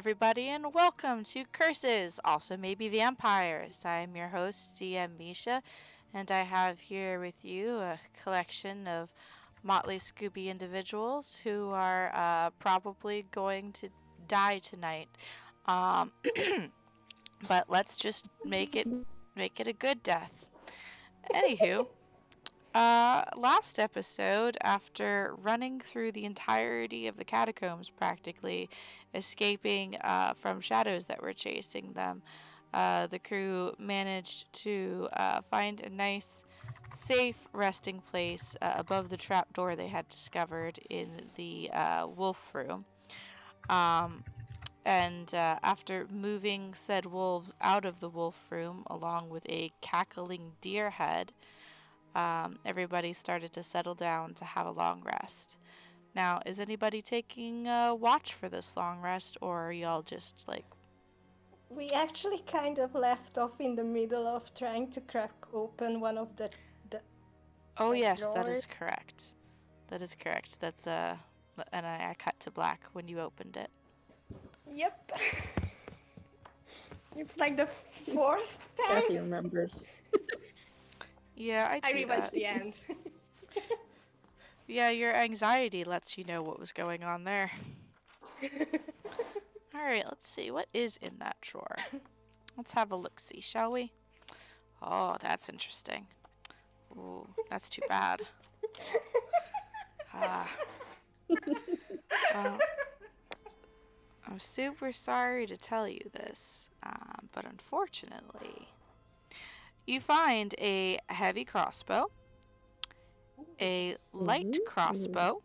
everybody, and welcome to Curses, also maybe Vampires. I'm your host, DM Misha, and I have here with you a collection of motley Scooby individuals who are probably going to die tonight. Um, but let's just make it a good death. Anywho, last episode, after running through the entirety of the catacombs practically, escaping from shadows that were chasing them, the crew managed to find a nice, safe resting place above the trapdoor they had discovered in the wolf room. Um, and after moving said wolves out of the wolf room along with a cackling deer head, everybody started to settle down to have a long rest. Now, is anybody taking a watch for this long rest, or are y'all just like... We actually kind of left off in the middle of trying to crack open one of the Oh yes, that drawers. is correct. That is correct. That's and I cut to black when you opened it. Yep. It's like the fourth time. Kathy remembers. Yeah, I do rewatched that. the end. Yeah, your anxiety lets you know what was going on there. Alright, let's see. What is in that drawer? Let's have a look-see, shall we? Oh, that's interesting. Ooh, that's too bad. Well, I'm super sorry to tell you this, but unfortunately, you find a heavy crossbow, a light crossbow,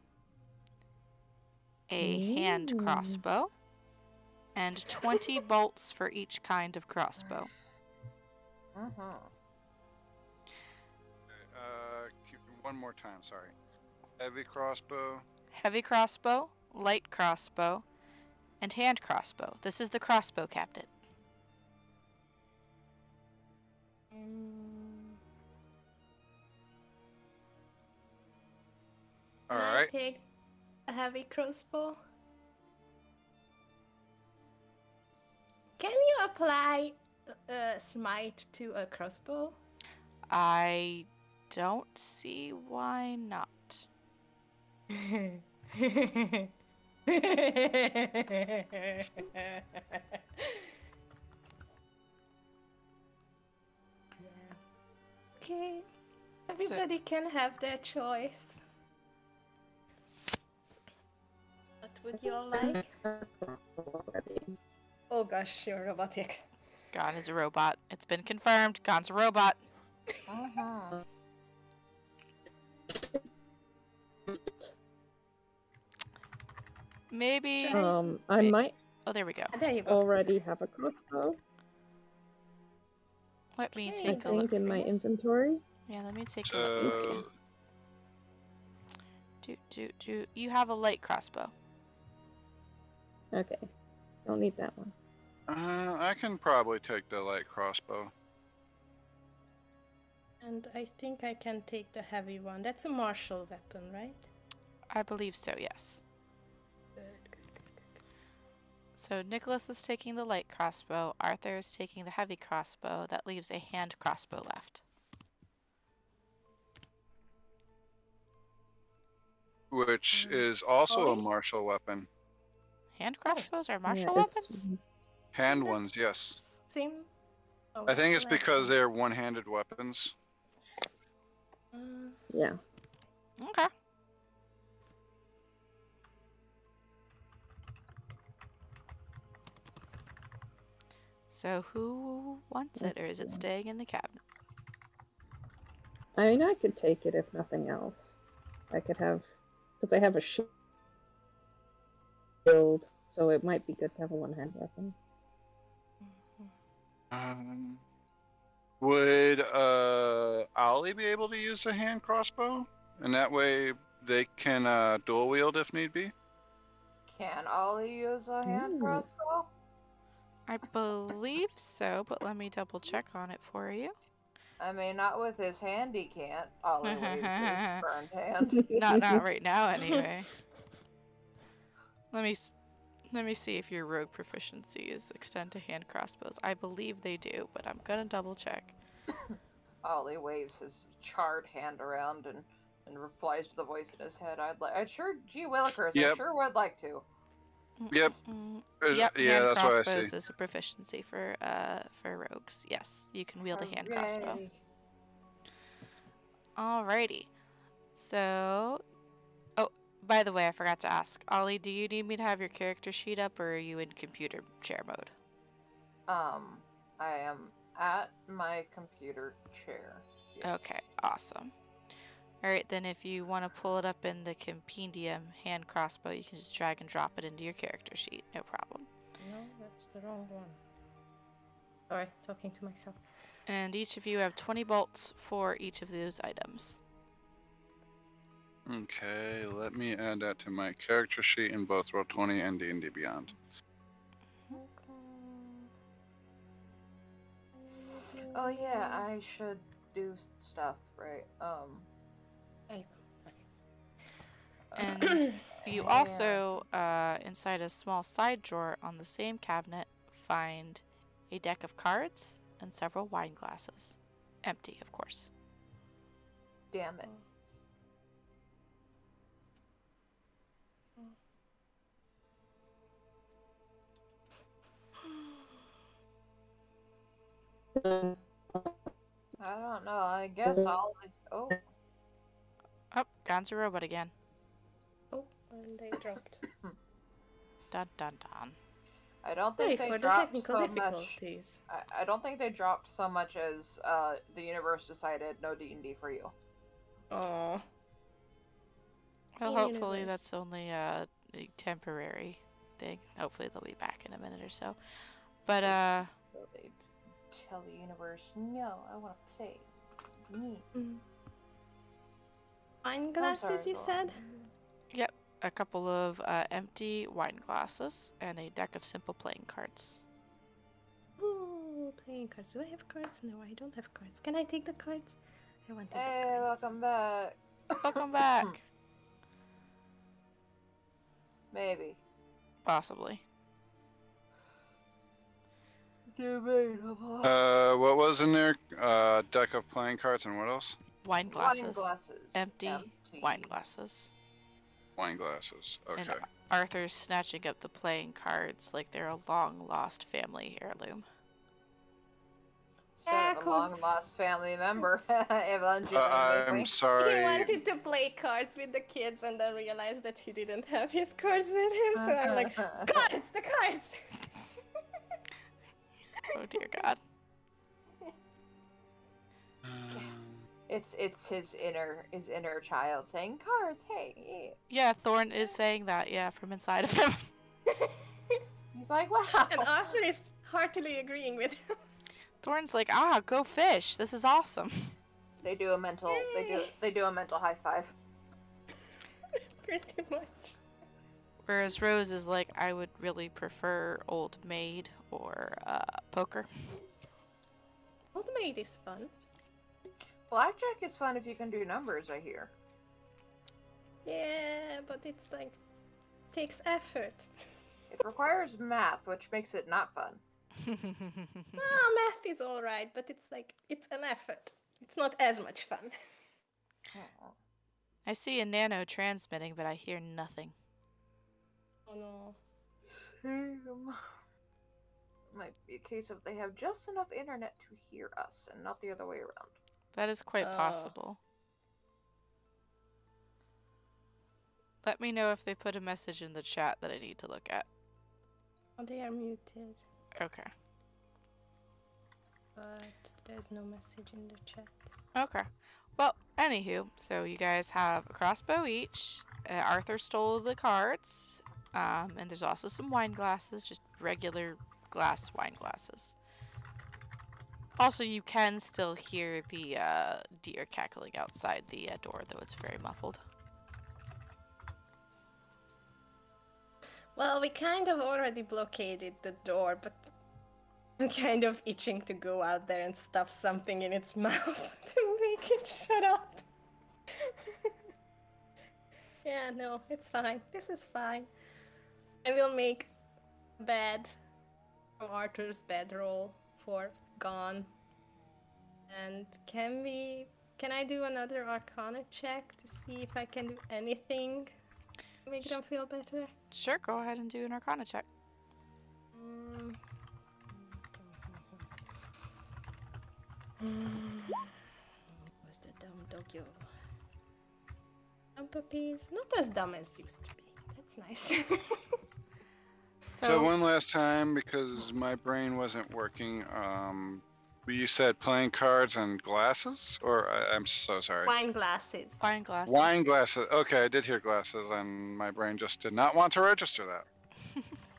a hand crossbow, and 20 bolts for each kind of crossbow. Keep one more time, sorry. Heavy crossbow. Heavy crossbow, light crossbow, and hand crossbow. This is the crossbow captain. All Can I right. take a heavy crossbow? Can you apply smite to a crossbow? I don't see why not. Okay. Everybody can have their choice. What would you all like? Oh gosh, you're robotic. Gon is a robot. It's been confirmed. Gon's a robot. Maybe. I might Oh, there we go. There you go. already have a crossbow. Let me Okay. I take a look. think in For my you. inventory. Yeah, let me take a look. So, You have a light crossbow. Okay, don't need that one. I can probably take the light crossbow. And I think I can take the heavy one. That's a martial weapon, right? I believe so, yes. Good. So Nicholas is taking the light crossbow. Arthur is taking the heavy crossbow. That leaves a hand crossbow left. Which is also a Oh. martial weapon. Hand crossbows are martial Yeah, weapons? Hand ones, yes. Same. Oh, I think it's like because that. they're one-handed weapons. Yeah. Okay. So who wants it, or is it staying in the cabinet? I mean, I could take it if nothing else. I could have, because I have a shield, so it might be good to have a one-hand weapon. Would Ollie be able to use the hand crossbow? And that way they can dual wield if need be? Can Ollie use a hand Ooh. crossbow? I believe so, but let me double check on it for you. I mean, not with his hand, he can't. Ollie will use his burned hand. Not right now, anyway. Let Let me see if your rogue proficiencies extend to hand crossbows. I believe they do, but I'm gonna double check. Ollie waves his charred hand around and replies to the voice in his head. I'd sure, gee willikers, I Yep. sure would like to. Yep. Yep, Yeah, hand that's what I crossbows see. is a proficiency for rogues. Yes, you can wield a hand crossbow. Hooray. Alrighty. So, oh, by the way, I forgot to ask. Ollie, do you need me to have your character sheet up, or are you in computer chair mode? I am at my computer chair. Yes. Okay, awesome. Alright, then if you want to pull it up in the compendium hand crossbow, you can just drag and drop it into your character sheet. No problem. No, that's the wrong one. Sorry, talking to myself. And each of you have 20 bolts for each of those items. Okay, let me add that to my character sheet in both Roll20 and D&D Beyond. Oh yeah, I should do stuff, right? And you Yeah. also, inside a small side drawer on the same cabinet, find a deck of cards and several wine glasses. Empty, of course. Damn it. I don't know. I guess I'll. Oh, Oh, Gon's a robot again. Oh, and they dropped. Dun dun dun. I don't Sorry think they for the dropped technical so much. difficulties. I don't think they dropped so much as the universe decided no D&D for you. Oh, Well, In hopefully universe. that's only a temporary thing. Hopefully they'll be back in a minute or so. But, So they tell the universe, no, I want to play. Me. wine I'm glasses, sorry, you go on. said? a couple of empty wine glasses and a deck of simple playing cards. Ooh, playing cards. Do I have cards? No, I don't have cards. Can I take the cards? I want to take Hey, the cards. welcome back. Welcome back! Maybe. Possibly. Debatable. What was in there? Deck of playing cards and what else? Wine Wine glasses. glasses. Empty wine glasses. Wine glasses. Okay. And Arthur's snatching up the playing cards like they're a long lost family heirloom. Instead of a Knuckles. long lost family member. Evangeline I'm Gateway. He sorry. wanted to play cards with the kids and then realized that he didn't have his cards with him, so I'm like, cards, the cards! Oh dear God. It's his inner child saying cards. Hey, Yeah, Thorn is saying that, yeah, from inside of him. he's like, wow. And Arthur is heartily agreeing with him. Thorn's like, go fish. This is awesome. They do a mental high five. Pretty much. Whereas Rose is like, I would really prefer Old Maid or poker. Old Maid is fun. Blackjack is fun if you can do numbers, I hear. Yeah, but it's like, takes effort. It requires math, which makes it not fun. Math is alright, but it's like, it's an effort. It's not as much fun. I see a nano transmitting, but I hear nothing. Oh no. Might be a case of they have just enough internet to hear us and not the other way around. That is quite Oh. possible. Let me know if they put a message in the chat that I need to look at. Oh, they are muted, Okay. but there's no message in the chat. Okay. Well, anywho, so you guys have a crossbow each. Arthur stole the cards. And there's also some wine glasses, just regular glass wine glasses. Also, you can still hear the deer cackling outside the door, though it's very muffled. Well, we kind of already blockaded the door, but I'm kind of itching to go out there and stuff something in its mouth to make it shut up. Yeah, no, it's fine. This is fine. I will make bed from Arthur's bedroll for gone. And can I do another Arcana check to see if I can do anything to make them feel better? Sure, go ahead and do an Arcana check. Was the dumb doggo? Dumb puppies, not as dumb as used to be. That's nice. So one last time, because my brain wasn't working, you said playing cards and glasses? Or I'm so sorry. Wine glasses. Wine glasses. Wine glasses. Okay, I did hear glasses, and my brain just did not want to register that.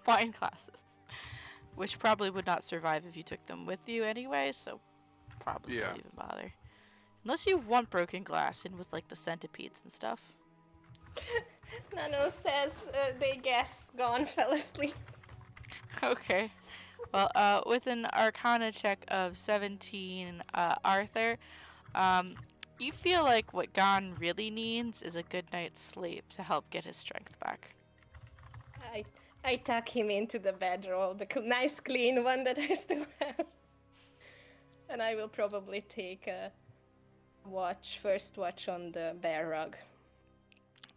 Wine glasses. Which probably would not survive if you took them with you anyway, so probably Yeah. don't even bother. Unless you want broken glass in with like the centipedes and stuff. Nano says they guess Gone fell asleep. Okay. Well, with an Arcana check of 17, Arthur, you feel like what Gon really needs is a good night's sleep to help get his strength back. I tuck him into the bedroll, the nice clean one that I still have. And I will probably take a first watch on the bear rug.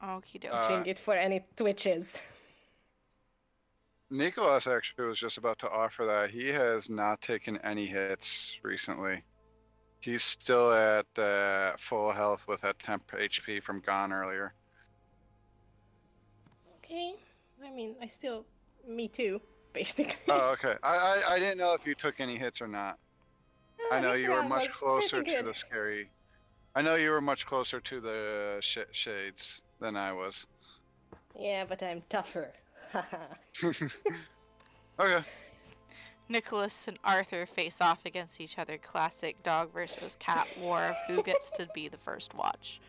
Okie doke. Watching it for any twitches. Nicholas actually was just about to offer that. He has not taken any hits recently. He's still at full health with that temp HP from Gone earlier. Okay. I mean, me too, basically. Oh, okay. I didn't know if you took any hits or not. I know this you were round much was closer pretty to good. the scary. I know you were much closer to the shades than I was. Yeah, but I'm tougher. Okay. Nicholas and Arthur face off against each other. Classic dog versus cat war of who gets to be the first watch.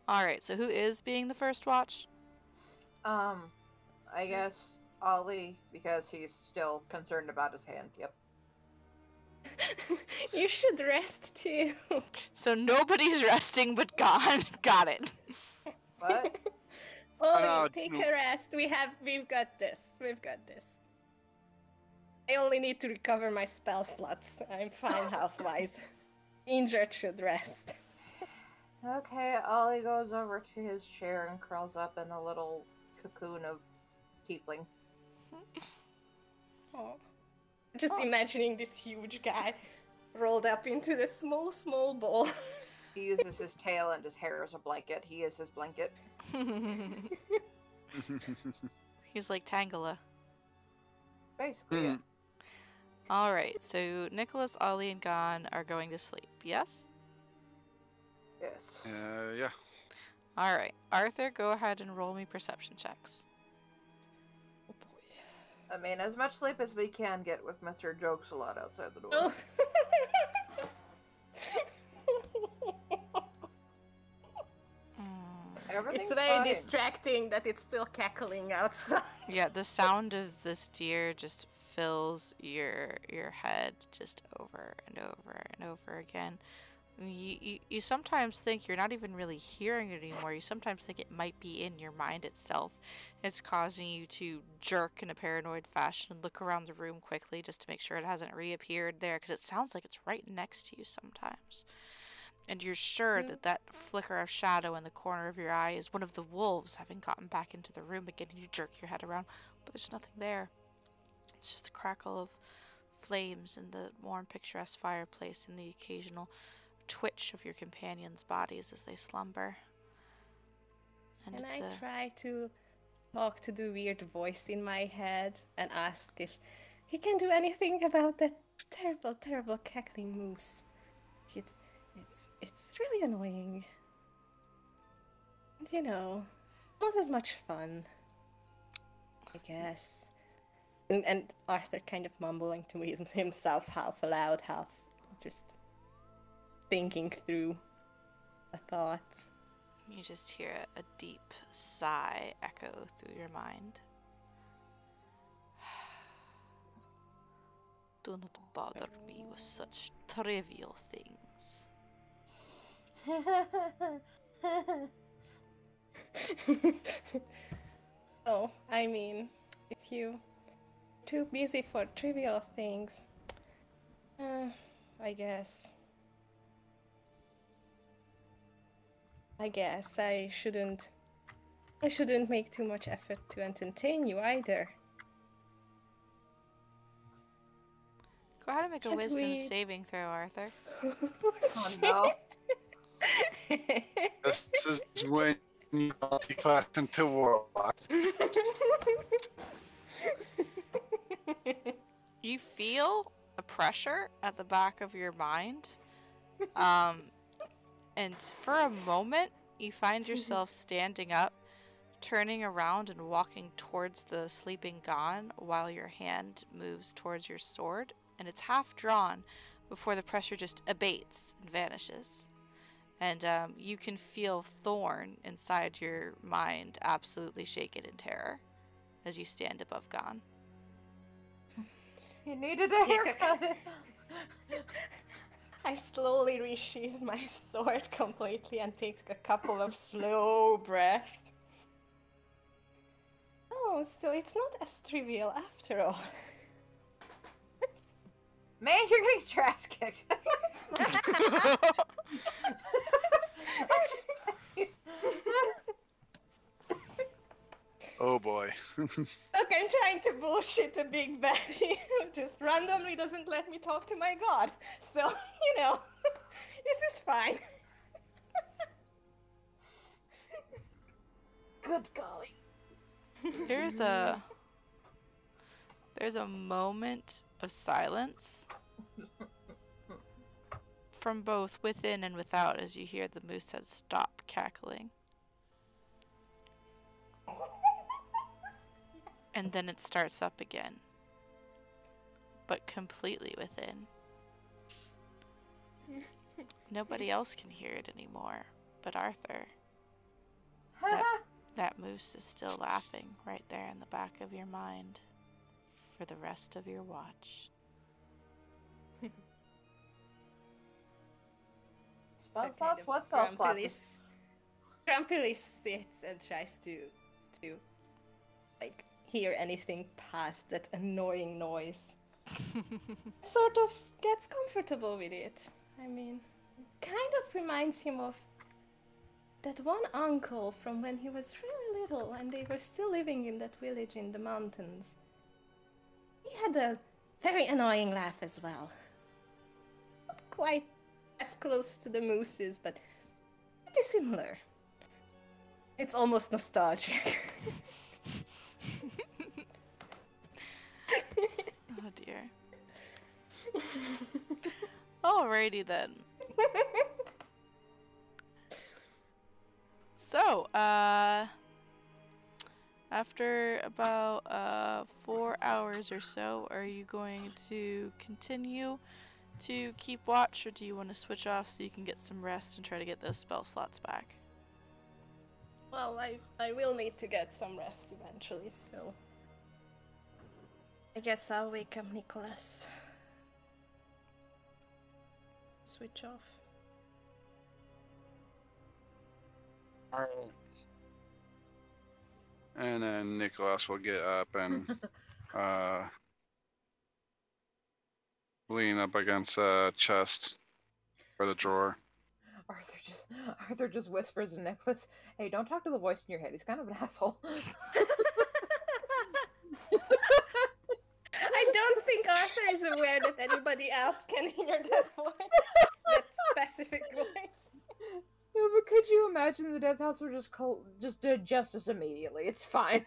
Alright, so who is being the first watch? I guess Ollie, because he's still concerned about his hand. Yep. You should rest too. So nobody's resting but Gon. Got it. What? Ollie, take a rest. We've got this. We've got this. I only need to recover my spell slots. I'm fine health-wise. Injured should rest. Okay, Ollie goes over to his chair and curls up in a little cocoon of tiefling. Oh. Just imagining this huge guy rolled up into this small ball. He uses his tail and his hair as a blanket. He is his blanket. He's like Tangela. Basically, yeah. Alright, so Nicholas, Ollie, and Gon are going to sleep, yes? Yes. Yeah. Alright, Arthur, go ahead and roll me perception checks. Oh boy. I mean, as much sleep as we can get with Mr. Jokes a lot outside the door. Oh. Everything's It's very fine. distracting that it's still cackling outside. Yeah, the sound of this deer just fills your head just over and over and over again. You sometimes think you're not even really hearing it anymore. You sometimes think it might be in your mind itself. It's causing you to jerk in a paranoid fashion and look around the room quickly just to make sure it hasn't reappeared there, because it sounds like it's right next to you sometimes. And you're sure that that flicker of shadow in the corner of your eye is one of the wolves having gotten back into the room again, and you jerk your head around, but there's nothing there. It's just a crackle of flames in the warm, picturesque fireplace and the occasional twitch of your companions' bodies as they slumber. And And it's I try to talk to the weird voice in my head and ask if he can do anything about that terrible cackling moose. It's really annoying. And you know, not as much fun, I guess. And Arthur kind of mumbling to himself, half aloud, half just thinking through a thought. You just hear a deep sigh echo through your mind. Do not bother me with such trivial things. Oh, I mean, if you too busy for trivial things, I guess. I shouldn't make too much effort to entertain you either. Go ahead and make a Should wisdom we- saving throw, Arthur. Oh no. This is when you multi-class into warlock. You feel a pressure at the back of your mind. And for a moment, you find yourself standing up, turning around and walking towards the sleeping Gon while your hand moves towards your sword, and it's half drawn before the pressure just abates and vanishes. And you can feel Thorn inside your mind absolutely shaken in terror as you stand above Gon. You needed a haircut. I slowly resheath my sword completely and take a couple of slow breaths. Oh, so it's not as trivial after all. Man, you're getting your ass kicked. Oh boy. Look, I'm trying to bullshit a big baddie who just randomly doesn't let me talk to my god. So, this is fine. Good golly. There's a moment of silence from both within and without as you hear the moosehead stop cackling. And then it starts up again, but completely within. Nobody else can hear it anymore, but Arthur. That moose is still laughing right there in the back of your mind for the rest of your watch. Spell Kind slots? of What spell grumpily slots? Grumpily sits and tries to like hear anything past that annoying noise. Sort of gets comfortable with it. I mean, it kind of reminds him of that one uncle from when he was really little and they were still living in that village in the mountains. He had a very annoying laugh as well. Not quite as close to the moose's, but pretty similar. It's almost nostalgic. Oh dear. Alrighty then. So, after about 4 hours or so, are you going to continue to keep watch, or do you want to switch off so you can get some rest and try to get those spell slots back? Well, I will need to get some rest eventually, so I guess I'll wake up Nicholas. Switch off. And then Nicholas will get up and lean up against a chest or the drawer. Arthur just whispers to Nicholas, "Hey, don't talk to the voice in your head. He's kind of an asshole." I don't think Arthur is aware that anybody else can hear that voice. That specific voice. No, but could you imagine the Death House would just did justice immediately? It's fine.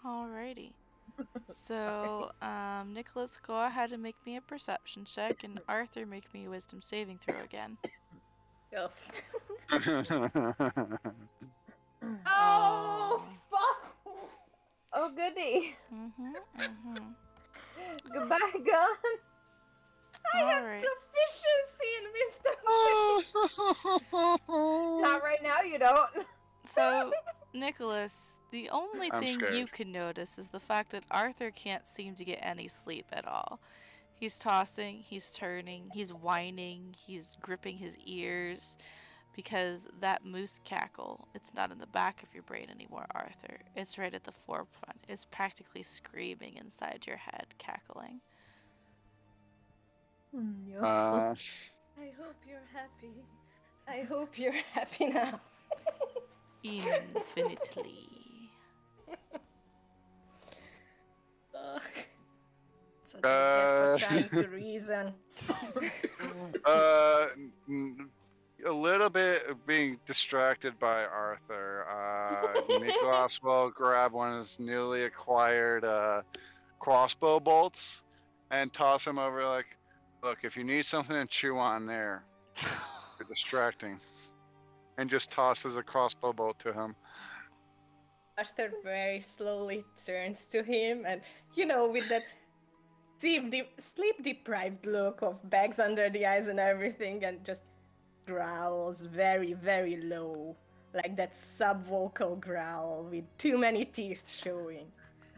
Alrighty. So, Nicholas, go ahead and make me a perception check, and Arthur, make me a wisdom saving throw again. Ugh. Oh, fuck! Oh, goody. Goodbye, Gun. I have Alright. proficiency in wisdom. Not right now, you don't. So, Nicholas, the only I'm thing you scared. can notice is the fact that Arthur can't seem to get any sleep at all. He's tossing, he's turning, he's whining, he's gripping his ears because that moose cackle, it's not in the back of your brain anymore, Arthur. It's right at the forefront. It's practically screaming inside your head, cackling. Uh, I hope you're happy. I hope you're happy now. Infinitely. So for trying to reason. A little bit of being distracted by Arthur. Nicholas will grab one of his newly acquired crossbow bolts and toss him over like, look, if you need something to chew on there, you're distracting. And just tosses a crossbow bolt to him. Arthur very slowly turns to him and, you know, with that sleep-deprived look of bags under the eyes and everything, and just growls very, very low. Like that sub-vocal growl with too many teeth showing.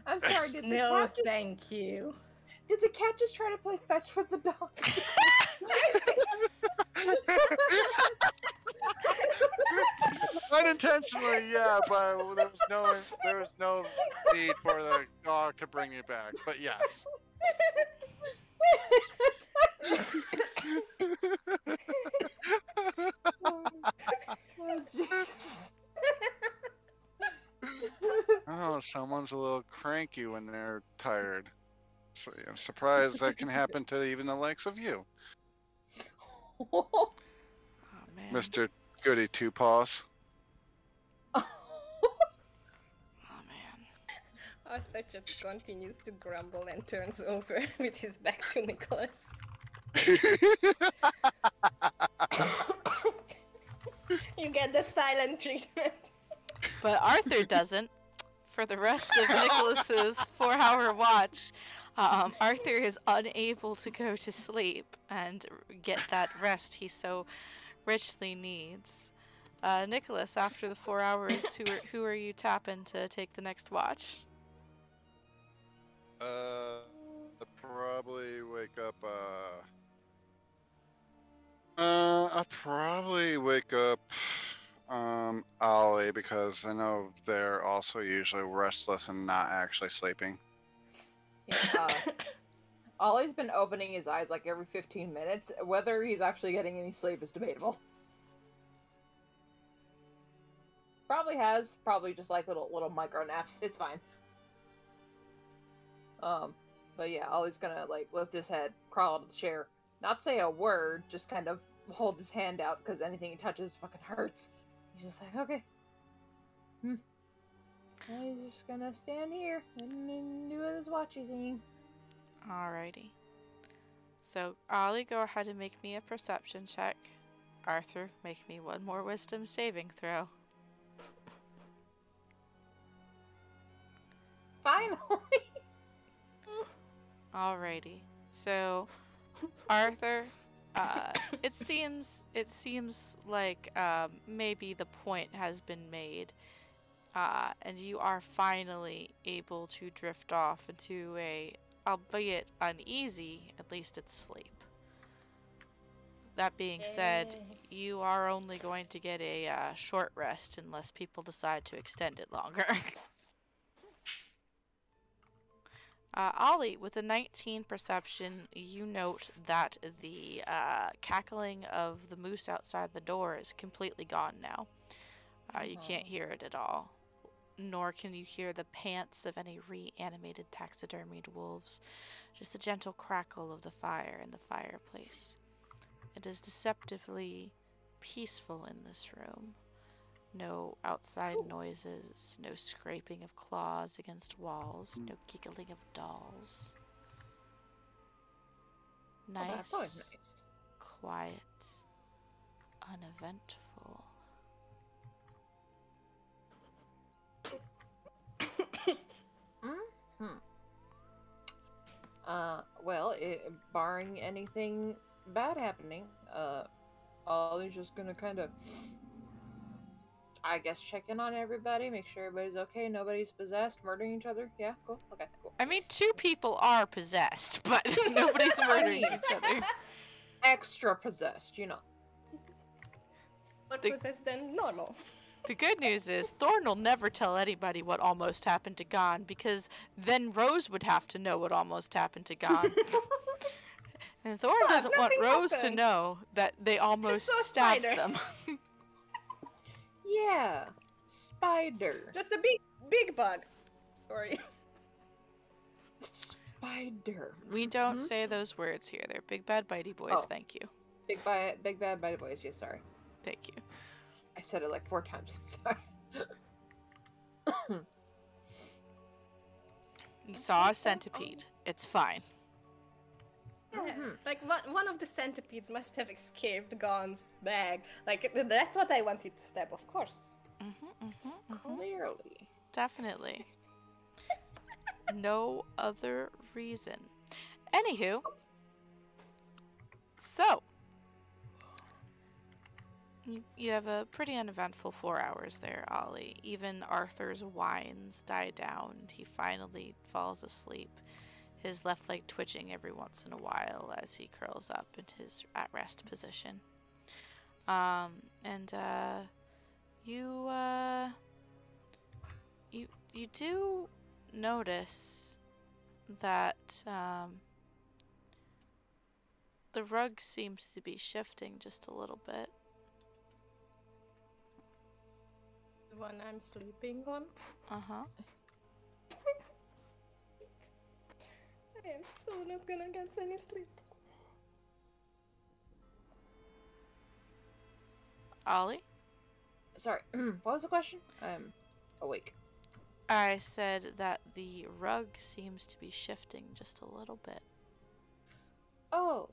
I'm sorry, did the No, cat just, thank you. did the cat just try to play fetch with the dog? Unintentionally, yeah, but there was no need for the dog to bring it back. But yes. Oh, jeez. Oh, someone's a little cranky when they're tired. So I'm surprised that can happen to even the likes of you, Oh man. Mr. Goody Two Paws. Oh man. Arthur just continues to grumble and turns over with his back to Nicholas. You get the silent treatment. But Arthur doesn't. For the rest of Nicholas's 4-hour watch, Arthur is unable to go to sleep and get that rest he so richly needs. Nicholas, after the 4 hours, who are you tapping to take the next watch? I'll probably wake up. I'll probably wake up Ollie, because I know they're also usually restless and not actually sleeping. Yeah, Ollie's been opening his eyes like every 15 minutes. Whether he's actually getting any sleep is debatable. Probably has. Probably just like little micro naps. It's fine. But yeah, Ollie's gonna like lift his head, crawl out of the chair, not say a word, just kind of hold his hand out because anything he touches fucking hurts. He's just like, okay. Well, he's just gonna stand here and do his watchy thing. Alrighty. So, Ollie, go ahead and make me a perception check. Arthur, make me one more wisdom saving throw. Finally! Alrighty. So, Arthur, it seems like maybe the point has been made, and you are finally able to drift off into a, albeit uneasy, at least it's sleep. That being said, you are only going to get a short rest unless people decide to extend it longer. Ollie, with a 19 perception, you note that the cackling of the moose outside the door is completely gone now. You can't hear it at all, nor can you hear the pants of any reanimated taxidermied wolves, just the gentle crackle of the fire in the fireplace. It is deceptively peaceful in this room. No outside noises, no scraping of claws against walls, no giggling of dolls. Nice, Oh, that's always nice. quiet, uneventful. Well, barring anything bad happening, Ollie's just gonna kind of I guess check in on everybody, make sure everybody's okay, nobody's possessed, murdering each other. Yeah, cool. Okay, cool. I mean, 2 people are possessed, but nobody's murdering mean- each other. Extra possessed, you know. More The- possessed than normal. The good news is Thorn will never tell anybody what almost happened to Gon, because then Rose would have to know what almost happened to Gon. And Thorn What? doesn't want Nothing Rose to happened. know that they almost saw a stabbed spider. them. Yeah, spider. Just a big bug. Sorry. Spider. We don't Mhm. say those words here. They're big bad bitey boys. Oh. Thank you. Big bad by the boys. Yeah, sorry. Thank you. I said it like 4 times. I'm sorry. You saw a centipede. It's fine. Yeah. Mhm. Like one of the centipedes must have escaped Gon's bag. Like that's what I wanted to stab, of course. Clearly. Definitely. No other reason. Anywho, so you have a pretty uneventful 4 hours there, Ollie. Even Arthur's whines die down. He finally falls asleep, his left leg twitching every once in a while as he curls up in his at rest position. You do notice that the rug seems to be shifting just a little bit. The one I'm sleeping on. Uh-huh. I am so not gonna get any sleep. Ollie? Sorry. What was the question? I'm awake. I said that the rug seems to be shifting just a little bit. Oh.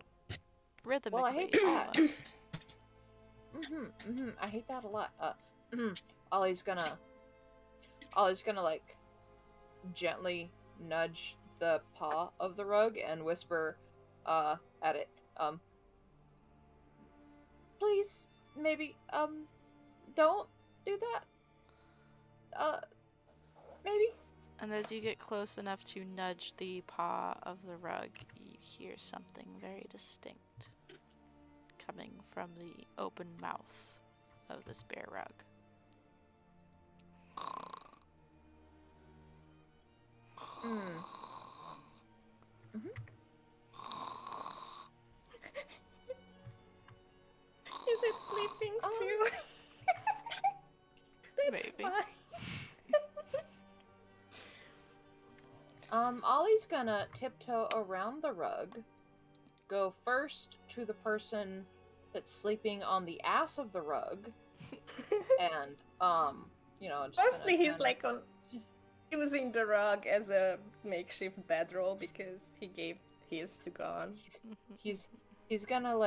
Rhythmically, Well, I hate that. almost. I hate that a lot. Ollie's gonna like gently nudge the paw of the rug and whisper at it. Please, maybe don't do that. Maybe. And as you get close enough to nudge the paw of the rug, you hear something very distinct coming from the open mouth of this bear rug. Is it sleeping too? That's Maybe. fine. Ollie's gonna tiptoe around the rug, go first to the person that's sleeping on the ass of the rug, and just Mostly kinda he's like using the rug as a makeshift bedroll because he gave his to Gon. he's gonna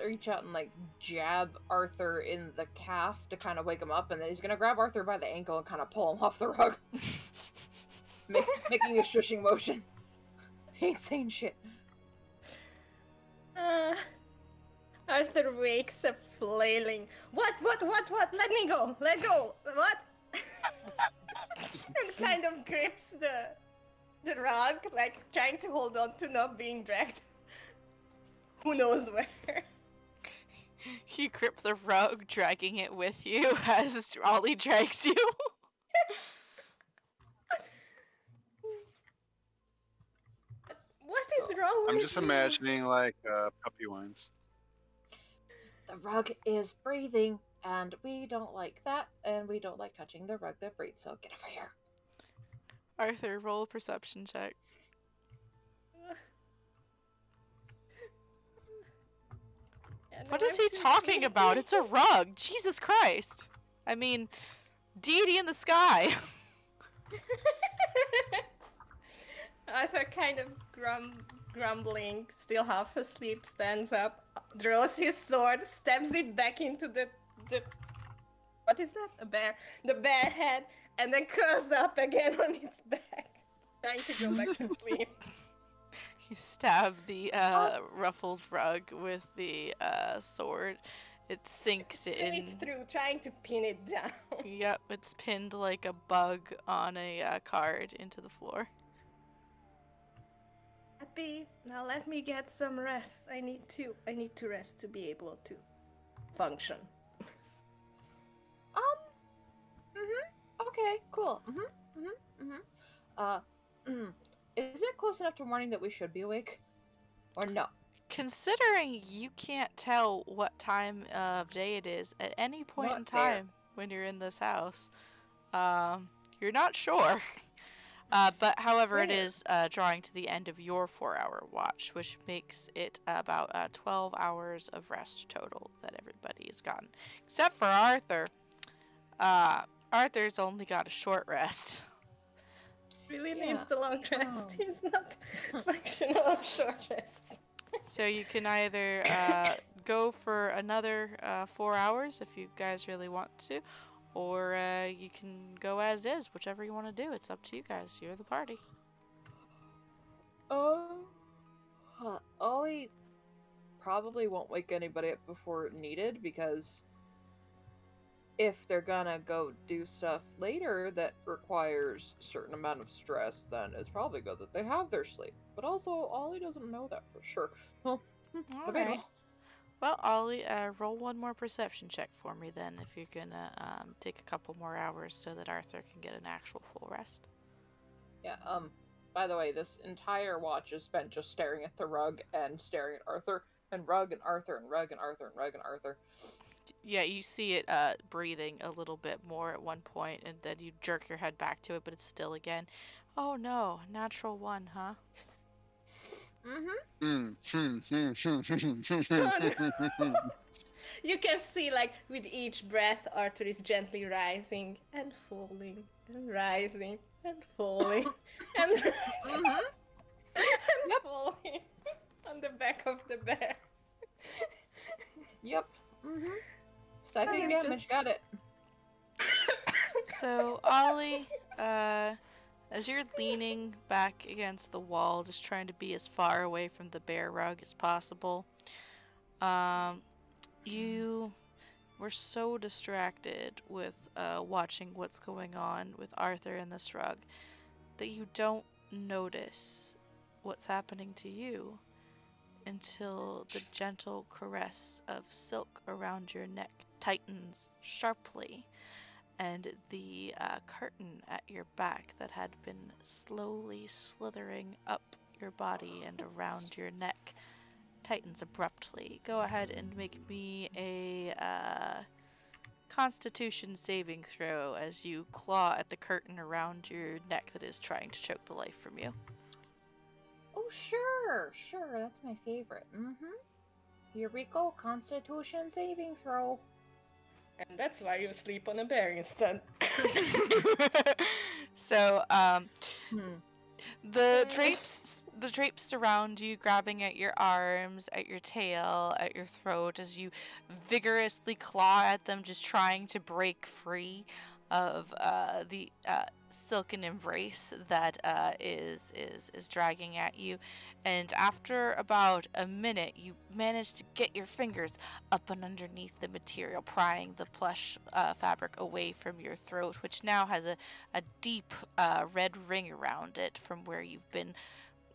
reach out and like jab Arthur in the calf to kind of wake him up, and then he's gonna grab Arthur by the ankle and kind of pull him off the rug, making a shushing motion. He ain't saying shit. Arthur wakes up flailing. What? Let me go! Let go! What? And kind of grips the rug, like trying to hold on to not being dragged. Who knows where? You grip the rug, dragging it with you as Ollie drags you. What is wrong with I'm just you? imagining like puppy whines. The rug is breathing, and we don't like that, and we don't like touching the rug that breathes, so get over here. Arthur, roll a perception check. And What I'm is he too talking sleepy. about? It's a rug. Jesus Christ. I mean, deity in the sky. Arthur kind of grumbling, still half asleep, stands up, draws his sword, stabs it back into the what is that? A bear. The bear head, and then curls up again on its back, trying to go back to sleep. You stab the ruffled rug with the sword. It sinks Straight in. through, trying to pin it down. Yep, it's pinned like a bug on a card into the floor. Happy. Now let me get some rest. I need to rest to be able to function. Okay, cool. Is it close enough to morning that we should be awake? Or no? Considering you can't tell what time of day it is at any point Not in fair. time when you're in this house, you're not sure. But however, it Fair. is drawing to the end of your 4-hour watch, which makes it about 12 hours of rest total that everybody has gotten. Except for Arthur. Arthur's only got a short rest. Really Yeah. needs the long rest. Oh. He's not functional on short rests. So you can either go for another 4 hours if you guys really want to, or you can go as is, whichever you want to do. It's up to you guys. You're the party. Ollie probably won't wake anybody up before needed, because if they're gonna go do stuff later that requires a certain amount of stress, then it's probably good that they have their sleep. But also, Ollie doesn't know that for sure. Well, All debatable. right. Well, Ollie, roll one more perception check for me then, if you're gonna take a couple more hours so that Arthur can get an actual full rest. Yeah, by the way, this entire watch is spent just staring at the rug and staring at Arthur, and rug and Arthur and rug and Arthur and rug and Arthur. Yeah, you see it breathing a little bit more at one point, and then you jerk your head back to it, but it's still again. Oh no, natural one, huh? You can see, like, with each breath, Arthur is gently rising and falling and rising and falling and rising and falling on the back of the bear. Yep. Psychic That is damage, just- got it. So, Ollie, as you're leaning back against the wall, just trying to be as far away from the bear rug as possible, you were so distracted with watching what's going on with Arthur and this rug that you don't notice what's happening to you until the gentle caress of silk around your neck tightens sharply, and the curtain at your back that had been slowly slithering up your body and around your neck tightens abruptly. Go ahead and make me a Constitution saving throw as you claw at the curtain around your neck that is trying to choke the life from you. Oh, sure, that's my favorite. Here we go, Constitution saving throw. And that's why you sleep on a bear instead. So, the drapes surround you, grabbing at your arms, at your tail, at your throat as you vigorously claw at them, just trying to break free of the silken embrace that is dragging at you. And after about a minute, you manage to get your fingers up and underneath the material, prying the plush fabric away from your throat, which now has a deep red ring around it from where you've been,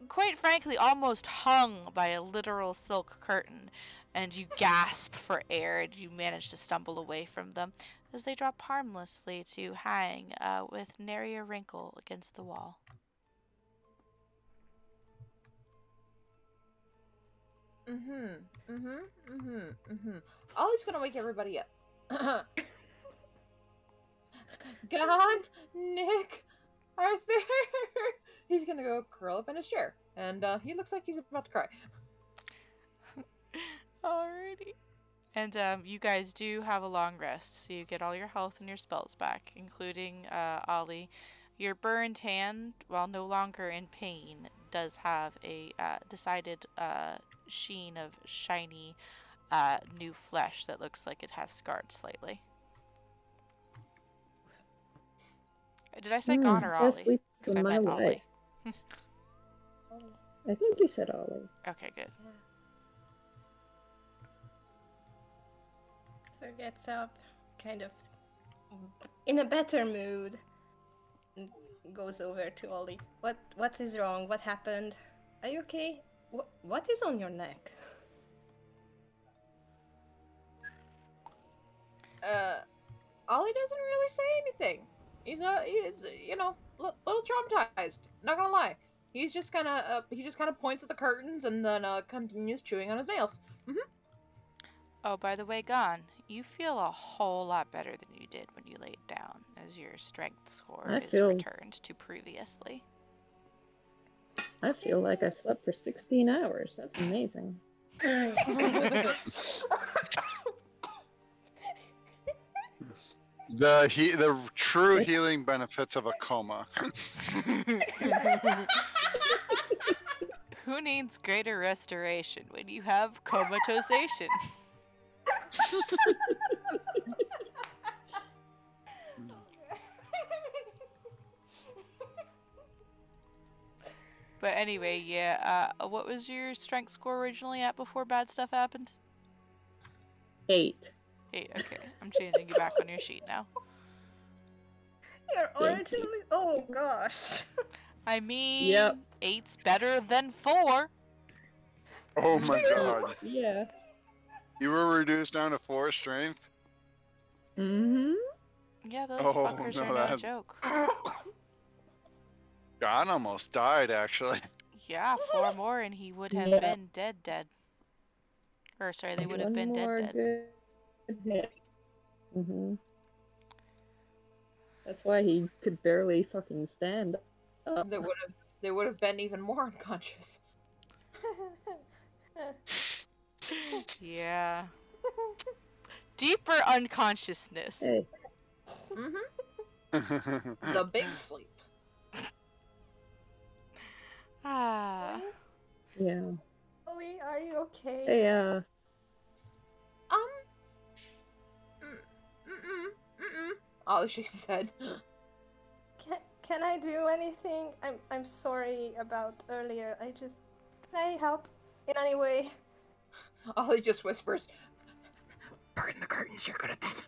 quite frankly, almost hung by a literal silk curtain. And you gasp for air, and you manage to stumble away from them as they drop harmlessly to hang with nary a wrinkle against the wall. Ollie's gonna wake everybody up. Gone, Nick, Arthur. He's gonna go curl up in his chair, and he looks like he's about to cry. Alrighty. And you guys do have a long rest, so you get all your health and your spells back, including Ollie. Your burned hand, while no longer in pain, does have a decided sheen of shiny new flesh that looks like it has scarred slightly. Did I say gone or best Ollie? sleep Because of I my meant life. Ollie. I think you said Ollie. Okay, good. Arthur gets up, kind of in a better mood, and goes over to Ollie. What is wrong? What happened? Are you okay? What is on your neck? Ollie doesn't really say anything. He's you know, little traumatized. Not gonna lie. He just kind of points at the curtains and then continues chewing on his nails. Oh, by the way, Gon, you feel a whole lot better than you did when you laid down, as your strength score I is feel- returned to previously. I feel like I slept for 16 hours. That's amazing. The true healing benefits of a coma. Who needs greater restoration when you have comatosation? But anyway, yeah, what was your strength score originally at before bad stuff happened? 8. 8, okay. I'm changing you back on your sheet now. You're Thank you. originally. Oh gosh. I mean, Yep. 8's better than 4. Oh my god. Yeah. You were reduced down to 4 strength? Mm-hmm. Yeah, those Oh, fuckers no, are no that- joke. Gon almost died, actually. Yeah, 4 more and he would have Yeah. been dead. Or sorry, they would have been dead. Good hit. Mm-hmm. That's why he could barely fucking stand up. They would have been even more unconscious. Yeah. Deeper unconsciousness. Hey, The big sleep. Ah. yeah. Ollie, are you okay? Hey, Ollie shakes his head. Can I do anything? I'm sorry about earlier. Can I help in any way? Ollie just whispers, "Burn the curtains. You're good at that."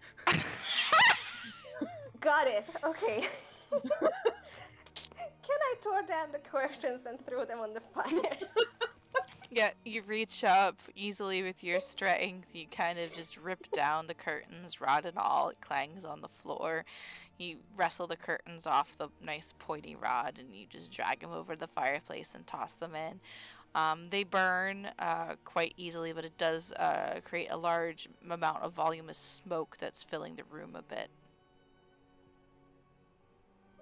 Got it. Okay. Can I tore down the curtains and throw them on the fire? Yeah, you reach up easily with your strength. You kind of just rip down the curtains, rod and all. It clangs on the floor. You wrestle the curtains off the nice pointy rod and you just drag them over the fireplace and toss them in. They burn quite easily, but it does create a large amount of voluminous smoke that's filling the room a bit.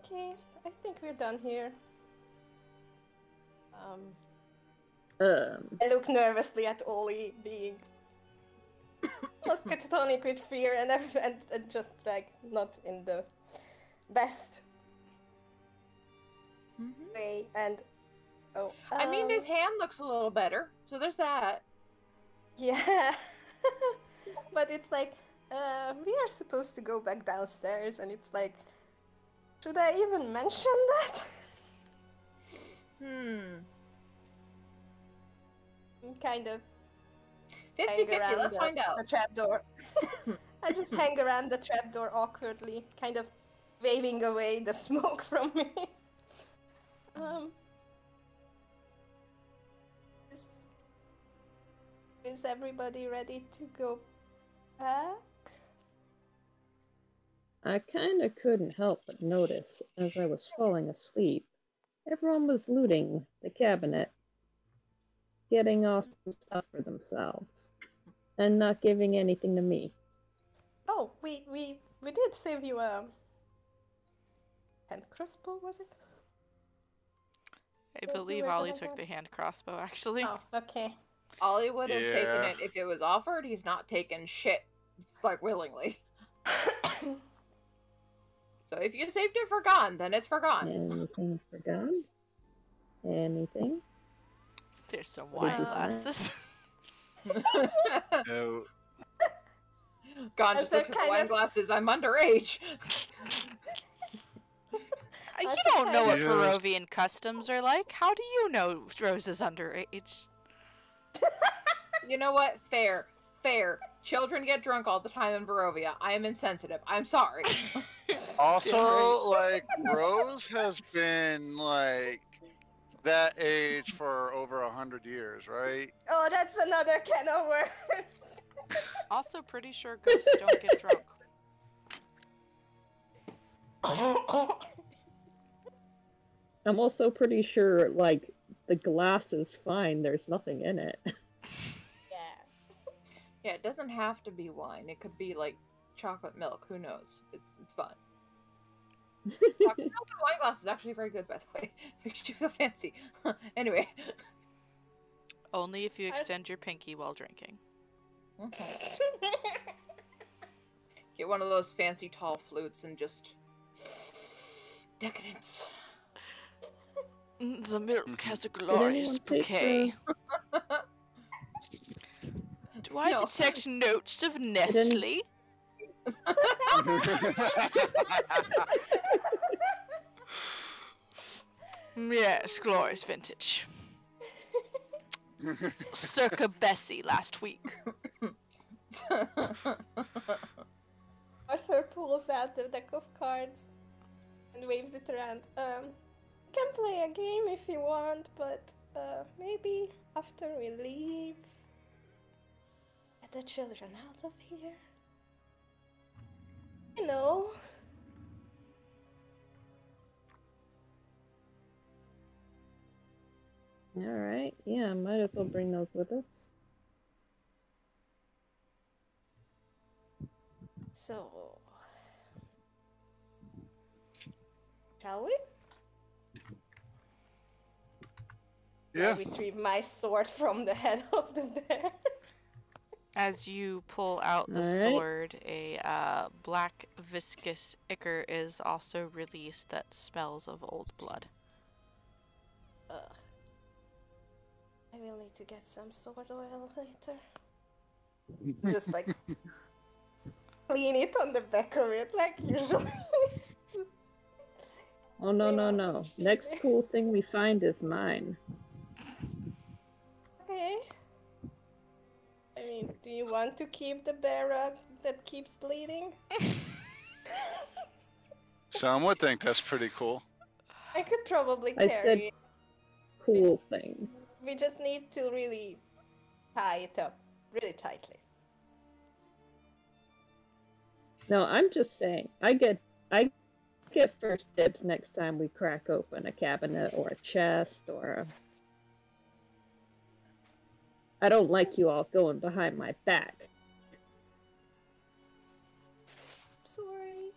Okay, I think we're done here. I look nervously at Ollie being almost catatonic with fear and just like not in the best way. And I mean, his hand looks a little better, so there's that. yeah, but it's like we are supposed to go back downstairs, and it's like, should I even mention that? Kind of 50-50, let's find out. the trapdoor. I just hang around the trapdoor awkwardly, kind of waving away the smoke from me. Is everybody ready to go back? I kinda couldn't help but notice, as I was falling asleep, everyone was looting the cabinet, getting off some stuff for themselves, and not giving anything to me. Oh, we did save you a hand crossbow, was it? I you believe were Ollie gonna took go- the hand crossbow, actually. Oh, okay. Ollie would have taken Yeah. it if it was offered. He's not taking shit, like, willingly. So if you saved it for Gon, then it's for Gon. Anything forgotten? Anything? There's some wine Um, glasses. Oh, Gon As just they're looks at the kind wine of- glasses. I'm underage. You think don't know what Yes. Peruvian customs are like. How do you know Rose is underage? You know what? Fair. Children get drunk all the time in Barovia. I am insensitive. I'm sorry. Also, like, Rose has been, like, that age for over 100 years, right? Oh, that's another can of worms. Also, pretty sure ghosts don't get drunk. I'm also pretty sure, like, the glass is fine. There's nothing in it. Yeah. Yeah, it doesn't have to be wine. It could be like chocolate milk. Who knows? It's fun. Chocolate milk in a wine glass is actually very good, by the way. Makes you feel fancy. Anyway. Only if you extend your pinky while drinking. Get one of those fancy tall flutes and just decadence. The milk has a Did glorious anyone take bouquet. Do I detect notes of Nestle? Yes, glorious vintage. Circa Bessie last week. Arthur pulls out the deck of cards and waves it around. Can play a game if you want, but maybe after we leave. Get the children out of here. You know. Alright, yeah, might as well bring those with us. So, shall we? Yeah. I retrieve my sword from the head of the bear. As you pull out the Alright. sword, a black viscous ichor is also released that smells of old blood. Ugh. I will need to get some sword oil later. Just like clean it on the back of it, like usually. Oh, no, no, no. Next cool thing we find is mine. Okay. I mean, do you want to keep the bear rug that keeps bleeding? Some would think that's pretty cool. I could probably I carry said it. cool thing. We just need to really tie it up really tightly. No, I'm just saying. I get first dibs next time we crack open a cabinet or a chest or a... I don't like you all going behind my back. Sorry.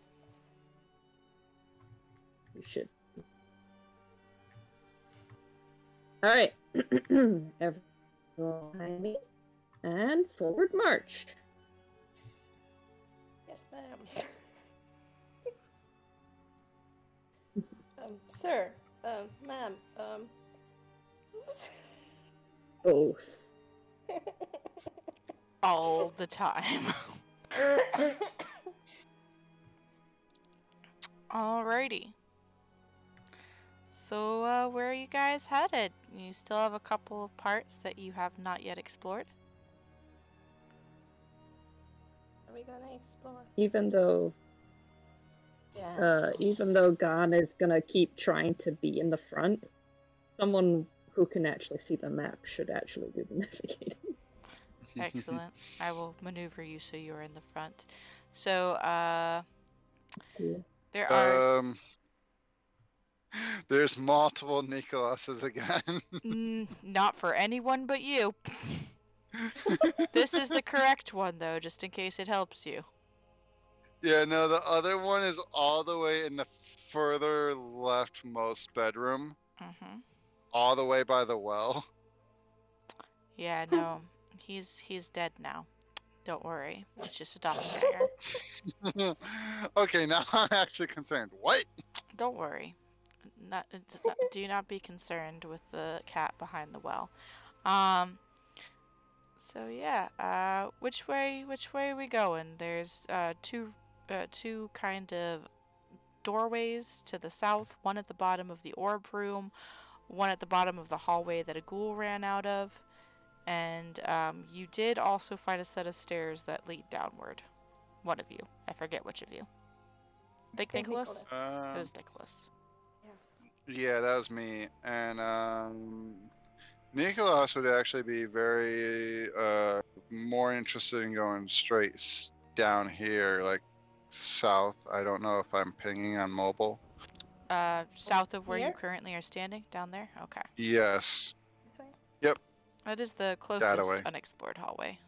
You should. Alright. Everyone behind me. And forward march. Yes, ma'am. Sir, ma'am, Both. All the time. Alrighty. So, where are you guys headed? You still have a couple of parts that you have not yet explored? Are we gonna explore? Even though Gan is gonna keep trying to be in the front, someone who can actually see the map should actually do the navigating. Excellent. I will maneuver you so you're in the front. So, Cool. there are There's multiple Nicolases again. not for anyone but you. This is the correct one, though, just in case it helps you. Yeah, no, the other one is all the way in the further leftmost bedroom, Mm-hmm. all the way by the well. Yeah, no, he's dead now. Don't worry, it's just a doppelganger. Okay, now I'm actually concerned. What? Don't worry. Do not be concerned with the cat behind the well. So yeah, which way are we going? There's two kind of doorways to the south, one at the bottom of the orb room, one at the bottom of the hallway that a ghoul ran out of. And you did also find a set of stairs that lead downward. One of you. I forget which of you. Think think Nicholas? Nicholas. It was Nicholas. Yeah, that was me. And Nicholas would actually be very more interested in going straight down here, like south. I don't know if I'm pinging on mobile. South of where you Here? currently are standing? Down there? Okay. Yes. This way? That is the way. closest unexplored hallway.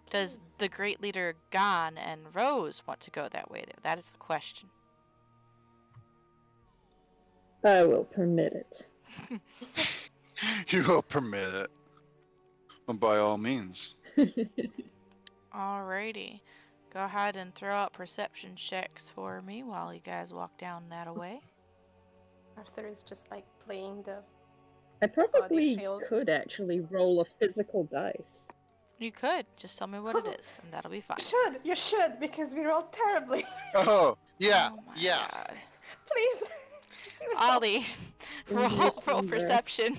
Does the great leader Gon and Rose want to go that way? That is the question. I will permit it. You will permit it. Well, by all means. Alrighty. Go ahead and throw out perception checks for me while you guys walk down that way. Arthur is just like playing the. I probably shield. could actually roll a physical dice. You could. Just tell me what it is, and that'll be fine. You should, because we rolled terribly. Oh, yeah, Oh my yeah. God. Please. Ollie, roll Somewhere. perception.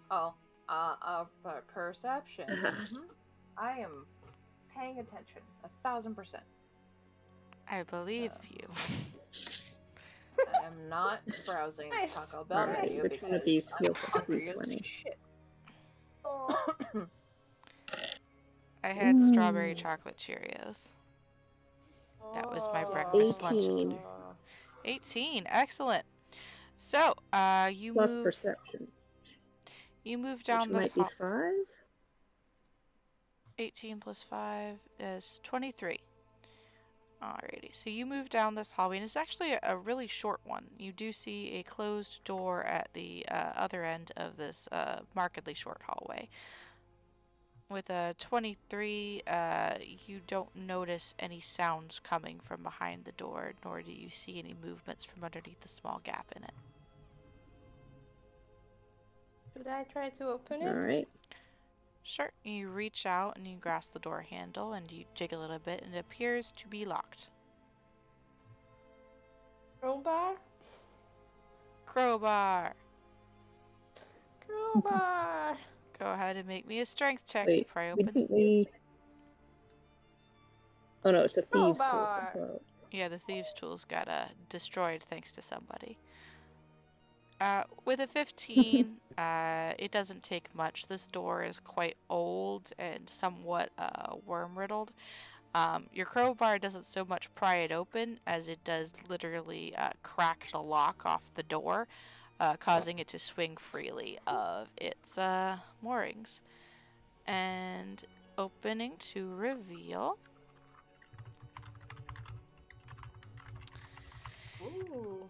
Oh, perception. I am paying attention 1,000%. I believe you. I am not browsing Nice. Taco Bell Alright, menu which one because of these I'm feels like hungry he's as winning? shit. Oh, I had strawberry chocolate Cheerios. That was my breakfast lunch 18. dinner. 18. Excellent. So, you Plus move perception. down Which this might be hall. 5? 18 plus 5 is 23. Alrighty, so you move down this hallway, and it's actually a really short one. You do see a closed door at the other end of this markedly short hallway. With a 23, you don't notice any sounds coming from behind the door, nor do you see any movements from underneath the small gap in it. should I try to open it? Alright. Sure, you reach out and you grasp the door handle and you jiggle it a bit, and it appears to be locked. Crowbar? Crowbar! Crowbar! Go ahead and make me a strength check to Wait, pry we open. didn't we... Oh no, it's a thieves' tool. Crowbar. Well, Yeah, the thieves' tools got destroyed thanks to somebody. With a 15, it doesn't take much. This door is quite old and somewhat worm-riddled. Your crowbar doesn't so much pry it open as it does literally crack the lock off the door, causing it to swing freely of its moorings. And opening to reveal Ooh.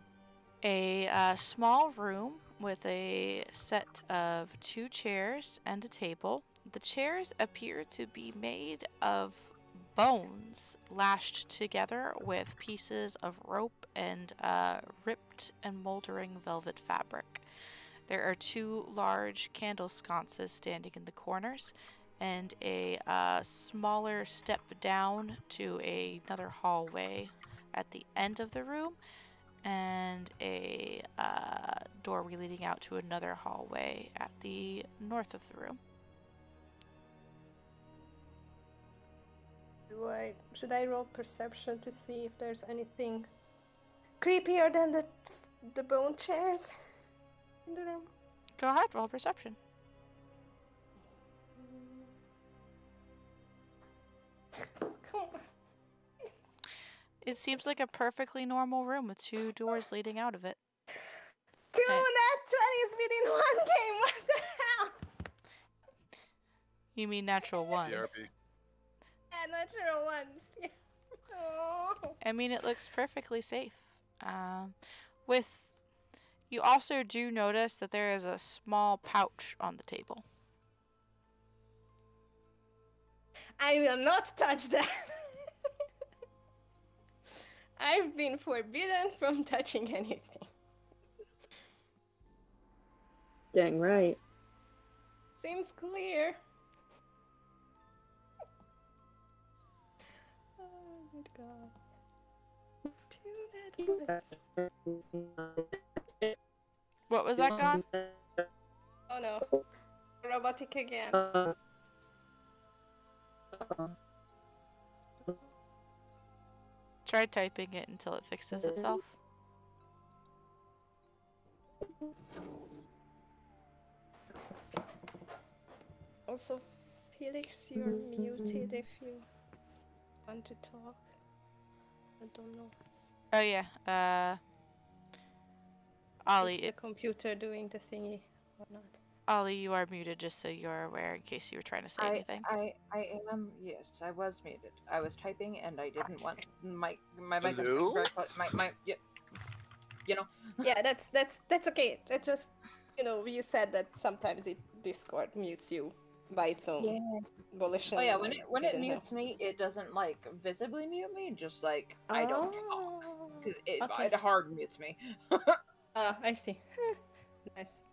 a small room with a set of 2 chairs and a table. The chairs appear to be made of bones lashed together with pieces of rope and ripped and moldering velvet fabric. There are 2 large candle sconces standing in the corners, and a smaller step down to another hallway at the end of the room, and a doorway leading out to another hallway at the north of the room. Should I roll perception to see if there's anything creepier than the bone chairs in the room? Go ahead, roll perception. Come on. It seems like a perfectly normal room with 2 doors leading out of it. 2 nat 20s within 1 game. What the hell? You mean natural ones? BRB. Yeah, natural ones. Yeah. Oh. I mean, it looks perfectly safe. You also do notice that there is a small pouch on the table. I will not touch that. I've been forbidden from touching anything. dang right. Seems clear. Oh, good God. 2 nat 20s. What was that, Gon? Oh no. Robotic again. Uh, Try typing it until it fixes itself. Also, Felix, you're muted if you want to talk. I don't know. Oh yeah. Ollie, It's the computer doing the thingy or not. Ollie, you are muted just so you're aware in case you were trying to say anything. I am. Yes, I was muted. I was typing and I didn't want my microphone Hello? very close. My yeah, you know. Yeah, that's okay. That just, you said that sometimes Discord mutes you by its own volition. Oh yeah, and when I it didn't know. mutes me, it doesn't like visibly mute me. Just like I don't talk. Oh, 'Cause It okay. hard mutes me. I see. Nice.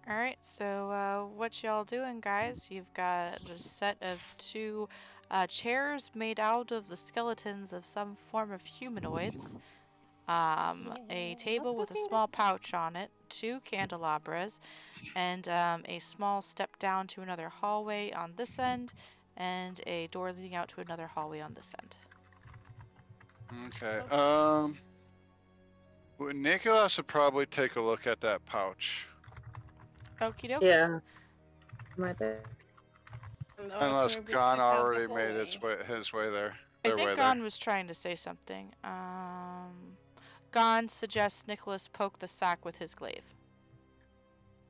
Alright, so what y'all doing, guys? You've got a set of two chairs made out of the skeletons of some form of humanoids. A Yeah, table not with a looking small pouch on it, two candelabras, and a small step down to another hallway on this end, and a door leading out to another hallway on this end. Okay. Nicholas would probably take a look at that pouch. Okie dokie. yeah. My bad. Unless Gon already made his way there. I Their think way Gon was trying to say something. Gon suggests Nicholas poke the sack with his glaive.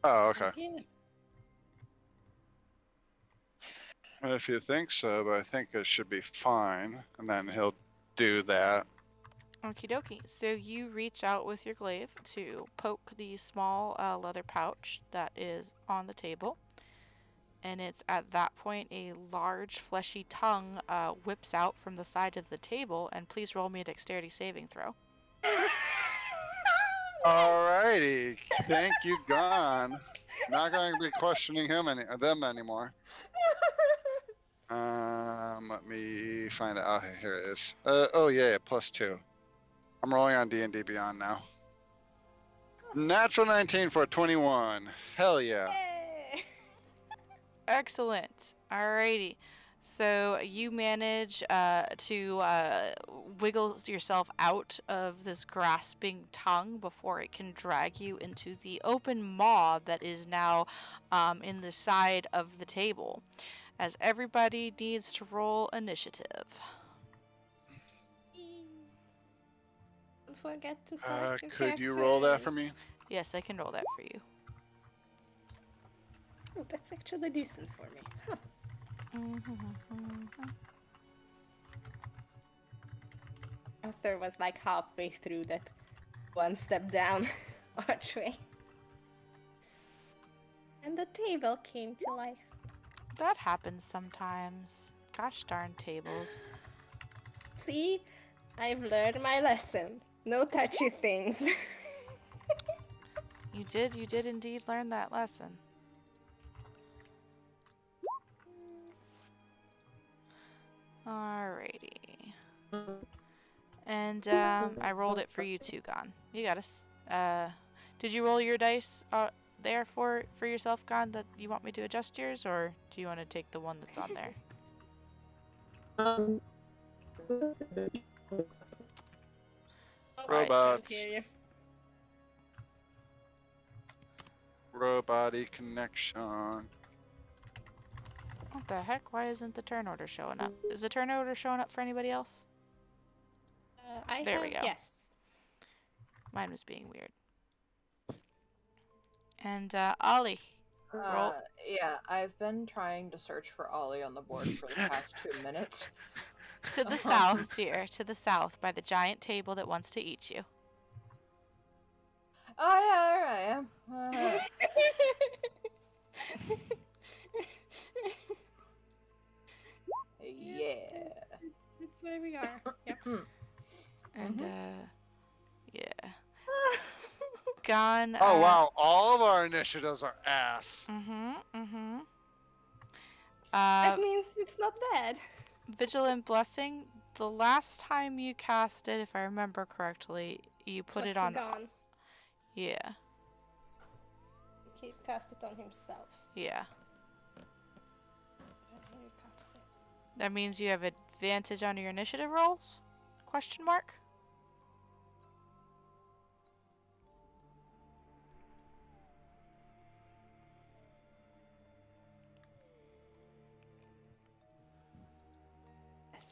there. Oh, okay. Yeah. If you think so, but I think it should be fine. And then he'll do that. Okie dokie. So you reach out with your glaive to poke the small leather pouch that is on the table. And it's at that point a large fleshy tongue whips out from the side of the table. And please roll me a dexterity saving throw. Alrighty. Thank you, Gon. Not going to be questioning them anymore. Let me find out. Oh, here it is. Oh yeah, +2. I'm rolling on D&D Beyond now. Natural 19 for 21. Hell yeah. Yay! Excellent. Alrighty. So you manage to wiggle yourself out of this grasping tongue before it can drag you into the open maw that is now in the side of the table. As everybody needs to roll initiative. Don't forget to select your Could you roll that for characters. me? Yes, I can roll that for you. Oh, that's actually decent for me. Huh. Arthur was like halfway through that one step down archway. And the table came to life. That happens sometimes. Gosh darn tables. See? I've learned my lesson. No touchy things. You did indeed learn that lesson. Alrighty. And I rolled it for you too, Gon. You got did you roll your dice there for yourself, Gon, that you want me to adjust yours, or do you want to take the one that's on there? Um, Robots. I can't hear you. Robot-y connection. What the heck? Why isn't the turn order showing up? Is the turn order showing up for anybody else? There we go. Yes. Mine was being weird. And Ollie, roll. Yeah, I've been trying to search for Ollie on the board for the past 2 minutes. To the south, dear. To the south, by the giant table that wants to eat you. Oh yeah, there I am. Yeah. That's where we are. Yep. And yeah. Gone. Oh wow, all of our initiatives are ass. That means it's not bad. Vigilant Blessing. The last time you cast it, if I remember correctly, you put it on. Gone. Yeah. he cast it on himself. Yeah. Where did he cast it? That means you have advantage on your initiative rolls? Question mark? Yes.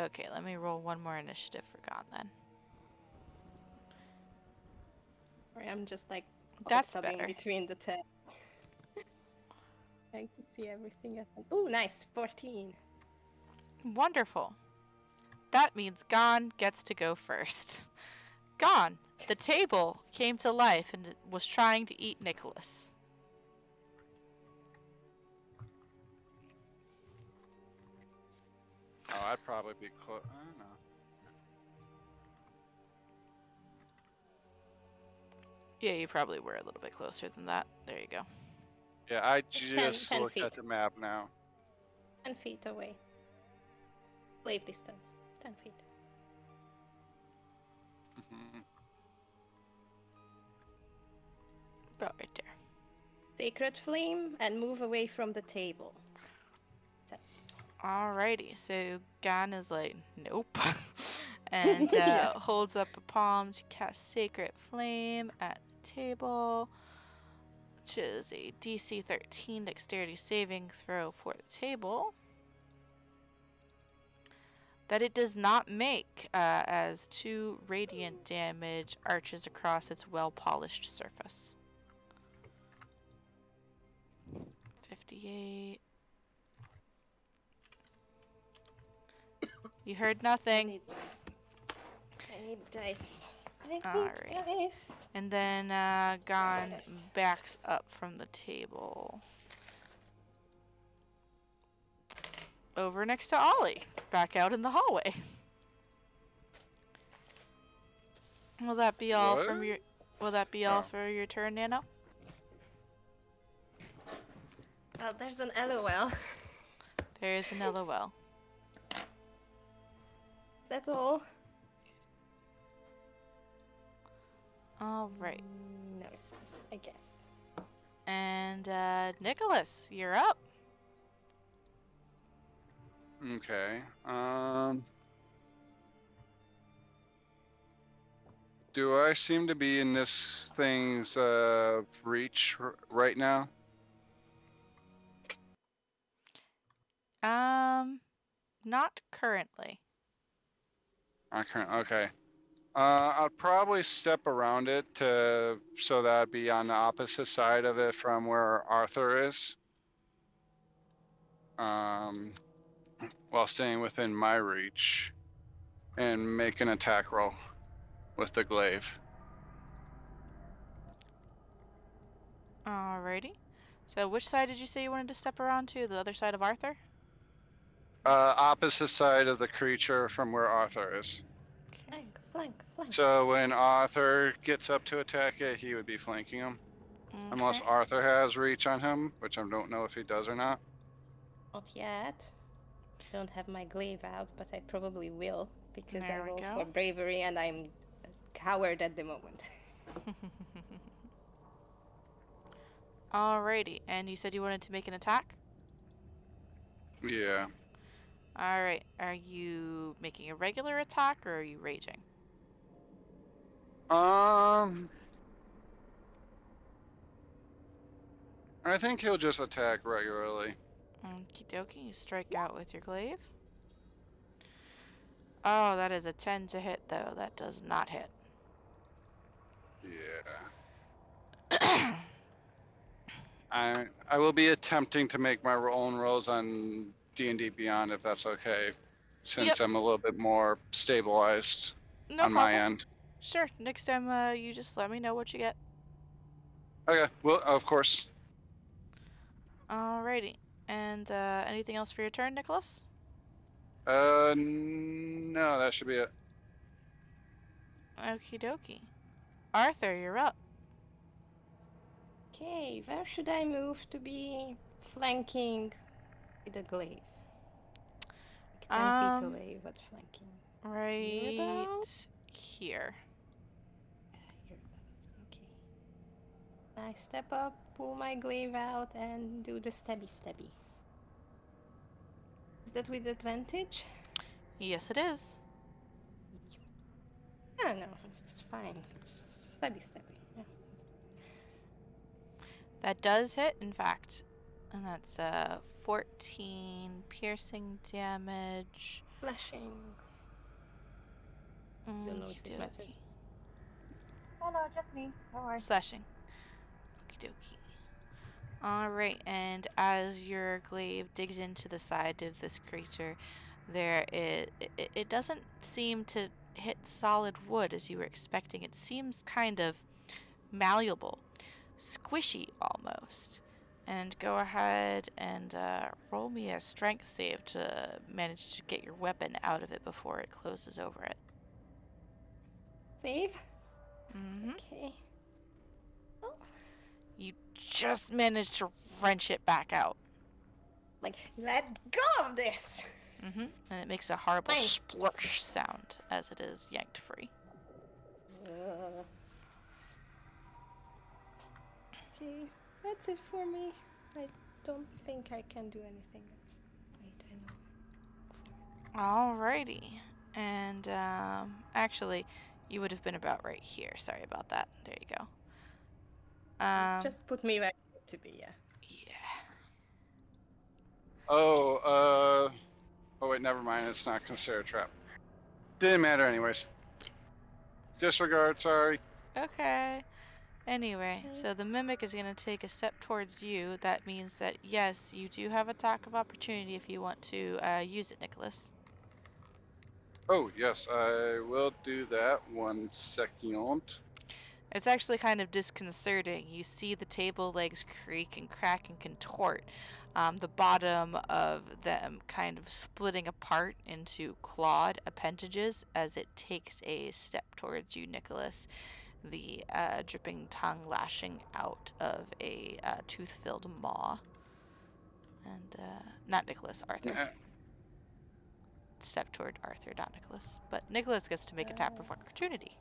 Okay, let me roll one more initiative for Gon then. Sorry, I'm just like That's stubbing better. between the tabs. Trying to see everything at once. Oh, nice. 14. Wonderful. That means Gon gets to go first. Gon, the table came to life and it was trying to eat Nicholas. Oh, I'd probably be close. I don't know. Yeah, you probably were a little bit closer than that. There you go. Yeah, I 10 just looked feet. at the map now. 10 feet away. Wave distance. 10 feet. Mhm. About right there. Sacred flame and move away from the table. Says. Alrighty, so Gon is like, nope. And Yeah. holds up a palm to cast Sacred Flame at the table, which is a DC 13 dexterity saving throw for the table. That it does not make, as 2 radiant damage arches across its well-polished surface. 58. You heard I nothing. need dice. I need Alright. dice. And then Gon backs up from the table. Over next to Ollie. Back out in the hallway. Will that be all What? from your Will that be all Oh. for your turn, Nano? Well, there's an LOL. There is an LOL. That's all. Alright. No response, I guess. And Nicholas, you're up. Okay. Do I seem to be in this thing's reach right now? Not currently. Okay. I'll probably step around it so that I'd be on the opposite side of it from where Arthur is. While staying within my reach, and make an attack roll with the glaive. Alrighty. So which side did you say you wanted to step around to? The other side of Arthur? Opposite side of the creature from where Arthur is. Okay. Flank. So when Arthur gets up to attack it, he would be flanking him. Unless Okay. Arthur has reach on him, which I don't know if he does or not. Not yet. Don't have my glaive out, but I probably will because There I we rolled go. for bravery and I'm a coward at the moment. Alrighty. And you said you wanted to make an attack? Yeah. Alright. Are you making a regular attack or are you raging? I think he'll just attack regularly. Okie dokie. You strike out with your glaive. Oh, that is a 10 to hit, though. That does not hit. Yeah. I will be attempting to make my own rolls on D&D Beyond if that's okay, since Yep. I'm a little bit more stabilized No on my problem. end. Sure. Next time, you just let me know what you get. Okay, well, of course. Alrighty. And anything else for your turn, Nicholas? No, that should be it. Okie dokie. Arthur, you're up. Okay, where should I move to be flanking with the glaive? 10 feet away, but flanking. Right Hereabouts? here. Hereabouts, okay. I step up pull my glaive out and do the stabby stabby. Is that with advantage? Yes, it is. Ah, no, it's fine. It's just stabby stabby. Yeah. That does hit, in fact. And that's 14 piercing damage. Flashing. Don't know if it matters. Okey-dokey. Oh no, just me. Don't worry. Slashing. Okie dokie. Alright, and as your glaive digs into the side of this creature, it doesn't seem to hit solid wood as you were expecting. It seems kind of malleable, squishy almost. And go ahead and roll me a strength save to manage to get your weapon out of it before it closes over it. Save? Mm-hmm. Okay. Oh, You just managed to wrench it back out. like, let go of this! Mm-hmm. And it makes a horrible Fine. splursh sound as it is yanked free. Okay, that's it for me. I don't think I can do anything else. Wait, I know. Alrighty. And actually, you would have been about right here. Sorry about that. There you go. Just put me where I need to be, yeah. Yeah. Oh, oh wait, never mind. It's not considered a trap. Didn't matter anyways. Disregard, sorry. Okay. Anyway, Okay. so the mimic is going to take a step towards you. That means that, yes, you do have attack of opportunity if you want to use it, Nicholas. Oh, yes, I will do that. 1 second. It's actually kind of disconcerting. You see the table legs creak and crack and contort. The bottom of them kind of splitting apart into clawed appendages as it takes a step towards you, Nicholas. The dripping tongue lashing out of a tooth-filled maw. And, not Nicholas, Arthur. Nah. Step toward Arthur, not Nicholas. But Nicholas gets to make a tap of opportunity.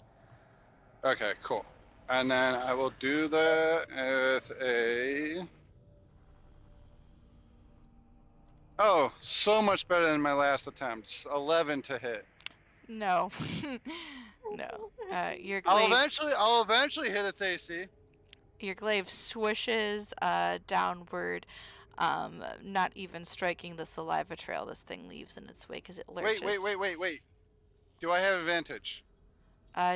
Okay, cool. And then I will do that with a... Oh, so much better than my last attempts. 11 to hit. No. No. Your I'll glaive, eventually hit its AC. your glaive swishes downward, not even striking the saliva trail this thing leaves in its way because it lurches. Wait. Do I have advantage?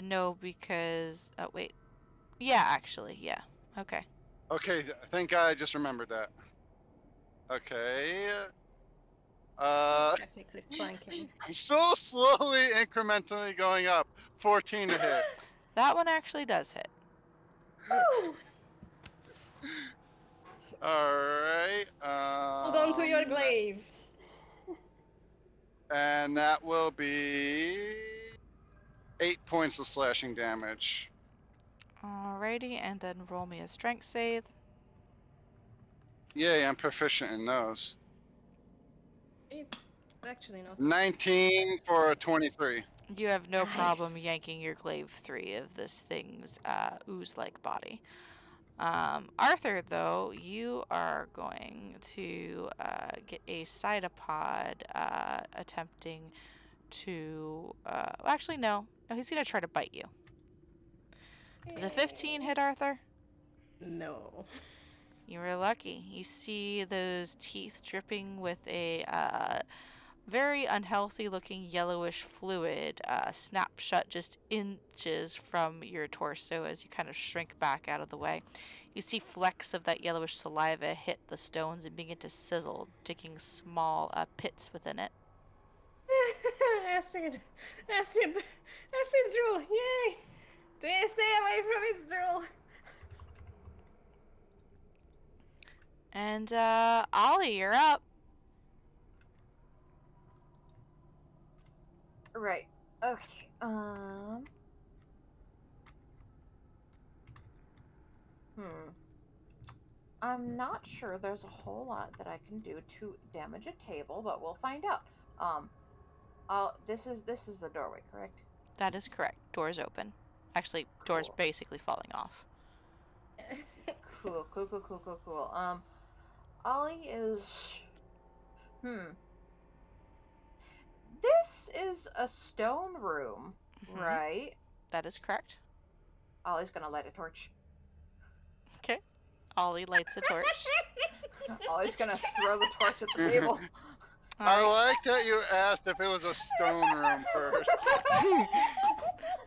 No, because... Oh, wait. Yeah, actually, yeah. Okay. Okay, thank God I just remembered that. Okay. Technically flanking. So slowly, incrementally going up. 14 to hit. That one actually does hit. Alright. Hold on to your glaive. And that will be 8 points of slashing damage. Alrighty, and then roll me a strength save. Yay, I'm proficient in those. It's actually not. 19 for a 23. You have no problem Nice. yanking your glaive free of this thing's ooze-like body. Arthur, though, you are going to get a cytopod attempting to... actually, no. No, he's going to try to bite you. Does a 15 hit, Arthur? No. You were lucky. You see those teeth dripping with a very unhealthy looking yellowish fluid snap shut just inches from your torso as you kind of shrink back out of the way. You see flecks of that yellowish saliva hit the stones and begin to sizzle, digging small pits within it. Acid drool, yay! Stay away from its drool. And Ollie, you're up. Right. Okay. I'm not sure there's a whole lot that I can do to damage a table, but we'll find out. This is the doorway, correct? That is correct. Door's open. Actually, door's Cool. basically falling off. Cool. Ollie is. This is a stone room, Mhm. right? That is correct. Ollie's gonna light a torch. Okay. Ollie lights a torch. Ollie's gonna throw the torch at the table. I All like that you asked if it was a stone room first. right.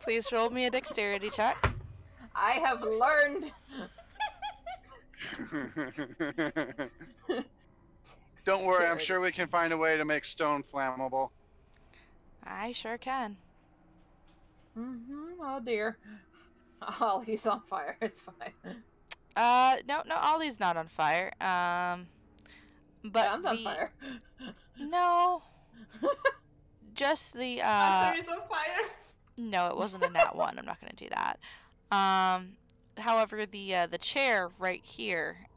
Please roll me a dexterity check. I have learned. Don't worry, I'm Dexterity. sure we can find a way to make stone flammable. I sure can. Oh dear. Ollie's on fire. It's fine. No, Ollie's not on fire. But John's on fire. No. Just the Arthur is on fire. No, it wasn't a nat one. I'm not gonna do that. However, the chair right here,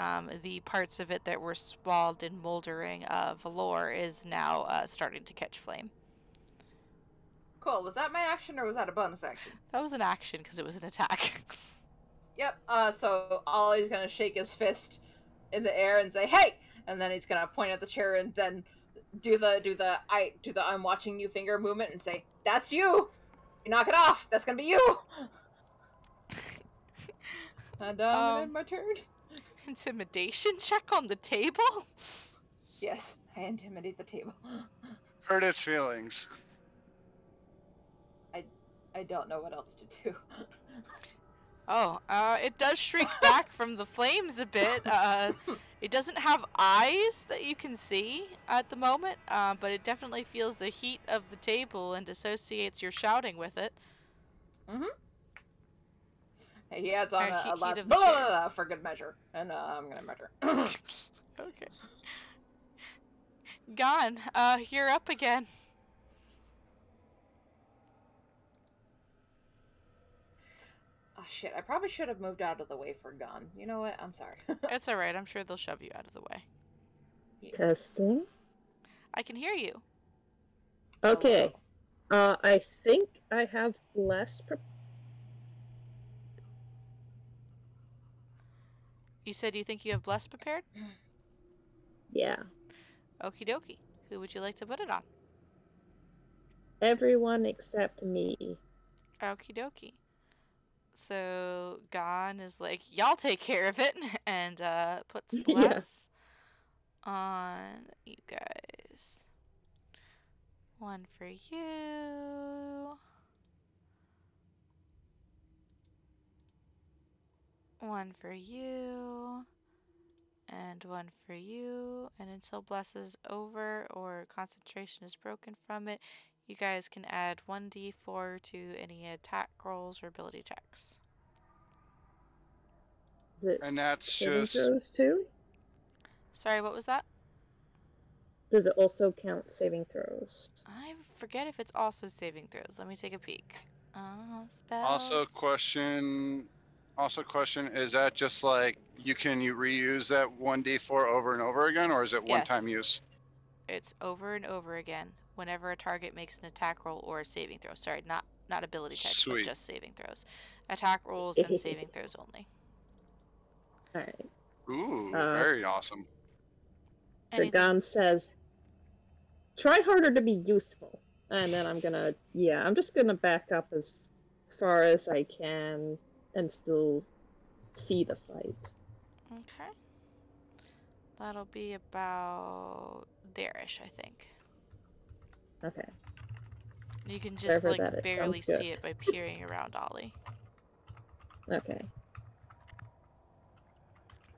the parts of it that were swathed in moldering velour is now starting to catch flame. Cool. Was that my action or was that a bonus action? That was an action because it was an attack. Yep. So Ollie's gonna shake his fist in the air and say, "Hey!" And then he's gonna point at the chair and then do the I'm watching you finger movement and say, "That's you. You knock it off. That's gonna be you." And gonna end my turn. Intimidation check on the table. Yes, I intimidate the table. Hurt its feelings. I don't know what else to do. Oh, it does shrink back from the flames a bit. It doesn't have eyes that you can see at the moment, but it definitely feels the heat of the table and associates your shouting with it. He adds on Or a heat last of the chair. for good measure, and I'm gonna measure. Okay. Gone. You're up again. Oh shit! I probably should have moved out of the way for Gun. You know what? I'm sorry. It's alright, I'm sure they'll shove you out of the way. Testing. I can hear you. Okay. I think I have less. You said you think you have bless prepared? Yeah. Okie dokie. Who would you like to put it on? Everyone except me. Okie dokie. So Gon is like, y'all take care of it, and puts Yeah. bless on you guys. One for you. One for you. And one for you. And until bless is over or concentration is broken from it, you guys can add 1d4 to any attack rolls or ability checks. Is it And that's saving just throws too? Sorry, what was that? Does it also count saving throws? I forget if it's also saving throws. Let me take a peek. Spells. also question. Is that just like you reuse that 1d4 over and over again, or is it one-time Yes. use? It's over and over again whenever a target makes an attack roll or a saving throw. Sorry, not ability checks, Sweet. but just saving throws. Attack rolls and saving throws only. Alright. Ooh, Uh, very awesome. The Anything? gun says, try harder to be useful. And then I'm just gonna back up as far as I can and still see the fight. Okay. That'll be about there-ish, I think. Okay. You can just Wherever that like is, barely sounds good. see it by peering around Ollie. Okay.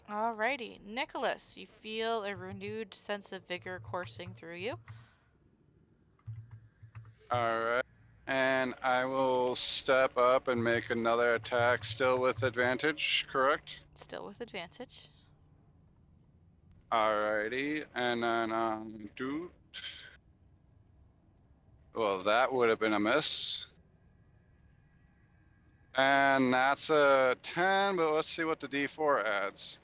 Alrighty, Nicholas, you feel a renewed sense of vigor coursing through you. Alright. And I will step up and make another attack, still with advantage, correct? Still with advantage. Alrighty. And then, well, that would have been a miss. And that's a 10, but let's see what the D4 adds.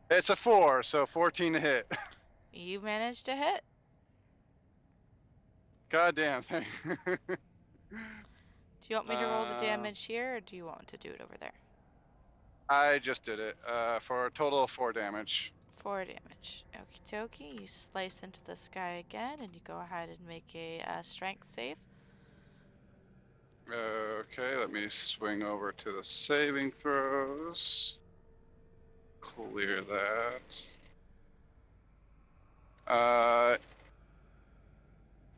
It's a 4, so 14 to hit. You managed to hit. Goddamn thing. Do you want me to roll the Uh, damage here, or do you want to do it over there? I just did it for a total of 4 damage. 4 damage. Okie dokie. You slice into the sky again, and you go ahead and make a strength save. Okay, let me swing over to the saving throws. Clear that.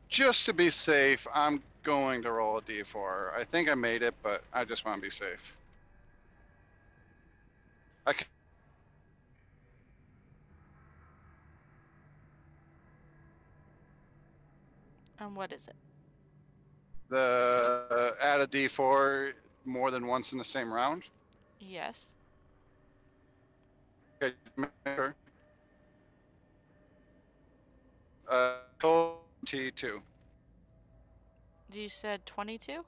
Just to be safe, I'm going to roll a d4. I think I made it, but I just want to be safe. And what is it? Add a d4 more than once in the same round. Yes. Okay. Total T2. You said 22?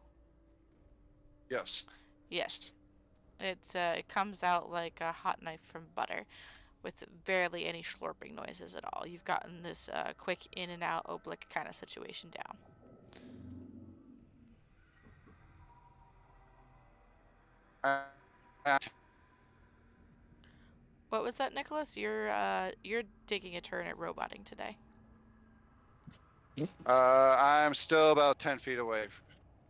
Yes. Yes. It comes out like a hot knife from butter, with barely any slurping noises at all. You've gotten this quick in and out oblique kind of situation down. What was that, Nicholas? You're taking a turn at roboting today. I'm still about 10 feet away.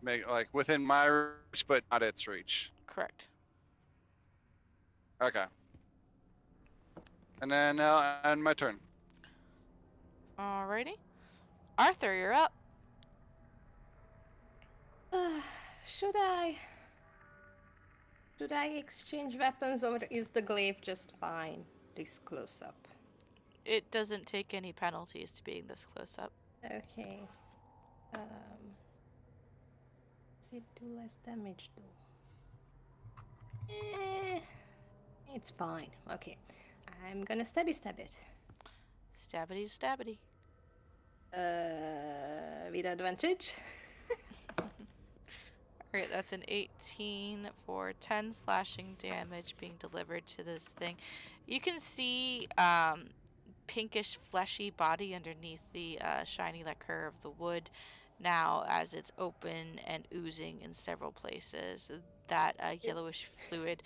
Like within my reach, but not its reach. Correct. Okay. And then now end my turn. Alrighty. Arthur, you're up. Should I exchange weapons, or is the glaive just fine this close up? It doesn't take any penalties to being this close up. Okay. Does it do less damage though? It's fine. Okay. I'm gonna stabby stab it. Stabbity stabbity. With advantage. Alright, that's an 18 for 10 slashing damage being delivered to this thing. You can see pinkish fleshy body underneath the shiny lacquer of the wood now, as it's open and oozing in several places. That yellowish fluid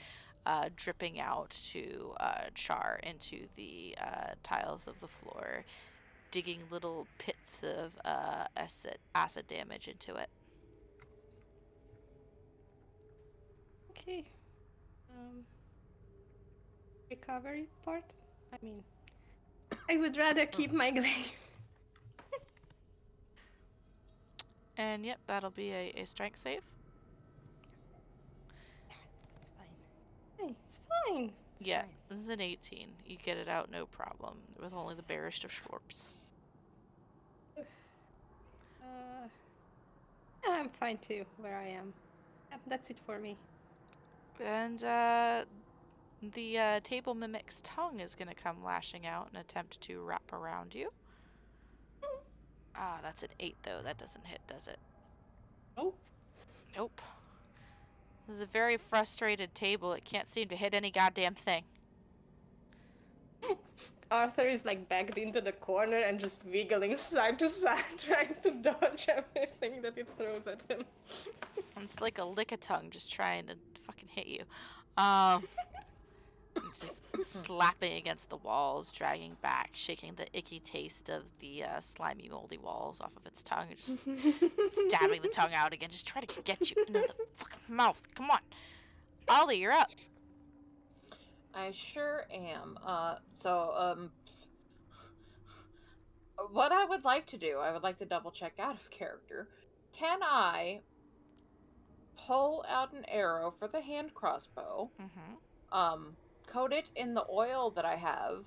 dripping out to char into the tiles of the floor, digging little pits of acid damage into it. Okay. Recovery part? I mean, I would rather keep my glaive. And yep, that'll be a strength save. It's fine. Hey, it's fine. It's Yeah, fine. this is an 18. You get it out no problem, with only the barest of schlorps. I'm fine too, where I am. Yeah, that's it for me. And the table mimic's tongue is going to come lashing out and attempt to wrap around you. Ah, that's an 8 though. That doesn't hit, does it? Nope. Nope. This is a very frustrated table. It can't seem to hit any goddamn thing. Arthur is like backed into the corner and just wiggling side to side, trying to dodge everything that it throws at him. It's like a lick-a-tongue just trying to fucking hit you. Just slapping against the walls, dragging back, shaking the icky taste of the slimy, moldy walls off of its tongue, and just stabbing the tongue out again, just trying to get you into the fucking mouth. Come on. Ollie, you're up. I sure am. What I would like to do, I would like to double check out of character. Can I pull out an arrow for the hand crossbow, coat it in the oil that I have,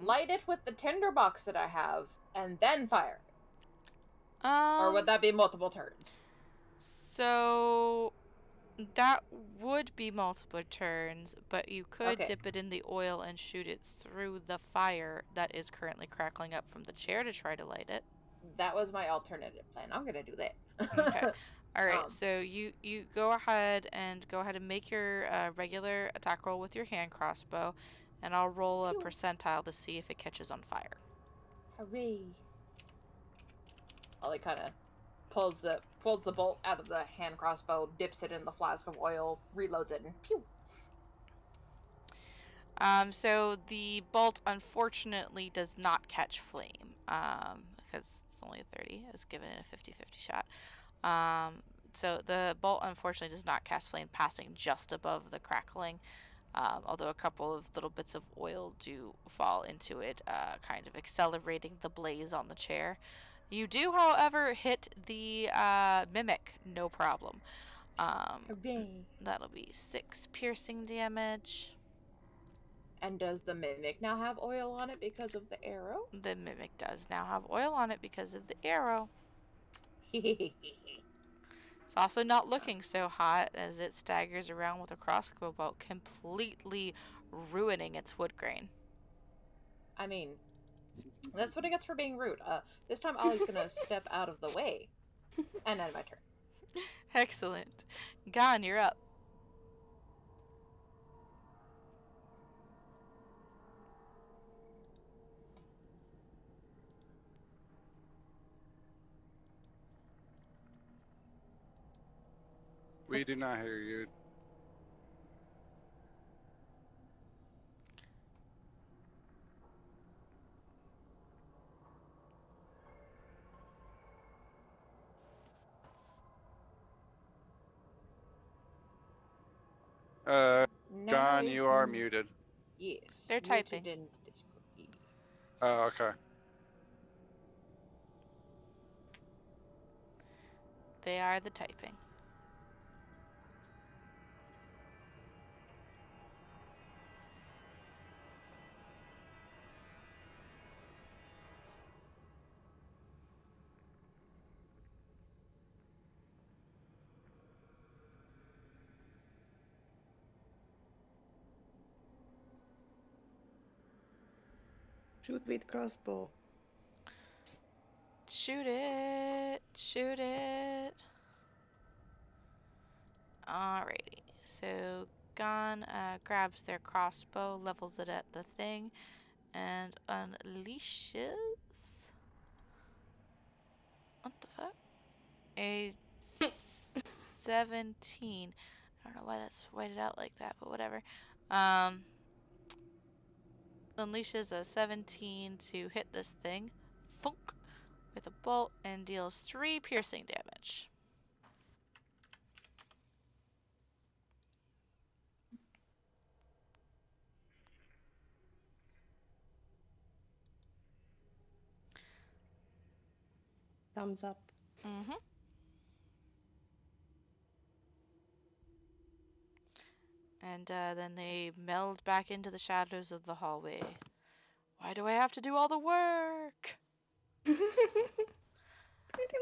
light it with the tinderbox that I have, and then fire? Or would that be multiple turns? So that would be multiple turns, but you could Okay. dip it in the oil and shoot it through the fire that is currently crackling up from the chair to try to light it. That was my alternative plan. I'm gonna do that. Okay. All right. So you go ahead and make your regular attack roll with your hand crossbow, and I'll roll a percentile to see if it catches on fire. Hooray! Ollie kind of pulls the bolt out of the hand crossbow, dips it in the flask of oil, reloads it, and pew. So the bolt unfortunately does not catch flame, because it's only a 30. I was given it a 50-50 shot. So the bolt unfortunately does not cast flame, passing just above the crackling. Although a couple of little bits of oil do fall into it, kind of accelerating the blaze on the chair. You do, however, hit the mimic, no problem. That'll be 6 piercing damage. And does the mimic now have oil on it because of the arrow? The mimic does now have oil on it because of the arrow. It's also not looking so hot as it staggers around with a crossbow bolt, completely ruining its wood grain. I mean, that's what it gets for being rude. This time Ollie's gonna step out of the way. And end my turn. Excellent. Gon, you're up. We do not hear you. Gon, you are muted. Yes. They're typing. Muted in Discord. Oh, okay. They are the typing. Shoot with crossbow. Shoot it. Shoot it. Alrighty. So Gon grabs their crossbow, levels it at the thing, and unleashes. What the fuck? A 17. I don't know why that's whited out like that, but whatever. Unleashes a 17 to hit this thing. Thunk. With a bolt and deals 3 piercing damage. Thumbs up. Mm-hmm. And then they meld back into the shadows of the hallway. Why do I have to do all the work? Pretty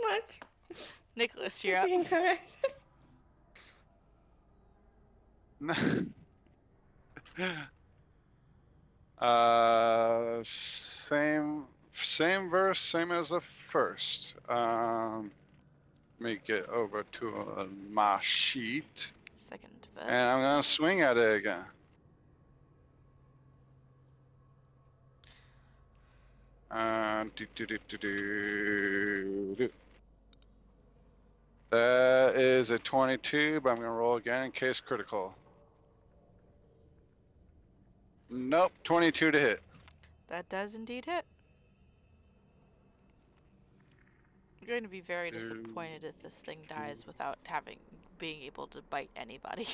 much. Nicholas, you're up. Being correct. Same verse, same as the first. Let me get over to my sheet. Second verse. And I'm gonna swing at it again. That is a 22, but I'm gonna roll again in case critical. Nope, 22 to hit. That does indeed hit. I'm going to be very disappointed if this thing dies without being able to bite anybody.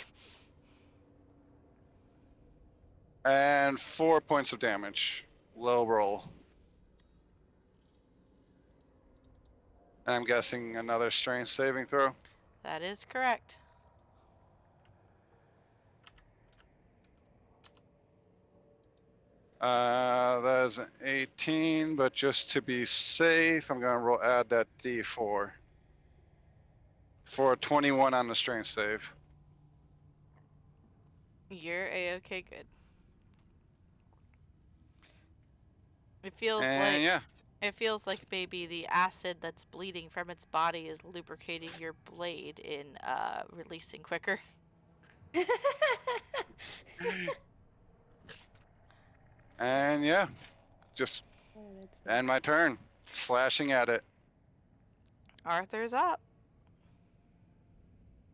And 4 points of damage. Low roll. And I'm guessing another strength saving throw. That is correct. That is an 18, but just to be safe, I'm gonna add that D4 for a 21 on the strength save. You're a-okay good. It feels It feels like maybe the acid that's bleeding from its body is lubricating your blade in releasing quicker. And yeah, just end my turn, slashing at it. Arthur's up.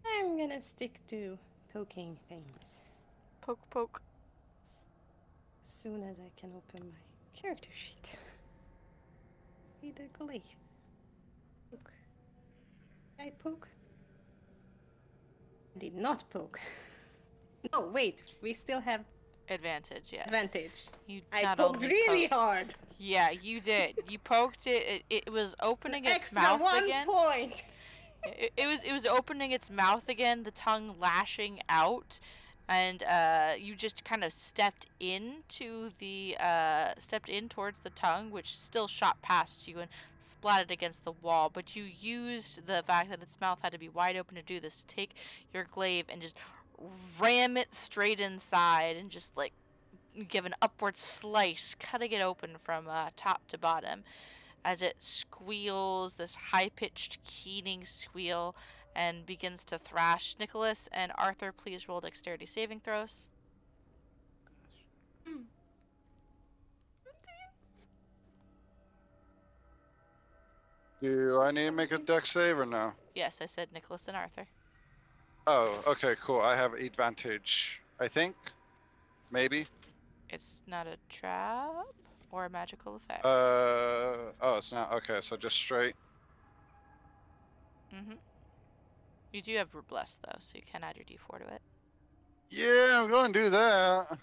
I'm gonna stick to poking things Poke, poke. as soon as I can open my character sheet. Read a glaive. Poke. Did I poke? I did not poke. No, wait. We still have Advantage, yes. advantage. You I not poked only really poke- hard. Yeah, you did. You poked it. It was opening its Extra mouth 1 again. point. It was opening its mouth again, the tongue lashing out, and you just kind of stepped in towards the tongue, which still shot past you and splatted against the wall. But you used the fact that its mouth had to be wide open to do this to take your glaive and just ram it straight inside and just like give an upward slice, cutting it open from top to bottom as it squeals this high-pitched keening squeal and begins to thrash. Nicholas and Arthur, please roll dexterity saving throws. Do I need to make a dex save or no? Yes, I said Nicholas and Arthur. Oh, okay, cool. I have advantage, I think. Maybe. It's not a trap or a magical effect. Oh, it's not. Okay, so just straight. Mm-hmm. You do have Rubless, though, so you can add your d4 to it. Yeah, I'm going to do that.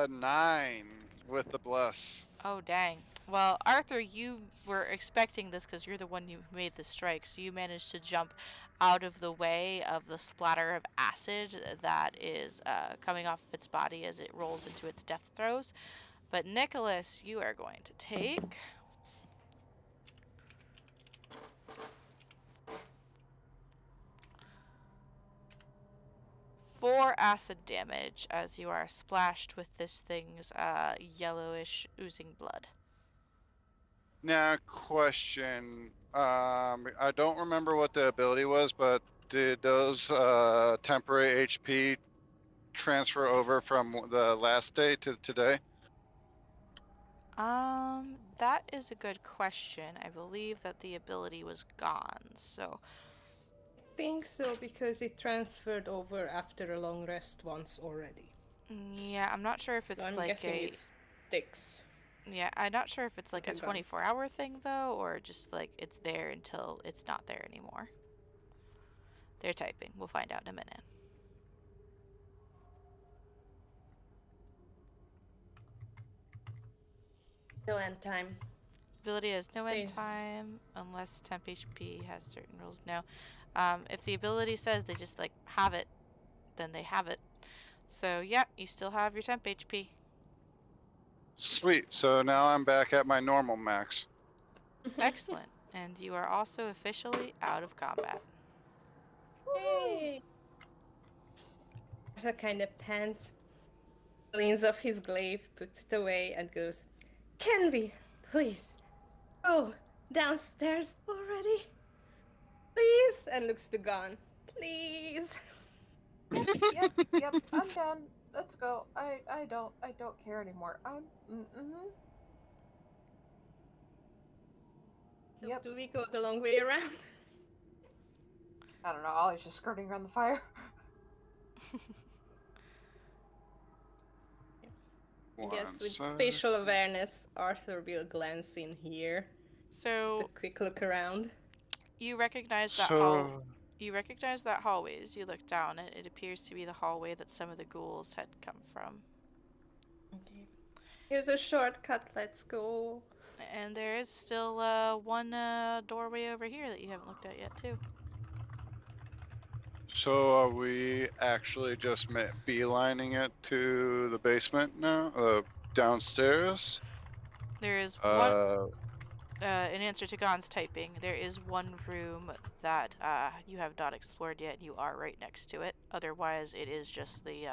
9 with the bless. Oh, dang. Well, Arthur, you were expecting this because you're the one who made the strike, so you managed to jump out of the way of the splatter of acid that is coming off of its body as it rolls into its death throes. But Nicholas, you are going to take 4 acid damage as you are splashed with this thing's yellowish oozing blood. Now, question. I don't remember what the ability was, but did those temporary HP transfer over from the last day to today? That is a good question. I believe that the ability was gone, so I think so because it transferred over after a long rest once already. yeah, I'm not sure if it's So I'm like guessing a it sticks. yeah, I'm not sure if it's like a Okay, gone. 24-hour thing though, or just like it's there until it's not there anymore. They're typing. We'll find out in a minute. No end time. Ability has no end Stays. time unless temp HP has certain rules. No. If the ability says they just like have it, then they have it. So yeah, you still have your temp HP. Sweet. So now I'm back at my normal max. Excellent. And you are also officially out of combat. Yay! Arthur kind of pants, leans off his glaive, puts it away, and goes, "Can we, please, go downstairs already? Please?" And looks to Gon. "Please." Yep, I'm down. Let's go. I don't care anymore. Yep. Do we go the long way around? I don't know. Ollie's just skirting around the fire. I guess with One spatial awareness, Arthur will glance in here. Just So a quick look around. you recognize that you recognize that hallway as you look down, and it appears to be the hallway that some of the ghouls had come from. Okay. Here's a shortcut. Let's go. And there is still one doorway over here that you haven't looked at yet, too. So are we actually just beelining it to the basement now? Downstairs? There is one, in answer to Gon's typing, there is one room that you have not explored yet, and you are right next to it. Otherwise, it is just the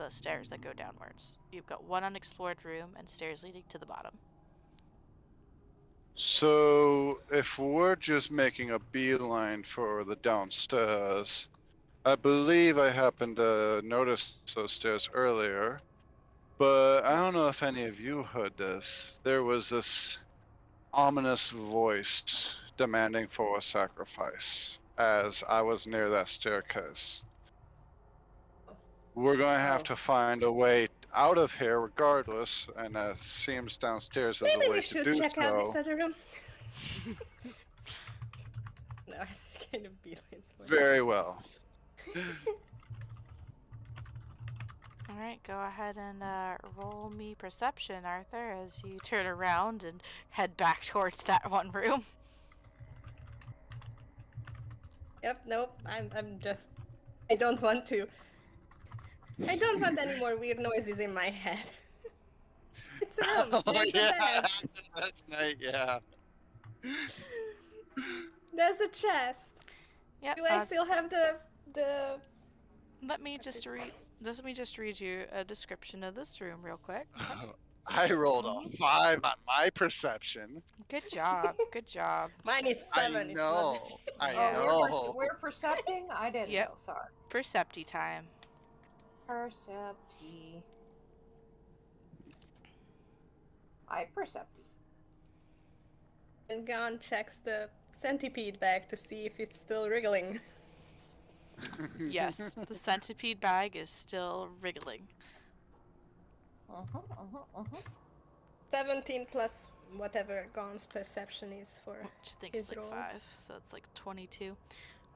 stairs that go downwards. You've got one unexplored room and stairs leading to the bottom. So if we're just making a beeline for the downstairs, I believe I happened to notice those stairs earlier, but I don't know if any of you heard this. There was this ominous voice demanding for a sacrifice as I was near that staircase. We're going to have Oh. to find a way out of here regardless, and seems downstairs as Maybe a we way to should do check out this so. other room. No, I kind of beelines for it. Very well. Alright, go ahead and roll me perception, Arthur, as you turn around and head back towards that one room. Yep, nope. I'm just. I don't want to. I don't want any more weird noises in my head. It's a room. Oh, There's a yeah, bed. that's nice, yeah. There's a chest. Yep. Do I still have the? Let me just read you a description of this room real quick. I rolled a 5 on my perception. Good job. Good job. Mine is 7. I it's know. not- I Oh, know. we're percepting? I didn't Yep. know, sorry. Percepti time. Percepti. I percepti. And Gon checks the centipede bag to see if it's still wriggling. Yes, the centipede bag is still wriggling. 17 plus whatever Gon's perception is for. Which I think his is like roll. 5, so it's like 22.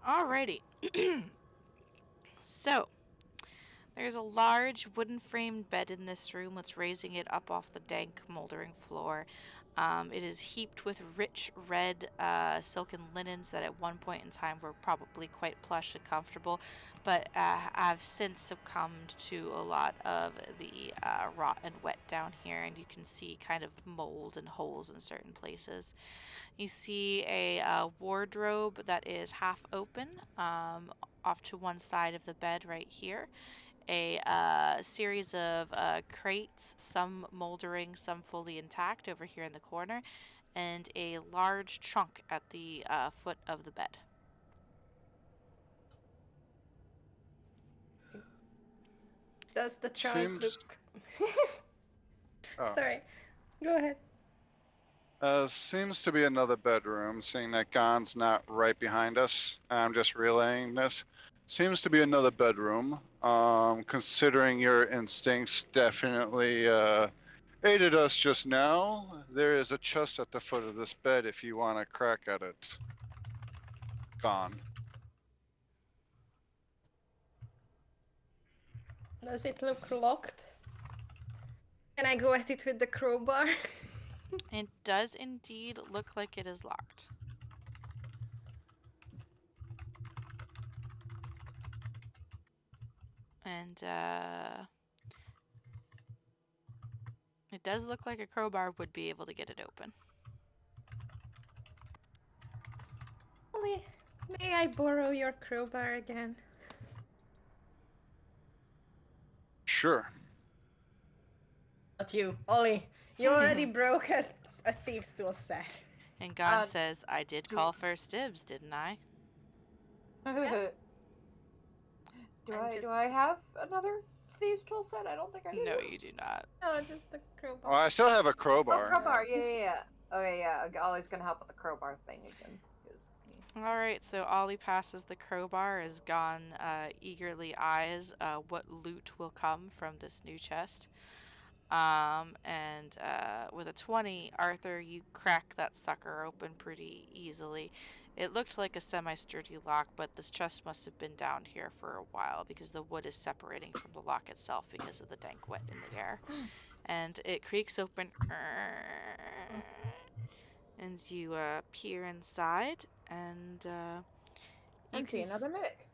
Alrighty. So, there's a large wooden framed bed in this room that's raising it up off the dank, moldering floor. It is heaped with rich red silken linens that at one point in time were probably quite plush and comfortable, but have since succumbed to a lot of the rot and wet down here, and you can see kind of mold and holes in certain places. You see a wardrobe that is half open off to one side of the bed right here. A series of crates, some moldering, some fully intact over here in the corner, and a large trunk at the foot of the bed. Does the trunk Seems- look... Oh. Sorry. Go ahead. Seems to be another bedroom, seeing that Gon's not right behind us. I'm just relaying this. Seems to be another bedroom. Considering your instincts definitely aided us just now, there is a chest at the foot of this bed if you want to crack at it. Gon. Does it look locked? Can I go at it with the crowbar? It does indeed look like it is locked. And it does look like a crowbar would be able to get it open. Ollie, may I borrow your crowbar again? Sure. Not you, Ollie. You already broke a thief's tool set. And Gon says, I did call first dibs, didn't I? Do I have another thieves tool set? I don't think I do. No, you do not. Oh, just the crowbar. Well, I still have a Oh, crowbar. crowbar. Yeah. Okay, yeah. Ollie's gonna help with the crowbar thing again. 'cause- Alright, so Ollie passes the crowbar as Gon eagerly eyes what loot will come from this new chest. And with a 20, Arthur, you crack that sucker open pretty easily. It looked like a semi-sturdy lock, but this chest must have been down here for a while because the wood is separating from the lock itself because of the dank wet in the air. And it creaks open. And you peer inside, and you And see can another mic.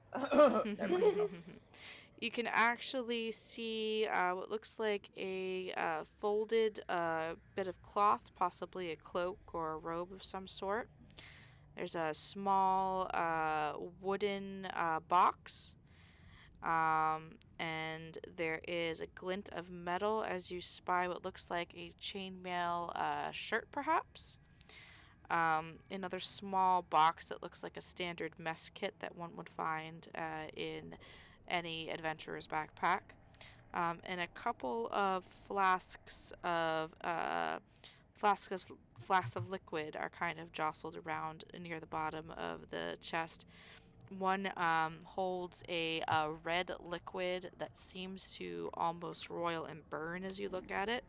Never mind. you can actually see what looks like a folded bit of cloth, possibly a cloak or a robe of some sort. There's a small wooden box, and there is a glint of metal as you spy what looks like a chainmail shirt, perhaps. Another small box that looks like a standard mess kit that one would find in any adventurer's backpack, and a couple of flasks of flasks of liquid are kind of jostled around near the bottom of the chest. One holds a red liquid that seems to almost roil and burn as you look at it.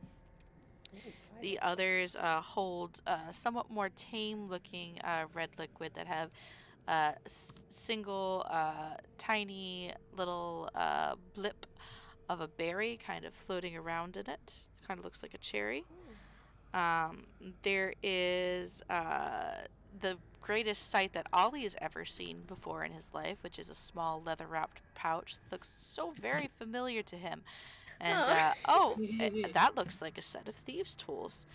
The others hold somewhat more tame looking red liquid that have single tiny little blip of a berry kind of floating around in it. Kind of looks like a cherry. There is the greatest sight that Ollie has ever seen before in his life, which is a small leather-wrapped pouch that looks so very familiar to him. And, that looks like a set of thieves' tools.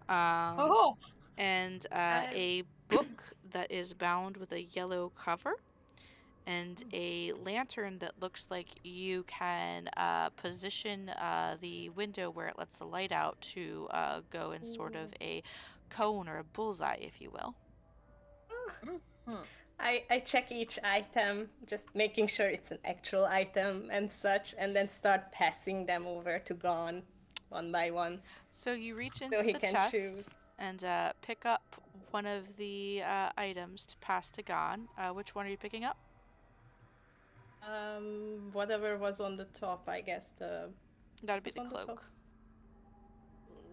Oh, And a book that is bound with a yellow cover. And a lantern that looks like you can position the window where it lets the light out to go in sort of a cone or a bullseye, if you will. I check each item, just making sure it's an actual item and such, and then start passing them over to Gon one by one. So you reach So into he the can chest choose. and pick up one of the items to pass to Gon. Which one are you picking up? Whatever was on the top, I guess. That'd be was the on the top. cloak.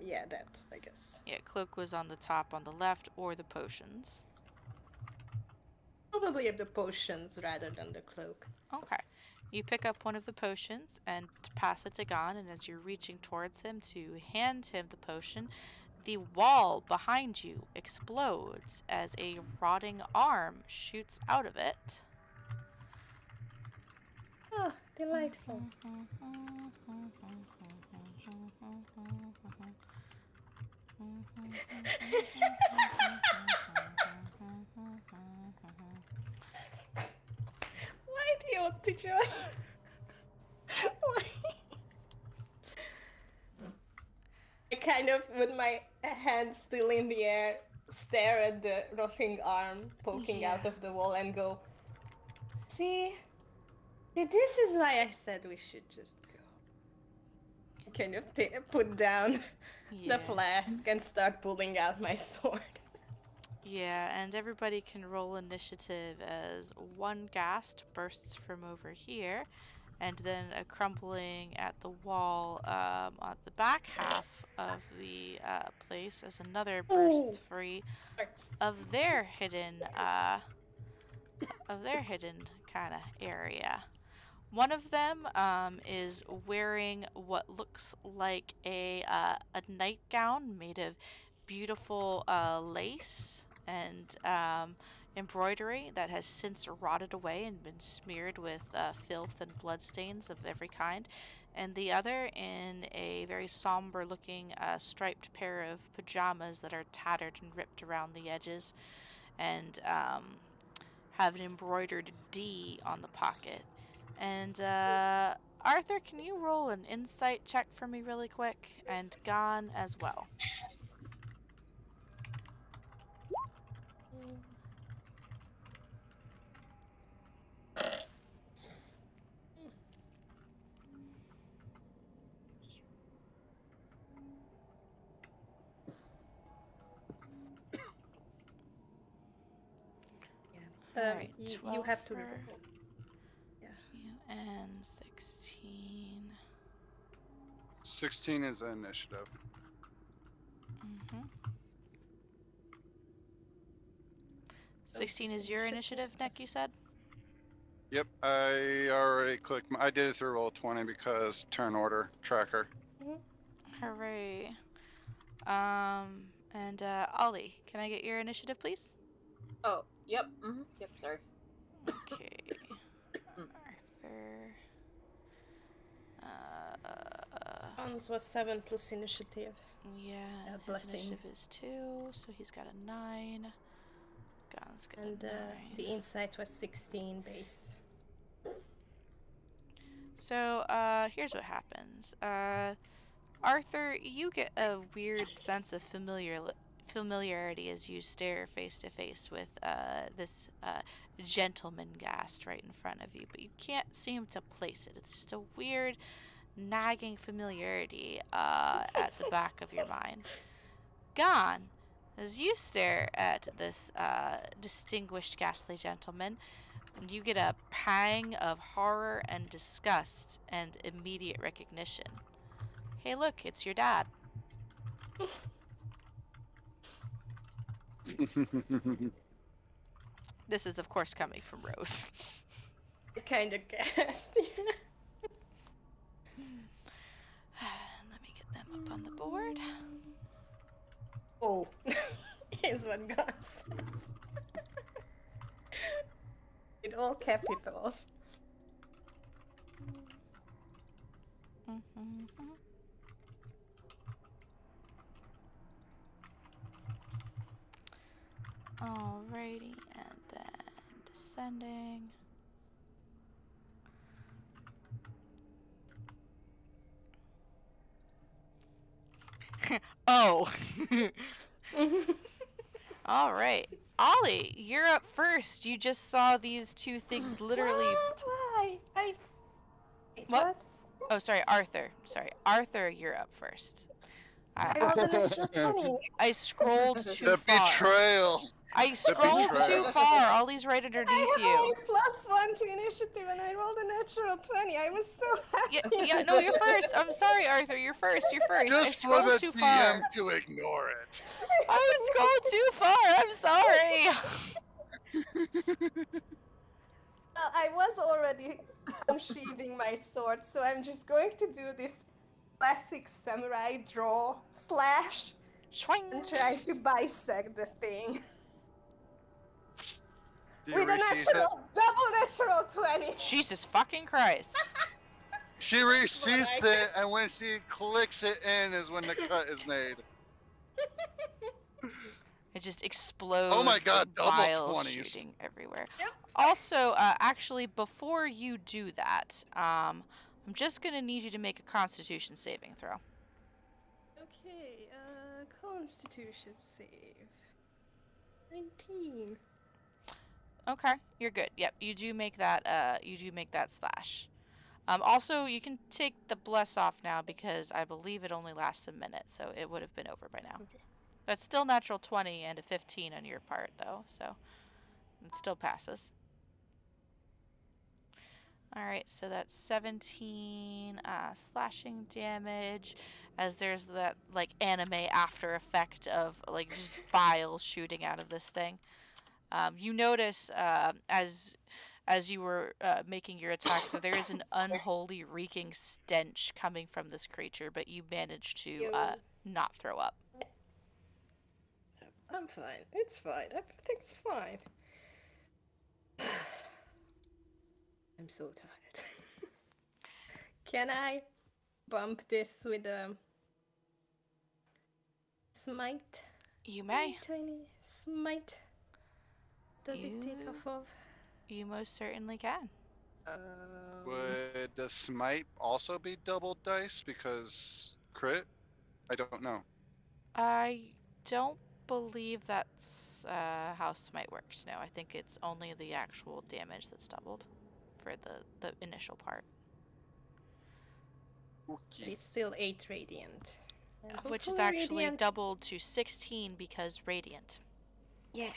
Yeah, that, I guess. Yeah, cloak was on the top on the left, or the potions. Probably the potions rather than the cloak. Okay. You pick up one of the potions and pass it to Gon, and as you're reaching towards him to hand him the potion, the wall behind you explodes as a rotting arm shoots out of it. Ah, delightful. Why do you want to join? Why? I kind of, with my hand still in the air, stare at the rotting arm poking out Yeah. of the wall and go, see, this is why I said we should just go. Kind of put down Yeah. the flask and start pulling out my sword. Yeah, and everybody can roll initiative as one ghast bursts from over here, and then a crumbling at the wall on the back half of the place as another bursts free of their hidden kind of area. One of them is wearing what looks like a nightgown made of beautiful lace and embroidery that has since rotted away and been smeared with filth and bloodstains of every kind. And the other in a very somber looking striped pair of pajamas that are tattered and ripped around the edges and have an embroidered D on the pocket. And Arthur, can you roll an insight check for me really quick? And Gon as well. Alright, You have to 12 roll. for you and 16. 16 is initiative. Mm-hmm. 16 is your initiative, Nick, you said? Yep, I already clicked. I did it through Roll20 because turn order tracker. Hooray. And Ollie, can I get your initiative, please? oh, yep, yep. Sorry. Okay. Arthur. Hans was 7 plus initiative. Yeah, God his bless him. initiative is 2, so he's got a 9. Gon's got And a 9. the insight was 16 base. So, here's what happens. Arthur, you get a weird sense of familiarity as you stare face to face with this gentleman ghast right in front of you, but you can't seem to place it. It's just a weird, nagging familiarity at the back of your mind. Gon, As you stare at this distinguished ghastly gentleman, you get a pang of horror and disgust and immediate recognition. Hey, look, it's your dad. This is, of course, coming from Rose. I kind of guessed. Let me get them up on the board. Oh, here's what God says. In all capitals. Alrighty, and then descending. Oh. All right. Ollie, you're up first. You just saw these two things literally. What? Why? Wait, What? Oh, sorry, Arthur. Sorry, Arthur, you're up first. I rolled an extra 20. I scrolled too The far. betrayal. I scrolled too betrayal. far. Ollie's right underneath I you. have only +1 to initiative and I rolled a natural 20. I was so happy. Yeah, no, you're first. I'm sorry, Arthur. You're first. You're first. I Just for scrolled the too DM far. to ignore it. I scrolled too far. I'm sorry. I was already unsheathing my sword, so I'm just going to do this classic samurai draw slash Swing. and try to bisect the thing. Do you With a receive natural, double natural 20. Jesus fucking Christ. it? She receives like it, and when she clicks it in is when the cut is made. It just explodes. Oh my God, double bile 20s. shooting everywhere. Yep. Also, actually, before you do that, I'm just gonna need you to make a Constitution saving throw. Okay, Constitution save. 19. Okay, you're good. Yep, you do make that. You do make that slash. Also, you can take the bless off now because I believe it only lasts a minute, so it would have been over by now. Okay. That's still natural 20 and a 15 on your part, though, so it still passes. Alright, so that's 17 slashing damage, as there's that, like, anime after effect of, like, just bile shooting out of this thing. You notice, as you were making your attack, that there is an unholy, reeking stench coming from this creature, but you managed to not throw up. I'm fine. It's fine. Everything's fine. I'm so tired. Can I bump this with a smite? You may. Tiny smite. Does it take You- off of? You most certainly can. Would the smite also be double dice because crit? I don't know. I don't believe that's how smite works. No, I think it's only the actual damage that's doubled for the initial part, But it's still 8 radiant. And which is hopefully actually radiant- doubled to 16 because radiant. Yeah.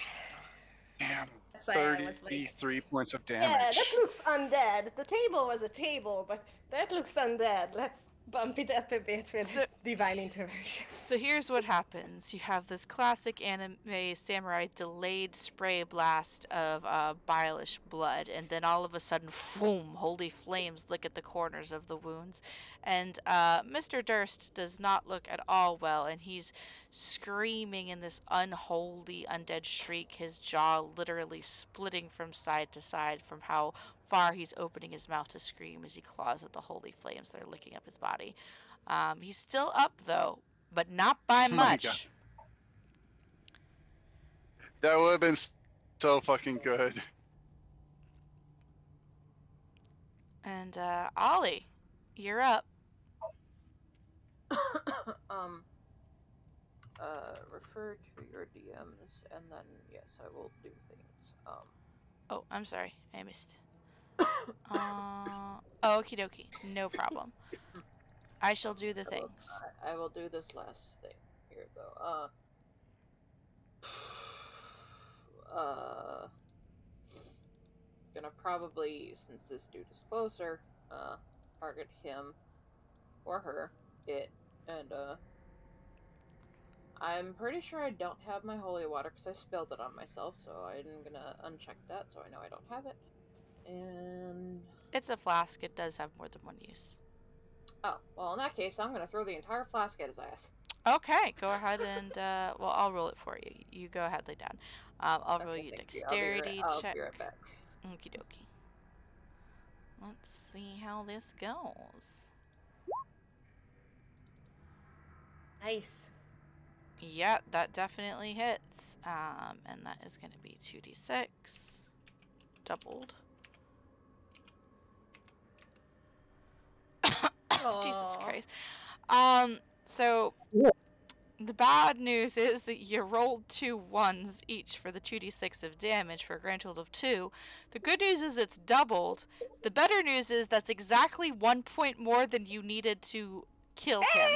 Damn, That's why I was like, 33 points of yeah, damage. that looks undead. The table was a table, but that looks undead. Let's bump it up a bit with So- divine intervention. So here's what happens. You have this classic anime samurai delayed spray blast of bilish blood, and then all of a sudden, boom, holy flames lick at the corners of the wounds. And Mr. Durst does not look at all well, and he's screaming in this unholy undead shriek, his jaw literally splitting from side to side from how far he's opening his mouth to scream as he claws at the holy flames that are licking up his body. He's still up, though, but not by Oh my much. That would have been so fucking good. And, Ollie, you're up. Refer to your DMs, and then yes, I will do things. Oh, I'm sorry. I missed. Oh, okie dokie. No problem. I shall do the things. I will do this last thing here, though. Gonna probably, since this dude is closer, target him or her, and I'm pretty sure I don't have my holy water because I spilled it on myself, so I'm gonna uncheck that so I know I don't have it. And It's a flask. It does have more than one use. oh, well, in that case, I'm gonna throw the entire flask at his ass. Okay, go ahead and well, I'll roll it for you. You go ahead, lay down. I'll roll Okay, you a thank you. dexterity I'll check. be right back. Okie dokie. Let's see how this goes. Nice. Yeah, that definitely hits. And that is going to be 2d6 doubled. Jesus Aw. Christ. So the bad news is that you rolled 2 1s each for the 2d6 of damage for a grand total of 2. The good news is it's doubled. The better news is that's exactly 1 point more than you needed to kill him.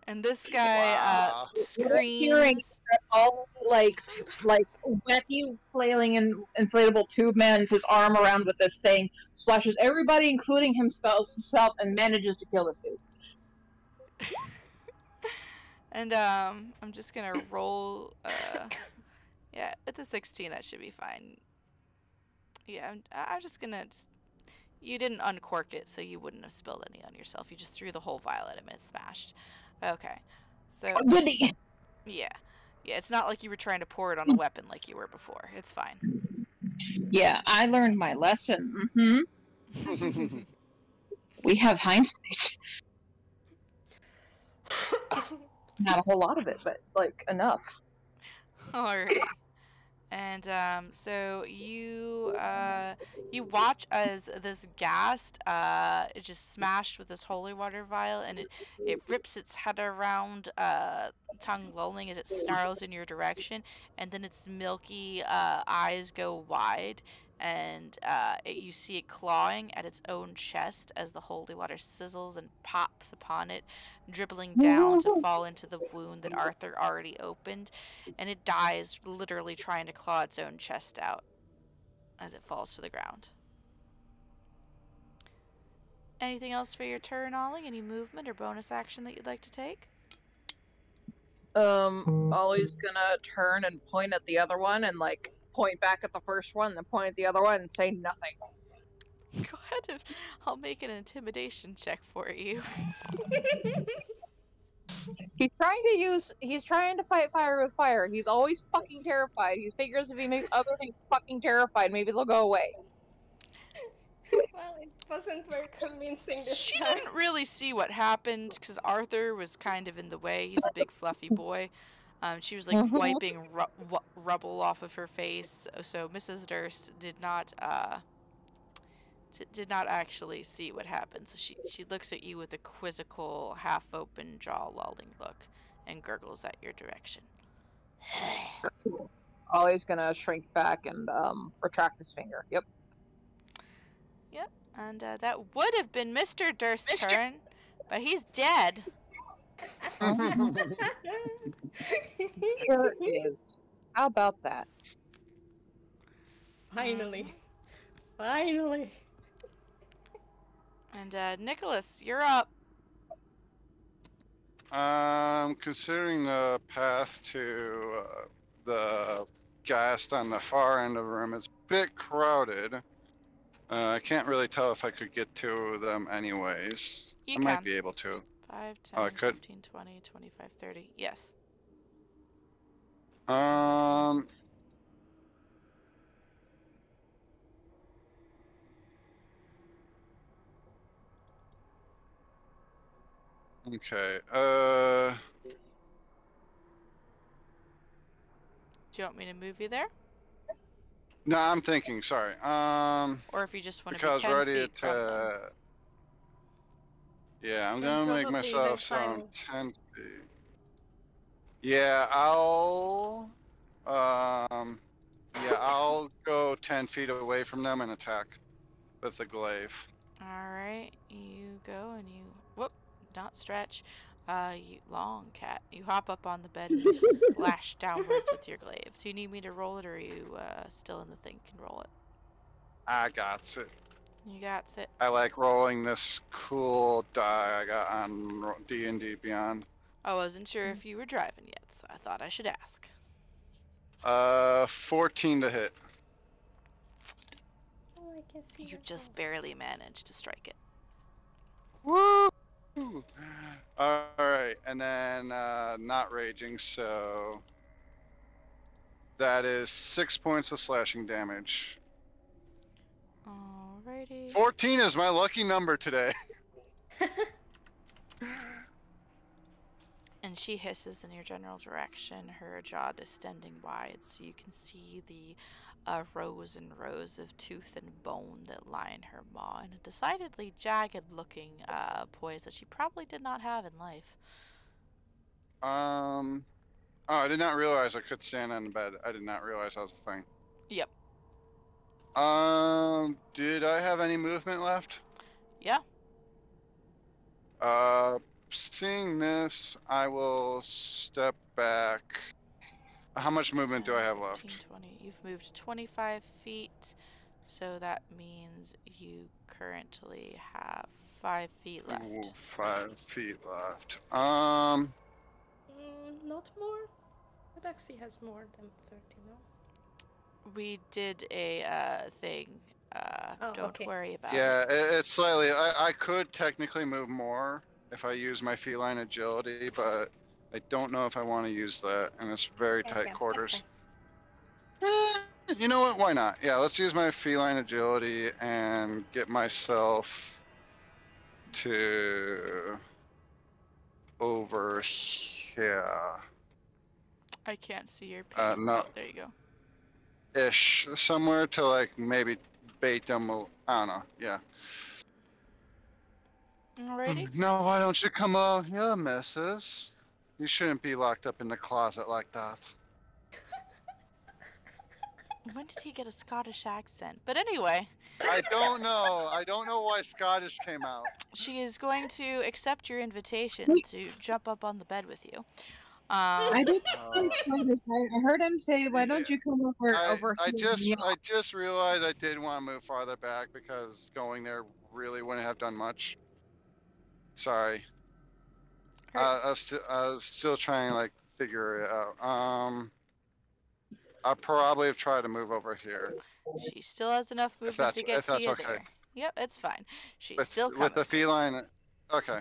And this guy Wow. screams. All like wacky flailing and inflatable tube man his arm around with this thing, splashes everybody, including himself, and manages to kill this dude. And I'm just gonna roll. Yeah, with the 16, that should be fine. Yeah, I'm just gonna. You didn't uncork it, so you wouldn't have spilled any on yourself. You just threw the whole vial at him and it smashed. Okay, so Goody. yeah, it's not like you were trying to pour it on a weapon like you were before. It's fine. Yeah, I learned my lesson. Mm-hmm. We have hindsight. Not a whole lot of it, but like enough. Alright. And so you watch as this ghast is just smashed with this holy water vial, and it rips its head around, tongue lolling as it snarls in your direction, and then its milky eyes go wide, and you see it clawing at its own chest as the holy water sizzles and pops upon it, dribbling down to fall into the wound that Arthur already opened, and it dies literally trying to claw its own chest out as it falls to the ground. Anything else for your turn, Ollie? Any movement or bonus action that you'd like to take? Ollie's gonna turn and point at the other one and like point back at the first one, then point at the other one and say nothing. Go ahead and I'll make an intimidation check for you. He's trying to fight fire with fire. He's always fucking terrified. He figures if he makes other things fucking terrified, maybe they'll go away. Well, it wasn't very convincing this She time. didn't really see what happened because Arthur was kind of in the way. He's a big fluffy boy. She was like wiping rubble off of her face, so Mrs. Durst did not actually see what happened. So she looks at you with a quizzical, half-open, jaw-lolling look and gurgles at your direction. Ollie's gonna shrink back and retract his finger. Yep. And that would have been Mr. Durst's turn, but he's dead. Sure is. How about that? Finally. Finally. And Nicholas, you're up. Considering the path to the ghast on the far end of the room, it's a bit crowded. I can't really tell if I could get to them anyways. You I might be able to. 5, 10, Oh, I could. 15, 20, 25, 30. Yes. Okay. Do you want me to move you there? No, I'm thinking. Sorry. Or if you just want to be Because 10 ready feet from them. to. Yeah, I'm Then gonna make probably myself the some final- 10 feet. Yeah, I'll go 10 feet away from them and attack with the glaive. Alright, you go and you... Whoop, not stretch. You long cat. You hop up on the bed and you slash downwards with your glaive. Do you need me to roll it, or are you still in the thing? Can roll it. I got it. You got it. I like rolling this cool die I got on D&D Beyond. I wasn't sure if you were driving yet, so I thought I should ask. 14 to hit. Oh, I can see You just barely managed to strike it. Woo! Alright, and then not raging, so that is 6 points of slashing damage. Alrighty. 14 is my lucky number today. And she hisses in your general direction, her jaw distending wide, so you can see the rows and rows of tooth and bone that line her maw, and a decidedly jagged-looking poise that she probably did not have in life. Oh, I did not realize I could stand on the bed. I did not realize that was a thing. Yep. Did I have any movement left? Yeah. Seeing this, I will step back. How much movement do I have 15, left? 20. You've moved 25 feet, so that means you currently have 5 feet left. Ooh, 5 feet left. Not more. Rebexy has more than 30, no? We did a thing. Don't okay. worry about Yeah, it. it's slightly. I could technically move more if I use my feline agility, but I don't know if I want to use that, and it's very Yeah, tight that's quarters. fine. You know what? Why not? Yeah, let's use my feline agility and get myself to over here. I can't see your ping. No. Oh, there you go. Ish, somewhere to like maybe bait them. I don't know. Yeah. Alrighty. No, why don't you come over here, missus? You shouldn't be locked up in the closet like that. When did he get a Scottish accent? But anyway, I don't know. I don't know why Scottish came out. she is going to accept your invitation to jump up on the bed with you. I did. I heard him say, "Why don't you come over I here?" I just realized I did want to move farther back because going there really wouldn't have done much. Sorry. I was still trying to like figure it out. I'll probably have tried to move over here. She still has enough movement to get if to that's you okay. there. Yep, it's fine. She's With, still coming. with the feline. Okay.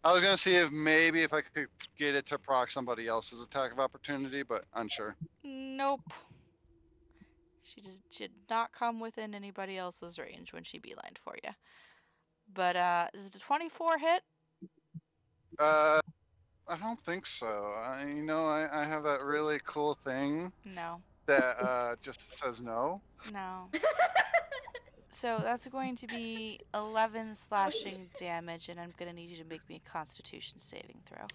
I was gonna see if maybe if I could get it to proc somebody else's attack of opportunity, but unsure. Nope. She did not come within anybody else's range when she beelined for you. But is it a 24 hit? I don't think so. I have that really cool thing No. that just says no. No. So that's going to be 11 slashing damage, and I'm gonna need you to make me a Constitution saving throw.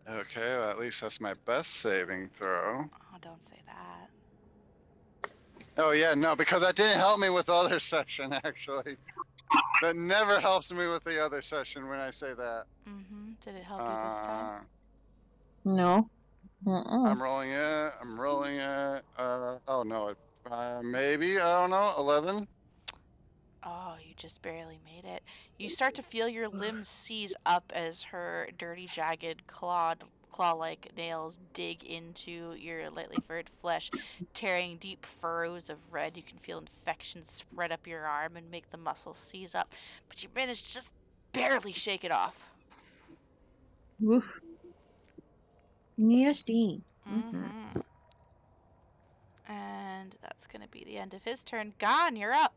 Okay, well, at least that's my best saving throw. Oh, don't say that. Oh yeah, no, because that didn't help me with the other session actually. That never helps me with the other session when I say that. Mm-hmm. Did it help you this time? No. I'm rolling it. I'm rolling it. Oh no, maybe I don't know. 11. Oh, you just barely made it. You start to feel your limbs seize up as her dirty, jagged, claw-like nails dig into your lightly furred flesh, tearing deep furrows of red. You can feel infections spread up your arm and make the muscles seize up, but you manage to just barely shake it off. Oof. Nasty. Mm-hmm. And that's going to be the end of his turn. Gone, you're up.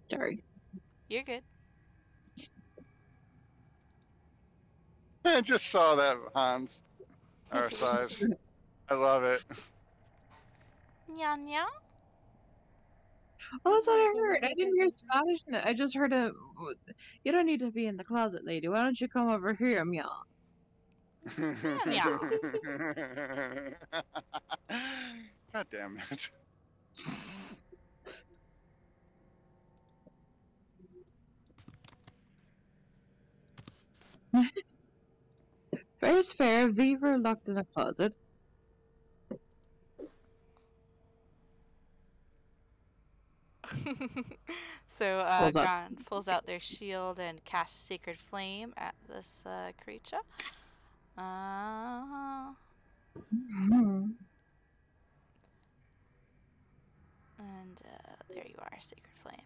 Sorry. You're good. I just saw that, Hans. Arsives. I love it. Nya nya. Well, that's what I heard. I didn't hear Scottish. I just heard a. You don't need to be in the closet, lady. Why don't you come over here, meow? Meow. God damn it. Fair's fair. Beaver locked in a closet. So Pulls up. Gon pulls out their shield and casts Sacred Flame at this creature. And there you are, Sacred Flame.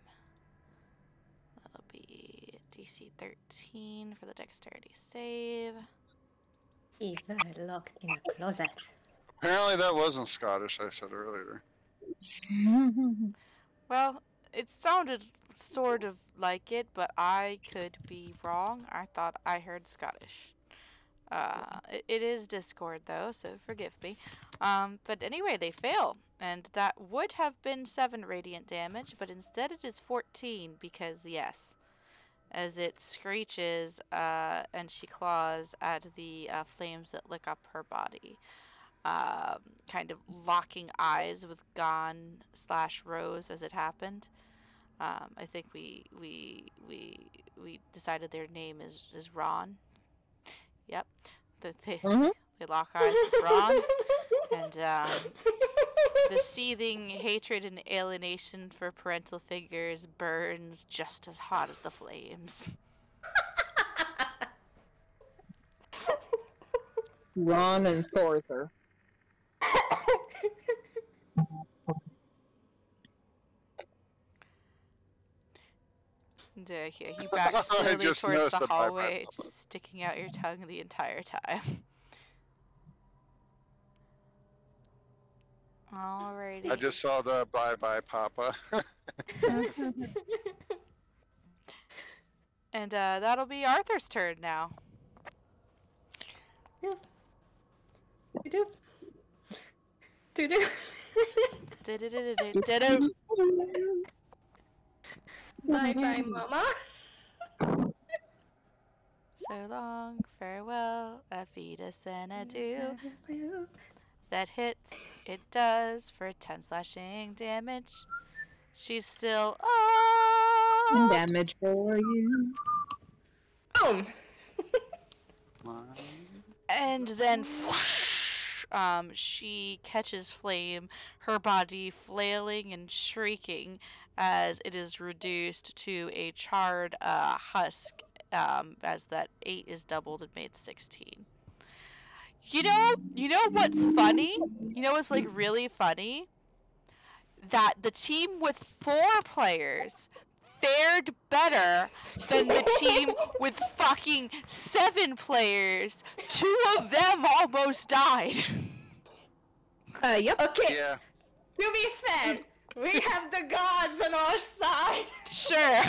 That'll be DC 13 for the Dexterity save. Fever locked in a closet. Apparently that wasn't Scottish, I said earlier. Well, it sounded sort of like it, but I could be wrong. I thought I heard Scottish. It is Discord though, so forgive me. But anyway, they fail, and that would have been 7 radiant damage, but instead it is 14 because yes, as it screeches and she claws at the flames that lick up her body, kind of locking eyes with Gon/Rose as it happened. I think we decided their name is Ron. Yep. They lock eyes with Ron. And the seething hatred and alienation for parental figures burns just as hot as the flames. Ron and Thorther. And, yeah, you back slowly just towards noticed the the bye-bye hallway, pop-up. just sticking out your tongue the entire time. Alrighty. I just saw the bye-bye Papa. And that'll be Arthur's turn now. Do-do. Do-do. Do-do-do-do-do-do. Bye-bye, mama. So long, farewell, auf Wiedersehen, adieu. That hits, it does, for 10 slashing damage. She's still up. Damage for you. Boom. And then whoosh, she catches flame, her body flailing and shrieking as it is reduced to a charred husk, as that 8 is doubled and made 16. You know what's funny? You know what's like really funny? That the team with 4 players fared better than the team with fucking 7 players. 2 of them almost died. Yep. Okay, Yeah. to be fair, we have the gods on our side. Sure.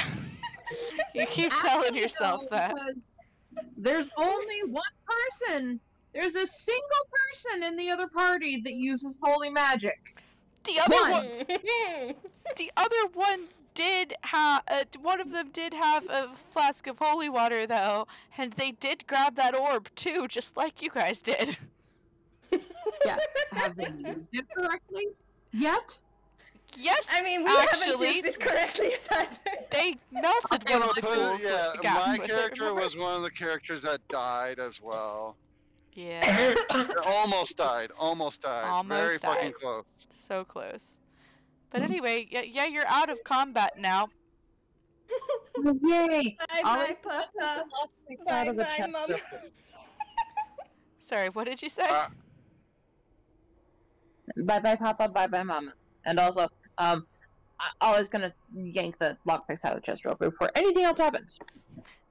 You keep telling yourself that. Because there's only one person. There's a single person in the other party that uses holy magic. The other One. one did have one of them did have a flask of holy water though, and they did grab that orb too, just like you guys did. Yeah. Have they used it correctly yet? Yes, I mean, we haven't actually, used it correctly either. they melted one of the ghouls Yeah, with the gas my with it, character remember? was one of the characters that died as well. Yeah, Almost died. Almost Very fucking died. close. so close. But anyway, yeah, you're out of combat now. Yay! Bye-bye, Papa. Out of the Bye-bye, chest. Mom. Sorry, what did you say? Bye bye, Papa. Bye bye, Mama. And also, I was gonna yank the lockpicks out of the chest real quick before anything else happens.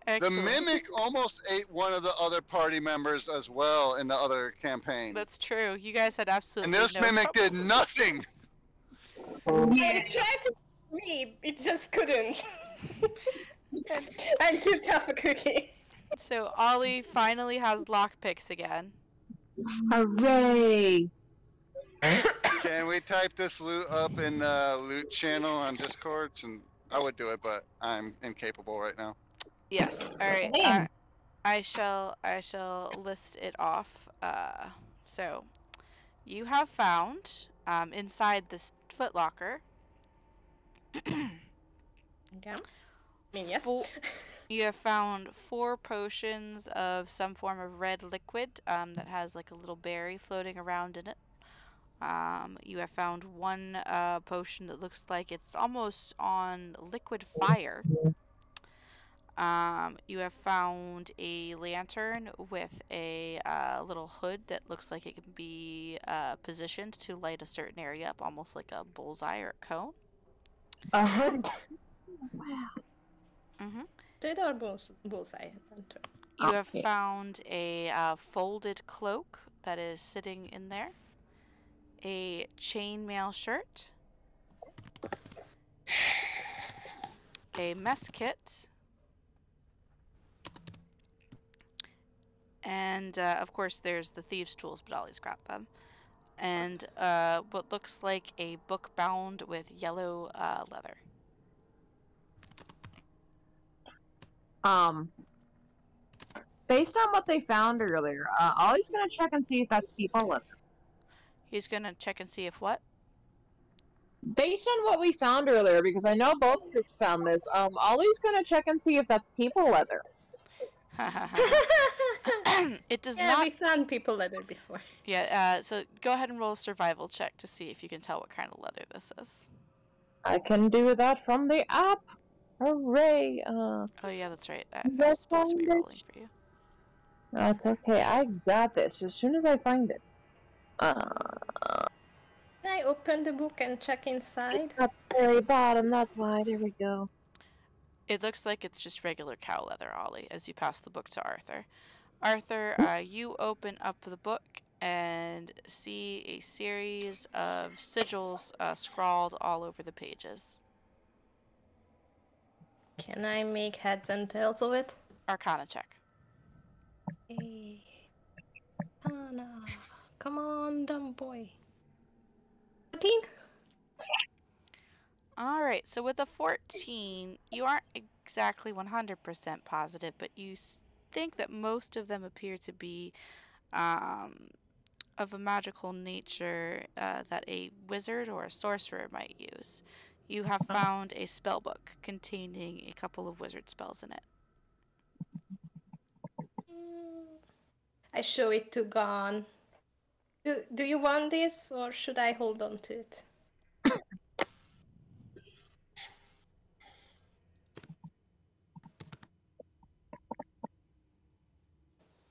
The Excellent. Mimic almost ate one of the other party members as well in the other campaign. That's true. You guys had absolutely And this no Mimic did troubles with this. nothing. It tried to me, it just couldn't. I'm too tough a cookie. So Ollie finally has lockpicks again. Hooray! Can't Can we type this loot up in loot channel on Discord? And I would do it, but I'm incapable right now. Yes. All right. Same. I shall list it off. So you have found inside this footlocker. Yeah. I mean, yes. You have found 4 potions of some form of red liquid that has like a little berry floating around in it. You have found 1 potion that looks like it's almost on liquid fire. You have found a lantern with a little hood that looks like it can be positioned to light a certain area up, almost like a bullseye or a cone. A hood. Mm-hmm. Did our bullseye hunter? You have Okay. found a folded cloak that is sitting in there, a chainmail shirt, a mess kit, and of course there's the thieves' tools, but Ollie's grabbed them, and what looks like a book bound with yellow leather. Based on what they found earlier, Ollie's gonna check and see if that's people leather. He's gonna check and see if what? Based on what we found earlier, because I know both groups found this, Ollie's gonna check and see if that's people leather. It does Yeah, not. we found people leather before. Yeah. So go ahead and roll a survival check to see if you can tell what kind of leather this is. I can do that from the app. Hooray! Oh yeah, that's right. I'm That's supposed to be fine, rolling for you. No, it's okay. I got this as soon as I find it. Can I open the book and check inside? It's at the very bottom, that's why. There we go. It looks like it's just regular cow leather, Ollie, as you pass the book to Arthur. Arthur, you open up the book and see a series of sigils scrawled all over the pages. Can I make heads and tails of it? Arcana check. Hey. Anna. Come on, dumb boy. 14? Alright, so with a 14, you aren't exactly 100% positive, but you think that most of them appear to be of a magical nature that a wizard or a sorcerer might use. You have found a spell book containing a couple of wizard spells in it. I show it to Gon. Do you want this, or should I hold on to it?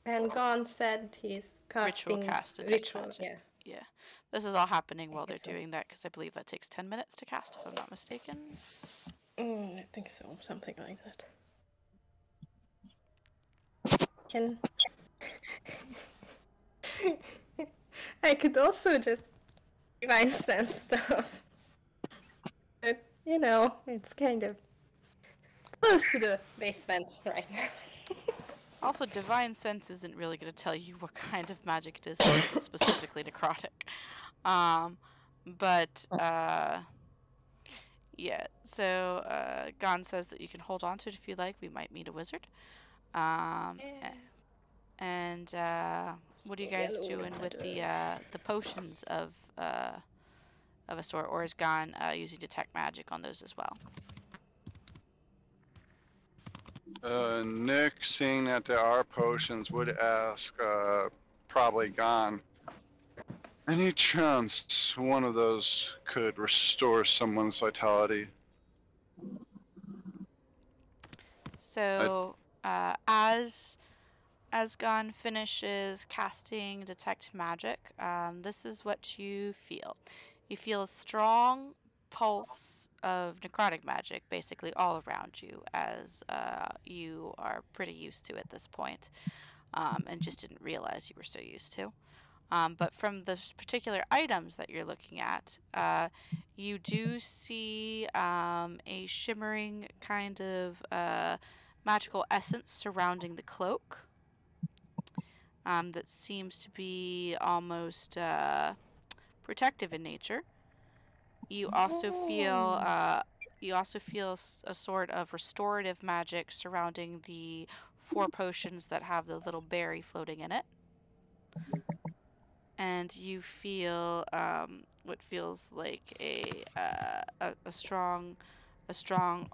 And Gon said he's casting Ritual cast detect ritual. magic. Yeah. Yeah. This is all happening while they're so. doing that because I believe that takes 10 minutes to cast, if I'm not mistaken. I think so. Something like that. Can I could also just divine sense stuff. But, you know, it's kind of close to the basement right now. Also, Divine Sense isn't really going to tell you what kind of magic it is unless it's specifically necrotic. Yeah, so Gon says that you can hold on to it if you like. We might meet a wizard. And what are you guys doing with the potions of a sort, or is Gon using detect magic on those as well? Nick, seeing that there are potions, would ask, probably Gon, any chance one of those could restore someone's vitality? So, as Gon finishes casting Detect Magic, this is what you feel. You feel a strong pulse of necrotic magic basically all around you, as you are pretty used to at this point, and just didn't realize you were so used to. But from the particular items that you're looking at, you do see a shimmering kind of magical essence surrounding the cloak that seems to be almost protective in nature. You also feel a sort of restorative magic surrounding the 4 potions that have the little berry floating in it. And you feel what feels like a strong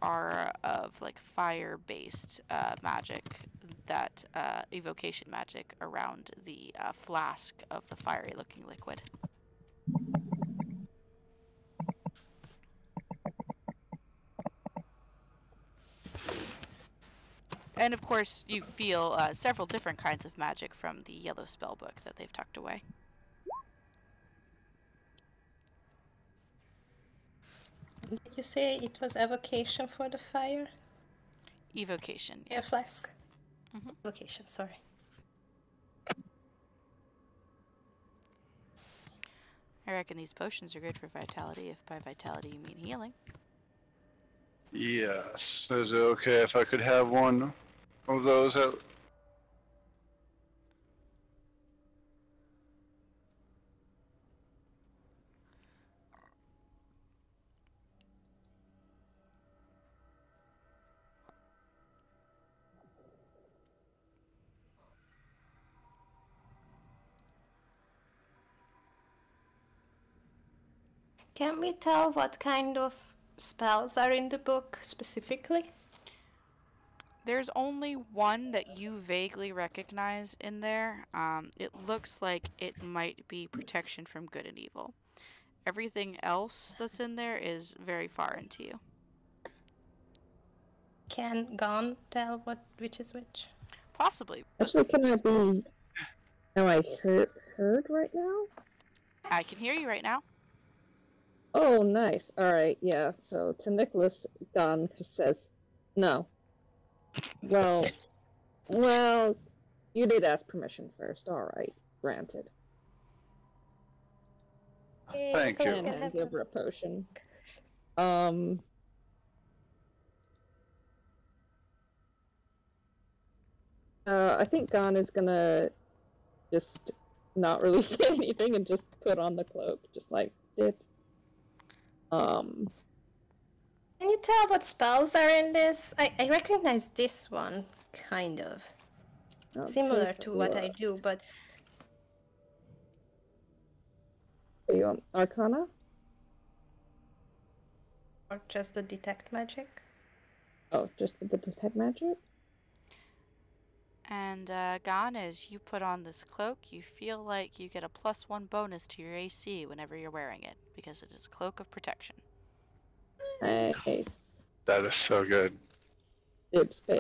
aura of like fire-based magic, that evocation magic around the flask of the fiery-looking liquid. And of course, you feel several different kinds of magic from the yellow spell book that they've tucked away. Did you say it was evocation for the fire? Evocation, yeah. Air flask? Mhm. Evocation, sorry. I reckon these potions are good for vitality, if by vitality you mean healing. Yes. Is it okay if I could have one of those at... Can we tell what kind of spells are in the book specifically? There's only one that you vaguely recognize in there. It looks like it might be protection from good and evil. Everything else that's in there is very foreign to you. Can Gon tell which is which? Possibly. Actually, can I be... Am I heard right now? I can hear you right now. Oh, nice. Alright, yeah. So, to Nicholas, Gon says, no. Well, you did ask permission first. Alright, granted. Thank you. And hand over a potion. I think Gon is gonna just not really say anything and just put on the cloak, just like it. Can you tell what spells are in this? I recognize this one, kind of. I'll Similar take to a what I look. do, but Are you on Arcana? or just the detect magic. Oh, just the detect magic? And Gon, as you put on this cloak, you feel like you get a +1 bonus to your AC whenever you're wearing it, because it is a cloak of protection. Hey, That is so good. dibs pay.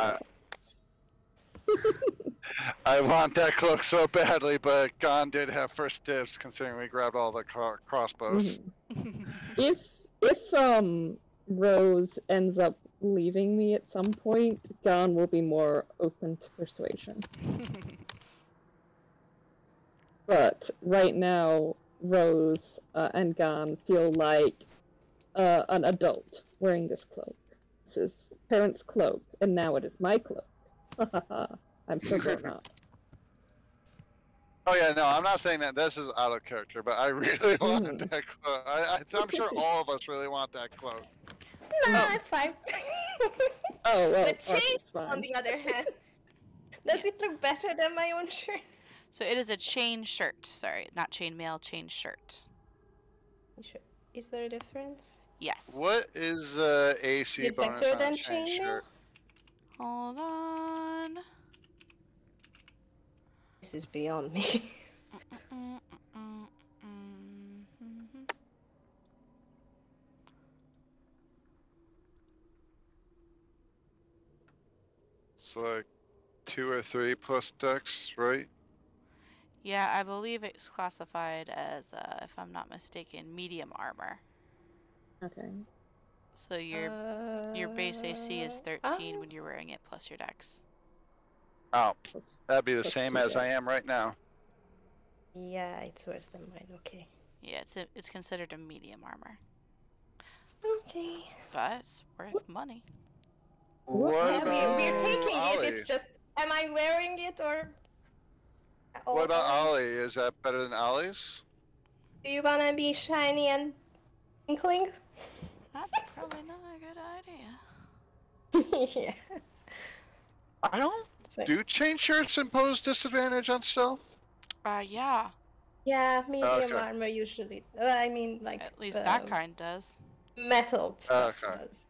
I want that cloak so badly, but Gon did have first dibs considering we grabbed all the crossbows. If Rose ends up leaving me at some point, Gon will be more open to persuasion. But right now, Rose and Gon feel like an adult wearing this cloak. This is parents' cloak, and now it is my cloak. I'm so grown up. Oh yeah, no, I'm not saying that this is out of character, but I really wanted that cloak. I'm sure all of us really want that cloak. No, I'm fine. Oh, well, The Arthur's chain, fine. on the other hand, does it look better than my own shirt? So it is a chain shirt. Sorry, not chainmail, chain shirt. Is there a difference? Yes. What is AC Is it bonus better on than a chain chainmail? shirt? Hold on. This is beyond me. It's like 2 or 3 plus dex, right? Yeah, I believe it's classified as, if I'm not mistaken, medium armor. Okay. So your base AC is 13 when you're wearing it, plus your dex. Oh, that'd be the Plus same 2 as I dex. am right now. Yeah, it's worse than mine. Okay. Yeah, it's considered a medium armor, Okay. but it's worth money. What Yeah, about we're taking Ollie? it. It's just, am I wearing it or? What about Ollie? Is that better than Ollie's? Do you wanna be shiny and twinkling? That's probably not a good idea. Yeah. I don't. So- Do chain shirts impose disadvantage on stealth? Yeah. Yeah, medium Okay. armor usually. I mean, like At least that kind does. metal stuff Okay. does.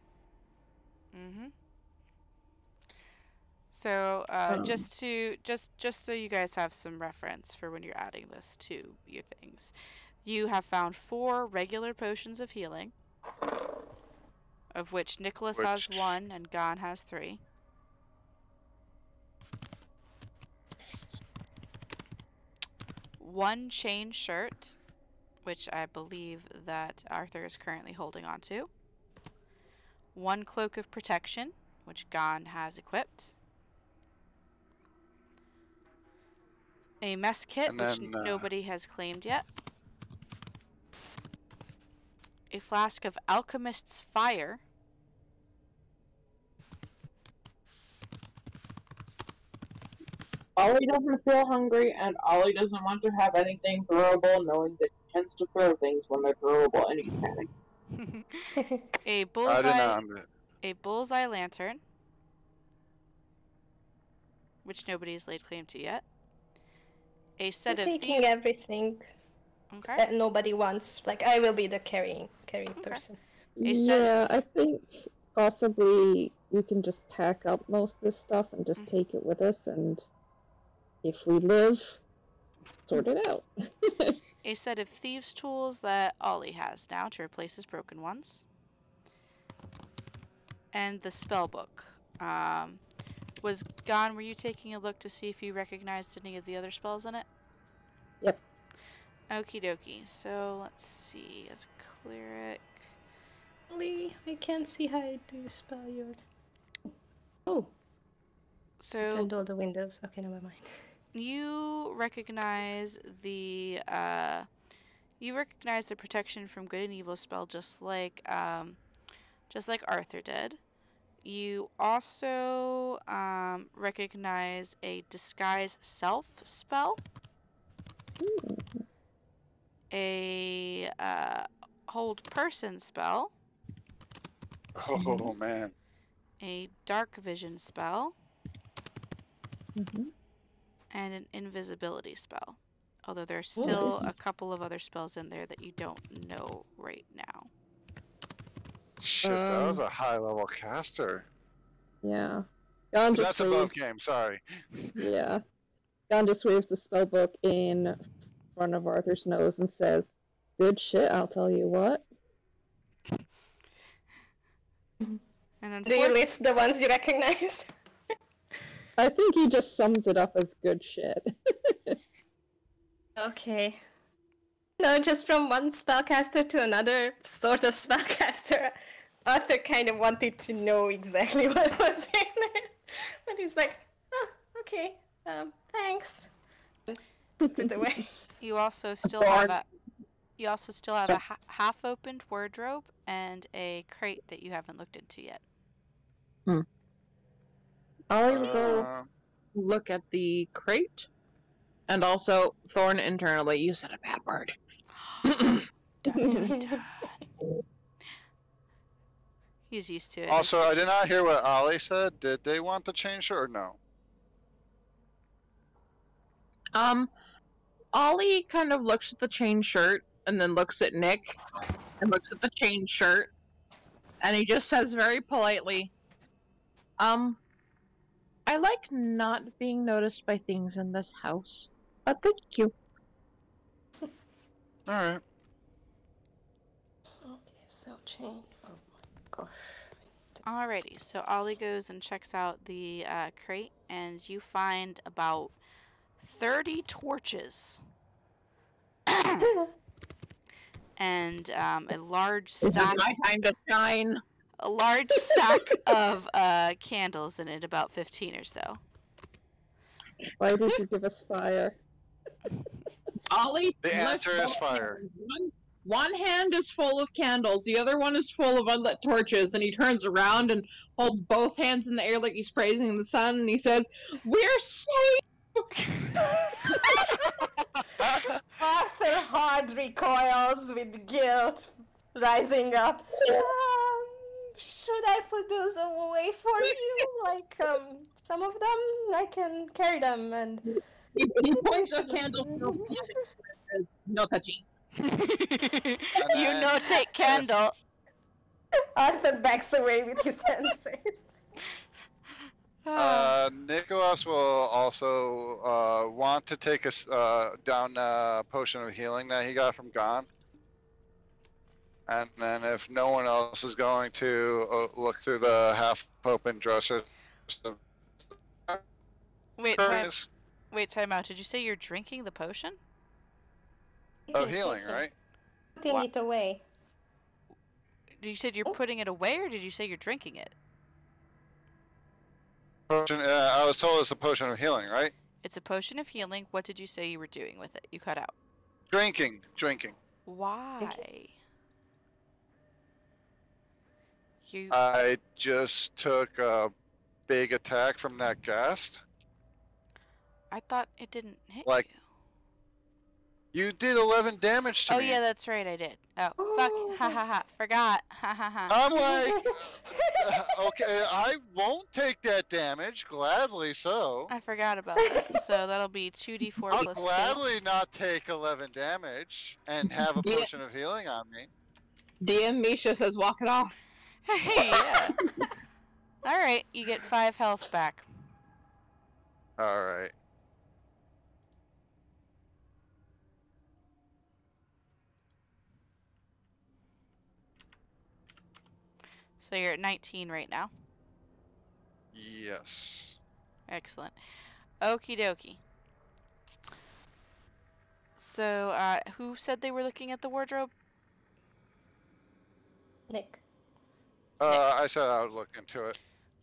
Mm-hmm. So, just so you guys have some reference for when you're adding this to your things, you have found 4 regular potions of healing, of which Nicholas has Which- 1 and Gon has 3. One chain shirt, which I believe that Arthur is currently holding on to. 1 cloak of protection, which Gon has equipped. A mess kit, And which then, nobody has claimed yet. A flask of Alchemist's Fire. Ollie doesn't feel hungry, and Ollie doesn't want to have anything throwable, knowing that he tends to throw things when they're throwable, and he's panicked. A I did bullseye, not. a bullseye lantern, which nobody has laid claim to yet. A set I'm of taking everything Okay. that nobody wants. Like I will be the carrying Okay. person. A set- Yeah, I think possibly we can just pack up most of this stuff and just Mhm. take it with us, and if we live, sort it out. A set of thieves' tools that Ollie has now to replace his broken ones. And the spell book. Was Gon, were you taking a look to see if you recognized any of the other spells in it? Yep. Okie dokie. So let's see. As cleric. Lee, I can't see how you do spell your. Oh, So and all the windows. Okay, never mind. you recognize the protection from good and evil spell just like Arthur did. You also recognize a disguise self spell, a hold person spell, Oh man. a dark vision spell, Mhm. and an invisibility spell. Although there's still a couple of other spells in there that you don't know right now. Shit, that was a high level caster. Yeah. Gon just That's above waves, game, sorry. yeah. Gon just waves the spellbook in front of Arthur's nose and says, "Good shit, I'll tell you what." And Do you unfortunately, list the ones you recognize? I think he just sums it up as good shit. Okay. No, just from one spellcaster to another sort of spellcaster. Arthur kind of wanted to know exactly what was in it. But he's like, oh, okay, thanks. Puts it away. you also still have a half-opened wardrobe and a crate that you haven't looked into yet. Ollie will go Uh, look at the crate, and also Thorn internally. You said a bad word. Dun, dun, dun. He's used to it. also, It's I just- did not hear what Ollie said. Did they want the chain shirt or no? Ollie kind of looks at the chain shirt, and then looks at Nick, and looks at the chain shirt, and he just says very politely, I like not being noticed by things in this house, but thank you. Alright. Okay, so chain. Oh my gosh. Alrighty, so Ollie goes and checks out the crate, and you find about 30 torches and a large This is sack, my time to shine. a large sack of candles, and it about 15 or so. Why did you give us fire? Ollie, The lifts answer is both fire. hands. One hand is full of candles, the other one is full of unlit torches, and he turns around and holds both hands in the air like he's praising the sun, and he says, "We're safe!" Arthur, Arthur Hard recoils with guilt, rising up. Should I put those away for you? Like, some of them, I can carry them and... He points a candle filled with no touchy. You know, take candle. Arthur backs away with his hands raised. Nicholas will also want to take us down a potion of healing that he got from Gon. And then if no one else is going to look through the half-open dresser... Wait, time out. Did you say you're drinking the potion? Of healing, right? Putting it away. You said you're putting it away, or did you say you're drinking it? Potion, I was told it's a potion of healing, right? It's a potion of healing. What did you say you were doing with it? You cut out. Drinking. Why? I just took a big attack from that ghast. I thought it didn't hit Like, you. You did 11 damage to me. Oh yeah, that's right, I did. Oh, fuck. Ha ha ha. Forgot. Ha ha ha. I'm like, okay, I won't take that damage. Gladly so. I forgot about that. So that'll be 2d4 I'll plus 2. gladly not take 11 damage and have a potion of healing on me. DM Misha says walk it off. Hey, yeah. Alright, you get 5 health back. Alright. So you're at 19 right now. Yes. Excellent. Okie dokie. So, who said they were looking at the wardrobe? Nick. I said I would look into it.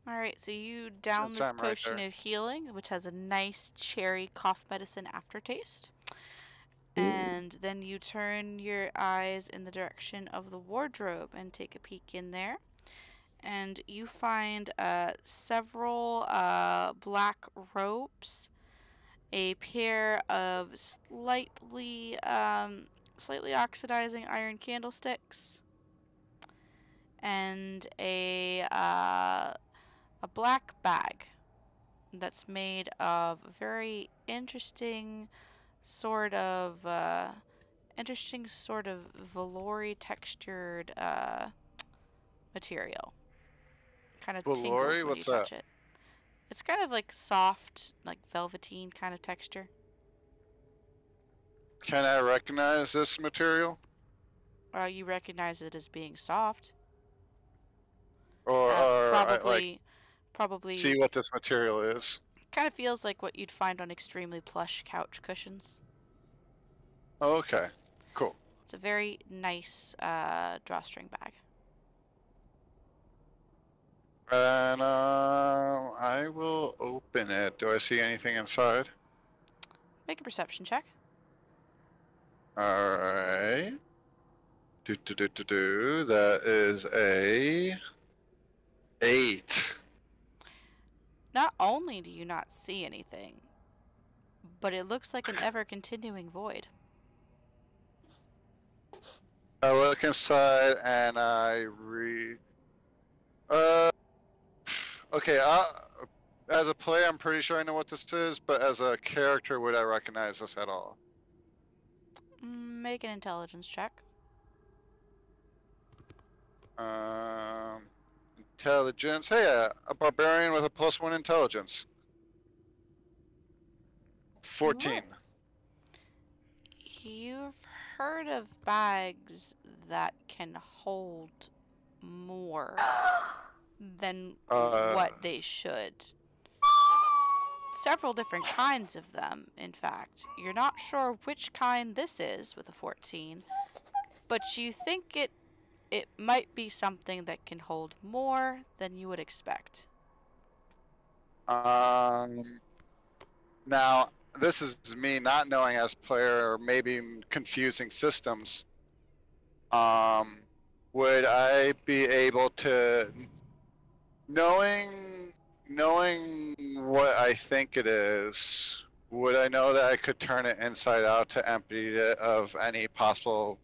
Alright, so you down Since this I'm right potion there. of healing, which has a nice cherry cough medicine aftertaste. And then you turn your eyes in the direction of the wardrobe and take a peek in there. And you find several black ropes, a pair of slightly oxidizing iron candlesticks, and a black bag that's made of very interesting sort of veloury textured material. Kind of tingles Veloury? when What's you touch that? it. It's kind of like soft, like velveteen kind of texture. Can I recognize this material? You recognize it as being soft. Or Probably see what this material is? kind of feels like what you'd find on extremely plush couch cushions. Okay, cool. It's a very nice drawstring bag. And I will open it. Do I see anything inside? Make a perception check. Alright. That is a 8. Not only do you not see anything, but it looks like an ever-continuing void. I look inside and I read. Okay. As a player, I'm pretty sure I know what this is, but as a character, would I recognize this at all? Make an intelligence check. Intelligence. Hey, a barbarian with a +1 intelligence. 14. You've heard of bags that can hold more than what they should. Several different kinds of them, in fact. You're not sure which kind this is with a 14, but you think it might be something that can hold more than you would expect. Now, this is me not knowing as a player, or maybe confusing systems. Would I be able to, knowing what I think it is, would I know that I could turn it inside out to empty it of any possible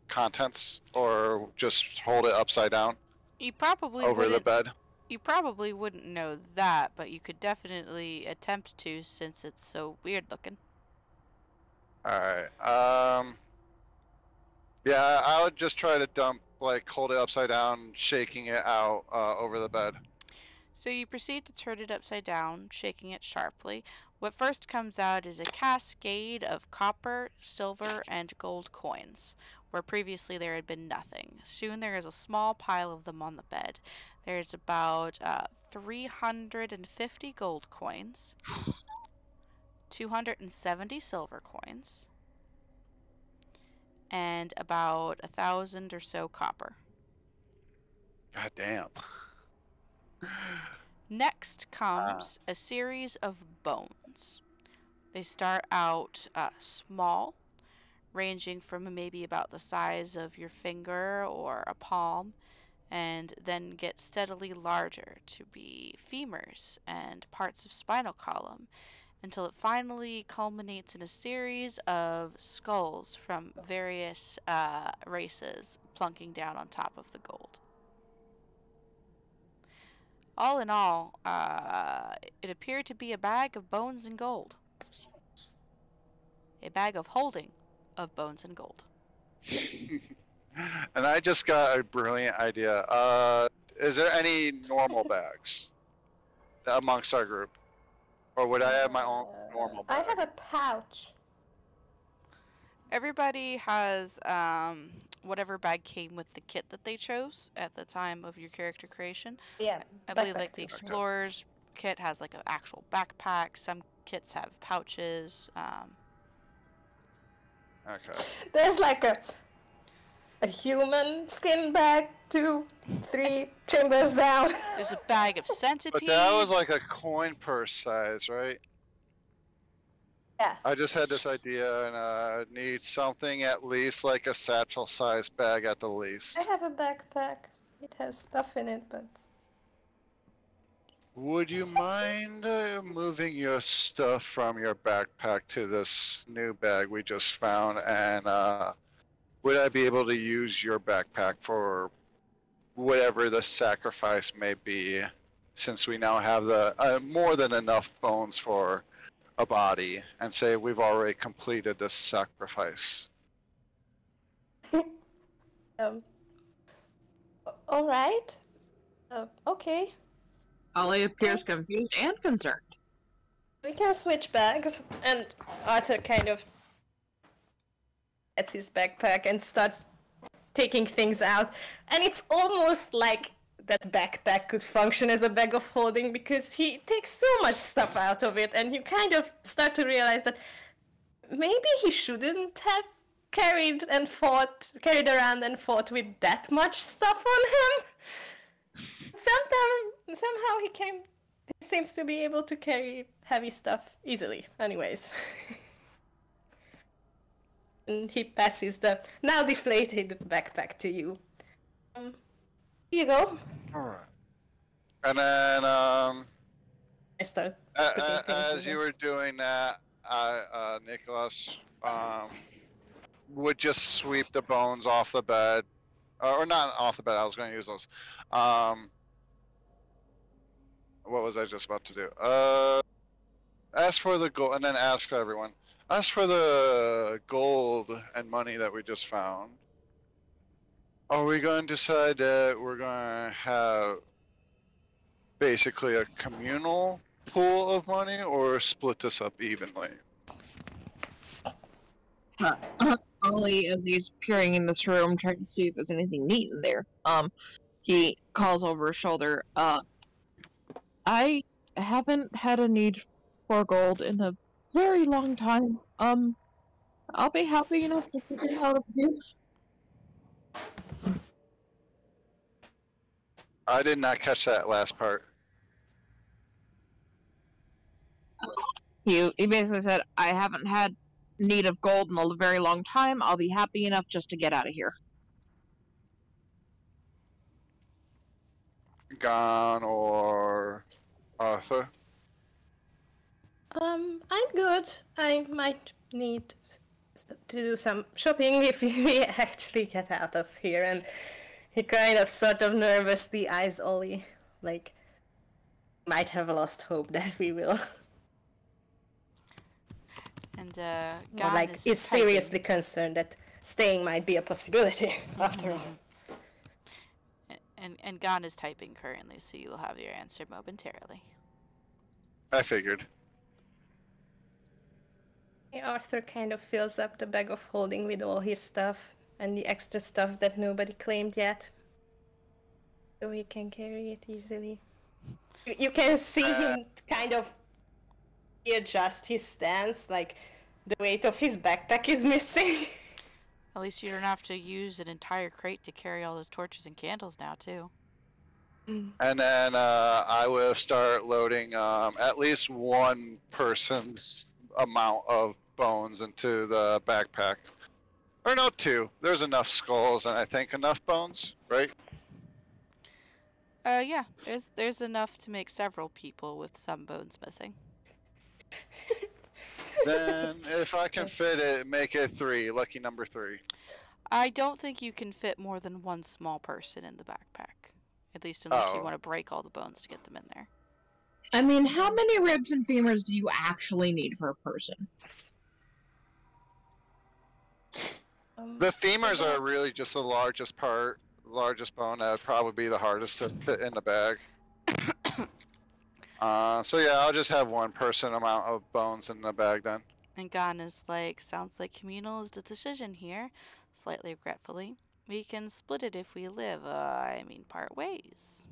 contents, or just hold it upside down You probably over the wouldn't. bed? You probably wouldn't know that, but you could definitely attempt to since it's so weird looking. All right. Yeah, I would just try to hold it upside down, shaking it out over the bed. So you proceed to turn it upside down, shaking it sharply. What first comes out is a cascade of copper, silver, and gold coins, where previously there had been nothing. Soon there is a small pile of them on the bed. There's about 350 gold coins, 270 silver coins, and about 1,000 or so copper. God damn. Next comes a series of bones. They start out small, ranging from maybe about the size of your finger or a palm, and then get steadily larger to be femurs and parts of spinal column, until it finally culminates in a series of skulls from various races plunking down on top of the gold. All in all, it appeared to be a bag of bones and gold. A bag of holding of bones and gold. And I just got a brilliant idea. Is there any normal bags amongst our group? Or would I have my own normal I bag? have a pouch. Everybody has whatever bag came with the kit that they chose at the time of your character creation. Yeah. I believe backpack like the too. Explorer's kit has like an actual backpack. Some kits have pouches. Okay. There's like a human skin bag, 2, 3 chambers down. There's a bag of centipedes. But that was like a coin purse size, right? Yeah. I just had this idea and need something at least like a satchel sized bag at the least. I have a backpack. It has stuff in it, but Would you mind moving your stuff from your backpack to this new bag we just found? And would I be able to use your backpack for whatever the sacrifice may be, since we now have the more than enough bones for a body, and say we've already completed this sacrifice? all right. Okay. Ollie appears confused and concerned. We can switch bags, and Arthur kind of gets his backpack and starts taking things out. And it's almost like that backpack could function as a bag of holding, because he takes so much stuff out of it, and you kind of start to realize that maybe he shouldn't have carried around and fought with that much stuff on him. Somehow he seems to be able to carry heavy stuff easily. Anyways. And he passes the now deflated backpack to you. Here you go. Alright. And then, I start putting things as in you there. were doing that, Nicholas would just sweep the bones off the bed. Or not off the bed, I was going to use those. What was I just about to do? Ask for the gold, and then ask everyone. Ask for the gold and money that we just found. Are we going to decide that we're going to have basically a communal pool of money, or split this up evenly? Ollie, as he's peering in this room, trying to see if there's anything neat in there, he calls over his shoulder, I haven't had a need for gold in a very long time. I'll be happy enough to get it out of here. I did not catch that last part. He basically said, I haven't had need of gold in a very long time. I'll be happy enough just to get out of here. Gon or Arthur? I'm good. I might need to do some shopping if we actually get out of here. And he kind of sort of nervously eyes Ollie, like, might have lost hope that we will. And Or Gon like, is is typing. seriously concerned that staying might be a possibility after all. And Gon is typing currently, so you will have your answer momentarily. I figured. Arthur kind of fills up the bag of holding with all his stuff and the extra stuff that nobody claimed yet. So he can carry it easily. You can see him kind of readjust his stance, like the weight of his backpack is missing. At least you don't have to use an entire crate to carry all those torches and candles now, too. And then I will start loading at least one person's amount of bones into the backpack. Or no, two. There's enough skulls and I think enough bones, right? Yeah, there's enough to make several people with some bones missing. Then if I can fit it, make it 3. Lucky number 3. I don't think you can fit more than one small person in the backpack. At least unless you Oh. want to break all the bones to get them in there. I mean, how many ribs and femurs do you actually need for a person? The femurs are really just the largest part, largest bone. That would probably be the hardest to fit in the bag. So yeah, I'll just have one person amount of bones in the bag then. And Gon is like, sounds like communal is the decision here. Slightly regretfully. We can split it if we live, part ways.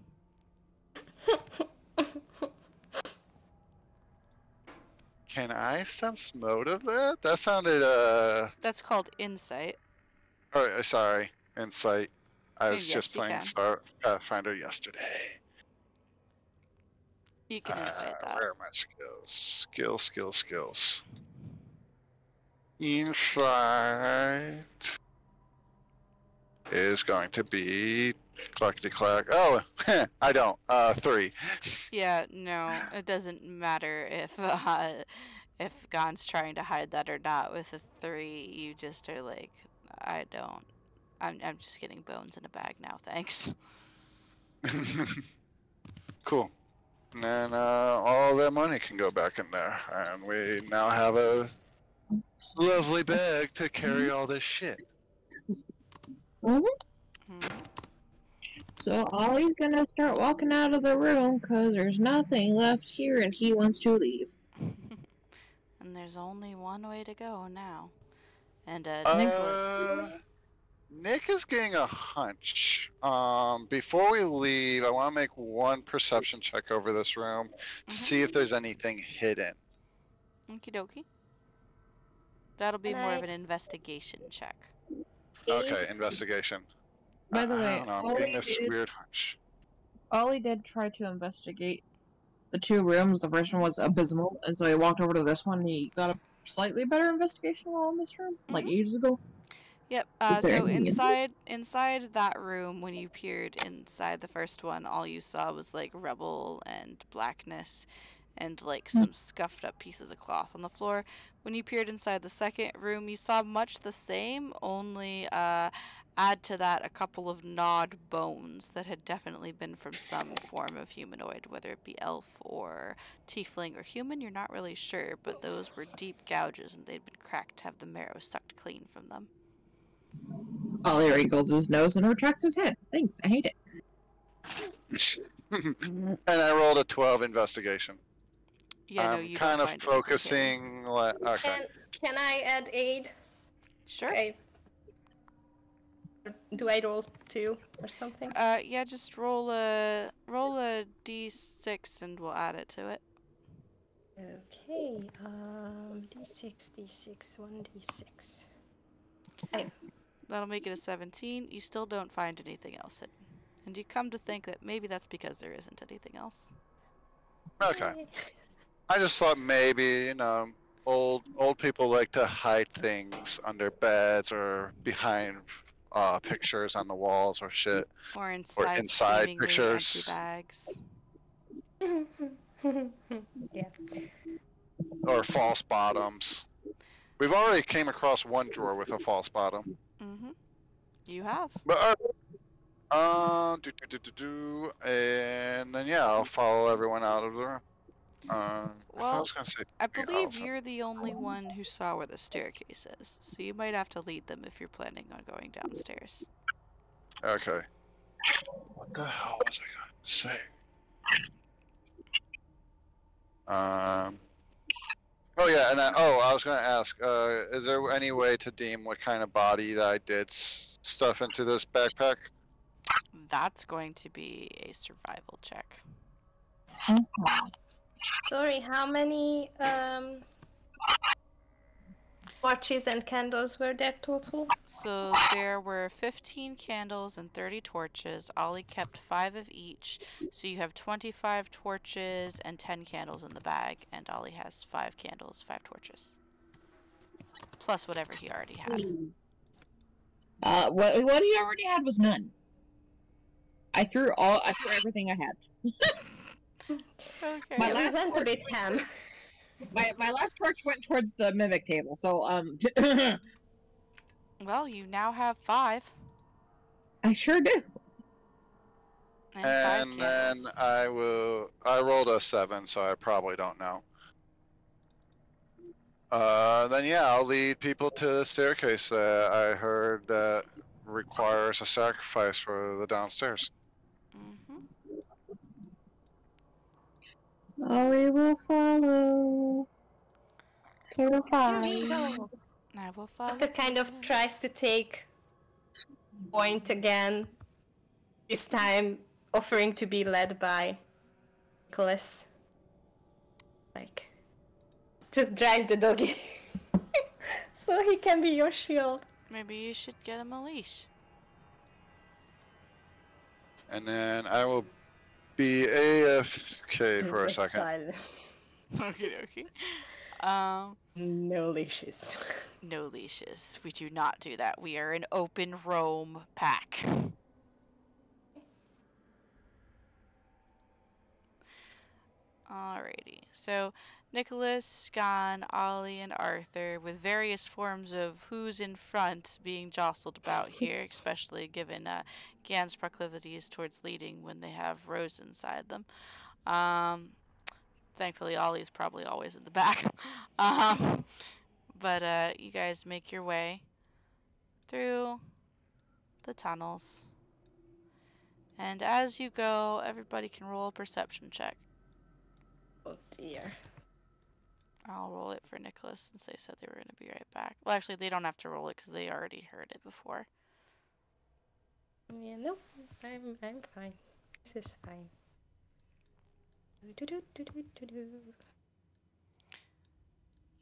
Can I sense motive there? That sounded That's called insight. oh, sorry, insight. I was Yes, just you playing can. Star Pathfinder yesterday. You can insight that. Where are my skills? Skills. Insight is going to be clack. Oh, I don't. 3. Yeah, no, it doesn't matter if Gon's trying to hide that or not. With a 3, you just are like, I don't. I'm just getting bones in a bag now, thanks. Cool. And then all that money can go back in there, and we now have a lovely bag to carry all this shit. Mhm. So Ollie's gonna start walking out of the room because there's nothing left here and he wants to leave. And there's only one way to go now. And Nicholas. Nick is getting a hunch. Before we leave, I want to make one perception check over this room to see if there's anything hidden. Okie dokie. That'll be Can more I- of an investigation check. Okay, investigation. By the I way, don't know, I'm Ollie getting this did- weird hunch. Ollie did try to investigate the 2 rooms. The first one was abysmal, and so he walked over to this one and he got a slightly better investigation while in this room, like ages ago. Yep. Is there So any inside that room, when you peered inside the first one, all you saw was like rubble and blackness, and like some scuffed up pieces of cloth on the floor. When you peered inside the second room, you saw much the same, only add to that a couple of gnawed bones that had definitely been from some form of humanoid, whether it be elf or tiefling or human. You're not really sure, but those were deep gouges, and they'd been cracked to have the marrow sucked clean from them. Ollie wrinkles his nose and retracts his head. Thanks, I hate it. And I rolled a 12 investigation. Yeah, no, I'm you kind don't of find anything hidden. focusing. Okay. Can I add aid? Sure. Okay. Do I roll 2 or something? Yeah, just roll a d6 and we'll add it to it. Okay. D6, 1d6. That'll make it a 17. You still don't find anything else hidden. And you come to think that maybe that's because there isn't anything else. Okay. I just thought maybe, old people like to hide things under beds or behind pictures on the walls or shit. Or inside, inside seemingly pictures. empty bags. Yeah. or false bottoms. We've already came across one drawer with a false bottom. Mm-hmm. You have. But and then yeah, I'll follow everyone out of the room. I Well, was gonna say I something believe else. you're the only one who saw where the staircase is, so you might have to lead them if you're planning on going downstairs. Okay. What the hell was I going to say? Oh yeah, and I was going to ask, is there any way to deem what kind of body that I did stuff into this backpack? That's going to be a survival check. Sorry, how many torches and candles were there total? So there were 15 candles and 30 torches. Ollie kept 5 of each, so you have 25 torches and 10 candles in the bag, and Ollie has 5 candles, 5 torches. Plus whatever he already had. What he already had was none. I threw everything I had. Okay. My Yeah, last we went a torch bit ham. My last torch went towards the mimic table, so Well, you now have 5. I sure do. And 5 And then candles. I rolled a 7, so I probably don't know. Then yeah, I'll lead people to the staircase that I heard that requires a sacrifice for the downstairs. Mm-hmm. Ollie will follow. I will follow. Arthur kind of tries to take point again, this time offering to be led by Nicholas. Like, just drag the doggy so he can be your shield. Maybe you should get him a leash. And then I will be AFK for a Just second. silence. Okay, okay. No leashes. No leashes. We do not do that. We are an open roam pack. Alrighty. So, Nicholas, Gon, Ollie, and Arthur, with various forms of who's in front being jostled about here, especially given Gan's proclivities towards leading when they have Rose inside them. Thankfully, Ollie's probably always in the back. But you guys make your way through the tunnels. And as you go, everybody can roll a perception check. Oh dear. I'll roll it for Nicholas since they said they were going to be right back. Well, actually, they don't have to roll it because they already heard it before. Yeah, no, I'm fine. This is fine.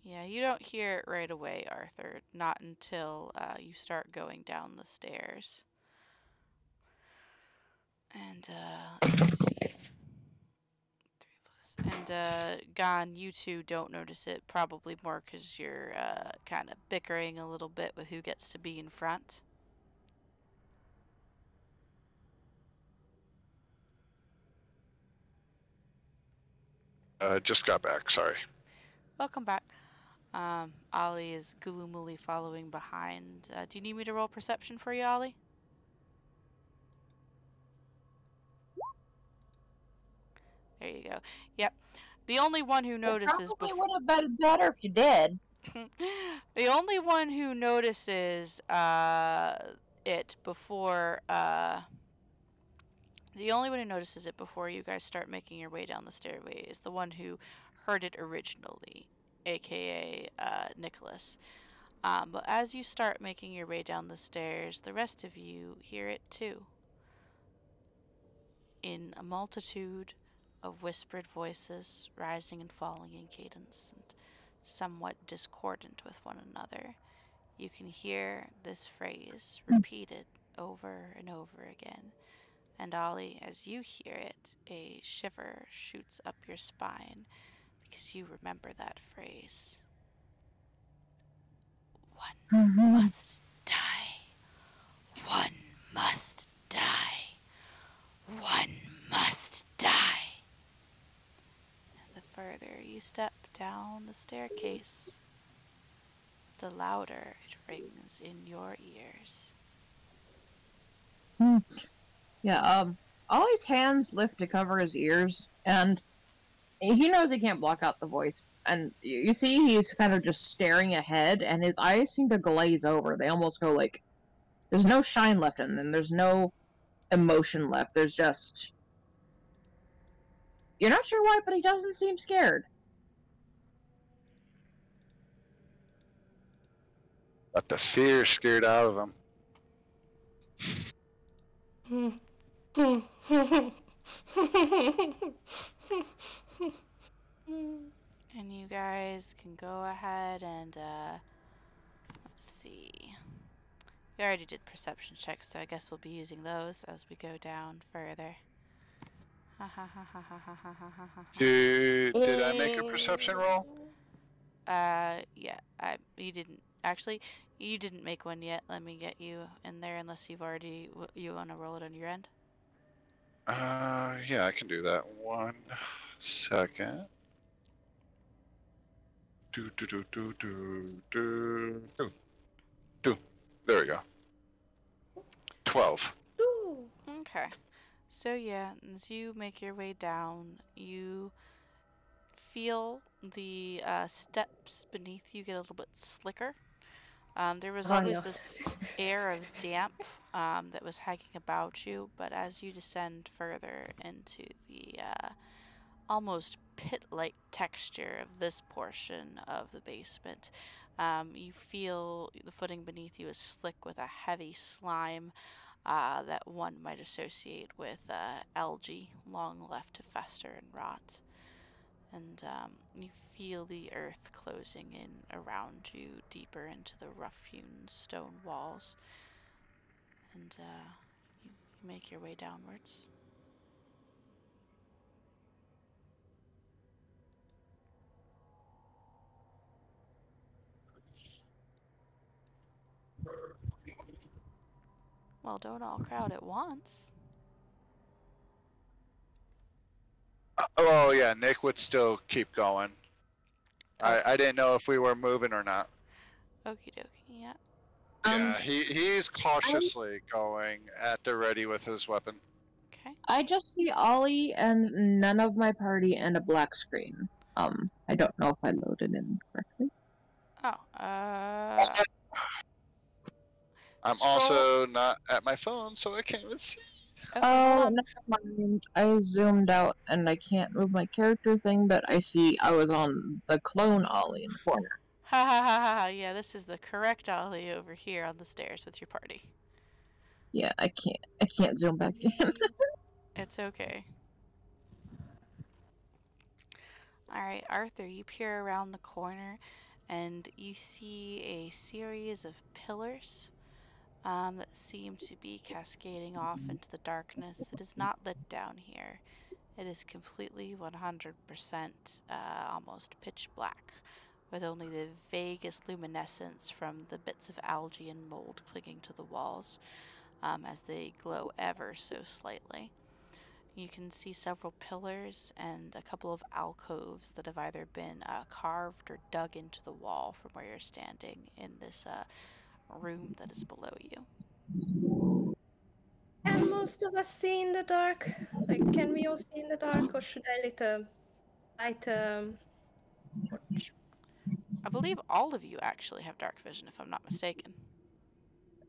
Yeah, you don't hear it right away, Arthur. Not until you start going down the stairs. And, let's see. 3 plus. And, Gon, you two don't notice it, probably more because you're kind of bickering a little bit with who gets to be in front. Just got back, sorry. Welcome back. Ollie is gloomily following behind. Do you need me to roll perception for you, Ollie? There you go. Yep. The only one who notices Probably would have been better if you did. the only one who notices it before the only one who notices it before you guys start making your way down the stairway is the one who heard it originally, aka Nicholas. But as you start making your way down the stairs, the rest of you hear it too. In a multitude of whispered voices, rising and falling in cadence and somewhat discordant with one another, you can hear this phrase repeated over and over again. And Ollie, as you hear it, a shiver shoots up your spine because you remember that phrase. One must die. One must die. One must die. And the further you step down the staircase, the louder it rings in your ears. Yeah, Ollie's hands lift to cover his ears, and he knows he can't block out the voice. And you see he's kind of just staring ahead, and his eyes seem to glaze over. They almost go like, there's no shine left in them, there's no emotion left, there's just... You're not sure why, but he doesn't seem scared. Let the fear scared out of him. And you guys can go ahead and, let's see. We already did perception checks, so I guess we'll be using those as we go down further. Did I make a perception roll? Yeah, you didn't. Actually, you didn't make one yet. Let me get you in there unless you've already, you want to roll it on your end? Yeah, I can do that. 1 second. Do. There we go. 12. Okay. So yeah, as you make your way down, you feel the steps beneath you get a little bit slicker. There was always this air of damp that was hanging about you, but as you descend further into the almost pit-like texture of this portion of the basement, you feel the footing beneath you is slick with a heavy slime that one might associate with algae long left to fester and rot. And you feel the earth closing in around you deeper into the rough-hewn stone walls. And you make your way downwards. Well, don't all crowd at once. Oh yeah, Nick would still keep going. I didn't know if we were moving or not. Okie dokie, yeah. Yeah, he's cautiously going at the ready with his weapon. Okay. I just see Ollie and none of my party and a black screen. I don't know if I loaded in correctly. Oh, I'm Scroll. also not at my phone, so I can't even see. Okay, hold Oh, on. never mind. I zoomed out and I can't move my character thing, but I see I was on the clone Ollie in the corner. Ha ha ha ha ha. Yeah, this is the correct Ollie over here on the stairs with your party. Yeah, I can't zoom back in. It's okay. Alright, Arthur, you peer around the corner and you see a series of pillars that seem to be cascading off into the darkness. It is not lit down here. It is completely 100% almost pitch black, with only the vaguest luminescence from the bits of algae and mold clinging to the walls as they glow ever so slightly. You can see several pillars and a couple of alcoves that have either been carved or dug into the wall from where you're standing in this room that is below you. Can most of us see in the dark? Like, can we all see in the dark, or should I light torch? I believe all of you actually have dark vision, if I'm not mistaken.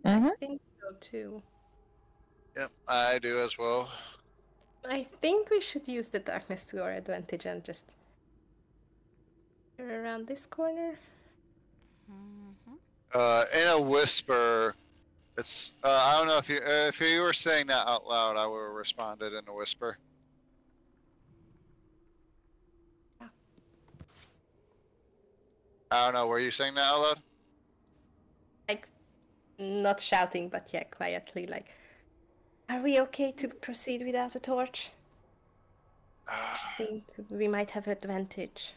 Mm-hmm. I think so too. Yep, I do as well. I think we should use the darkness to our advantage and just go around this corner. Mm-hmm. In a whisper, it's I don't know if you were saying that out loud, I would have responded in a whisper. I don't know. Were you saying that out loud? Like, not shouting, but yeah, quietly. Like, are we okay to proceed without a torch? I think we might have advantage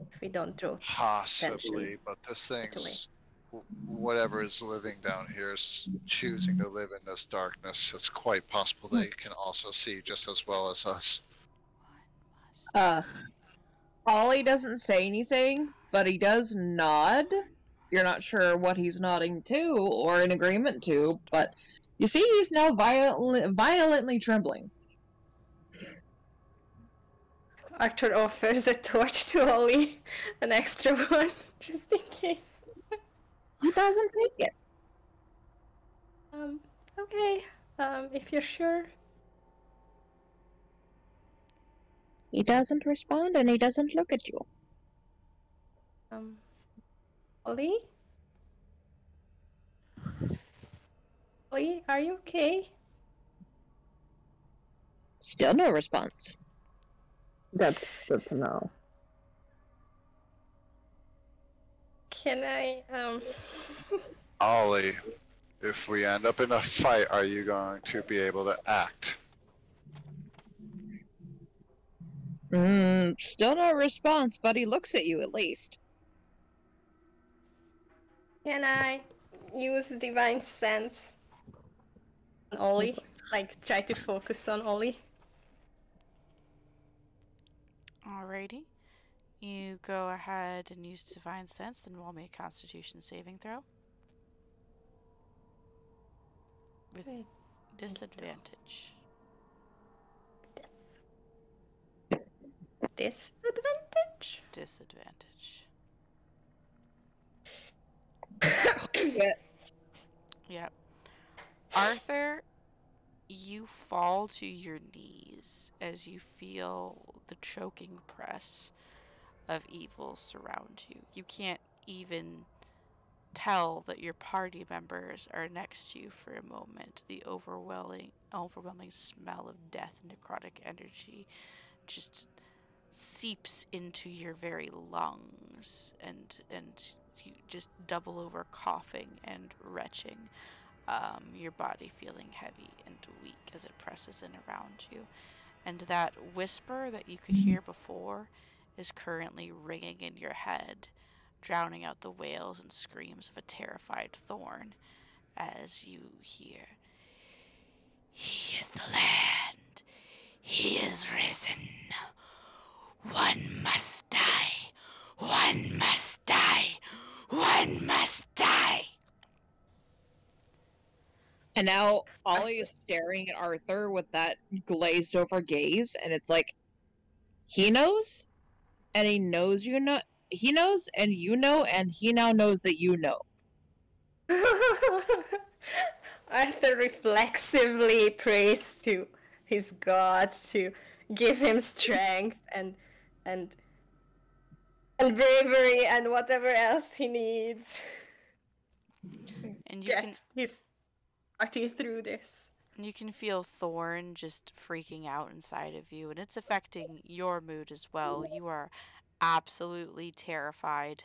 if we don't draw. Possibly, but this thing's whatever is living down here is choosing to live in this darkness. It's quite possible they can also see just as well as us. Ollie doesn't say anything, but he does nod. You're not sure what he's nodding to or in agreement to, but you see he's now violently trembling. Arthur offers a torch to Ollie, an extra one, just in case. He doesn't take it. Okay. If you're sure. He doesn't respond and he doesn't look at you. Ollie? Ollie, are you okay? Still no response. That's good to know. Can I, Ollie, if we end up in a fight, are you going to be able to act? Still no response, but he looks at you at least. Can I use divine sense on Ollie? Like, try to focus on Ollie? Alrighty. You go ahead and use Divine Sense and roll me a Constitution saving throw. With Okay. disadvantage. Disadvantage? Disadvantage. Yeah. Yep. Arthur, you fall to your knees as you feel the choking press of evil surround you. You can't even tell that your party members are next to you for a moment. The overwhelming smell of death and necrotic energy just seeps into your very lungs, and you just double over coughing and retching, your body feeling heavy and weak as it presses in around you. And that whisper that you could hear before is currently ringing in your head, drowning out the wails and screams of a terrified Thorn as you hear, "He is the land. He is risen. One must die. One must die. One must die." And now Ollie is staring at Arthur with that glazed over gaze, and it's like, he knows, and he knows you know, he knows, and you know, and he now knows that you know. Arthur reflexively prays to his gods to give him strength and bravery and whatever else he needs. And you can Get his party through this. you can feel Thorn just freaking out inside of you, and it's affecting your mood as well. You are absolutely terrified.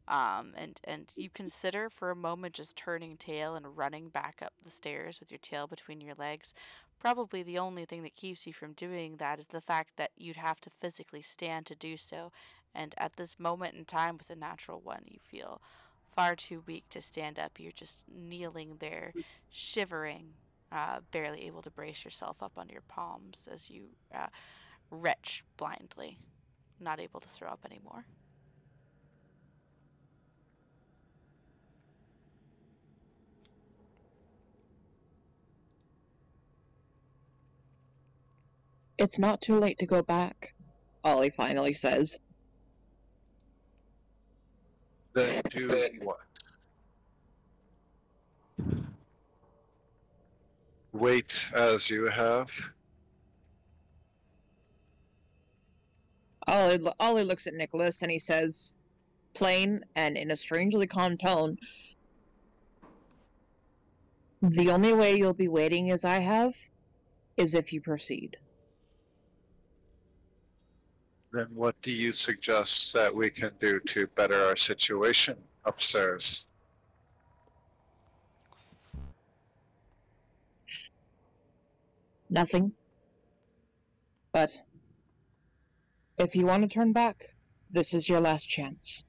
And you consider for a moment just turning tail and running back up the stairs with your tail between your legs. Probably the only thing that keeps you from doing that is the fact that you'd have to physically stand to do so. And at this moment in time with a natural one, you feel far too weak to stand up. You're just kneeling there, shivering, barely able to brace yourself up on your palms as you retch blindly, not able to throw up anymore. It's not too late to go back, Ollie finally says. Then do what? Wait as you have. Ollie looks at Nicholas and he says, plain and in a strangely calm tone, "The only way you'll be waiting as I have is if you proceed." Then what do you suggest that we can do to better our situation upstairs? Nothing. But if you want to turn back, this is your last chance.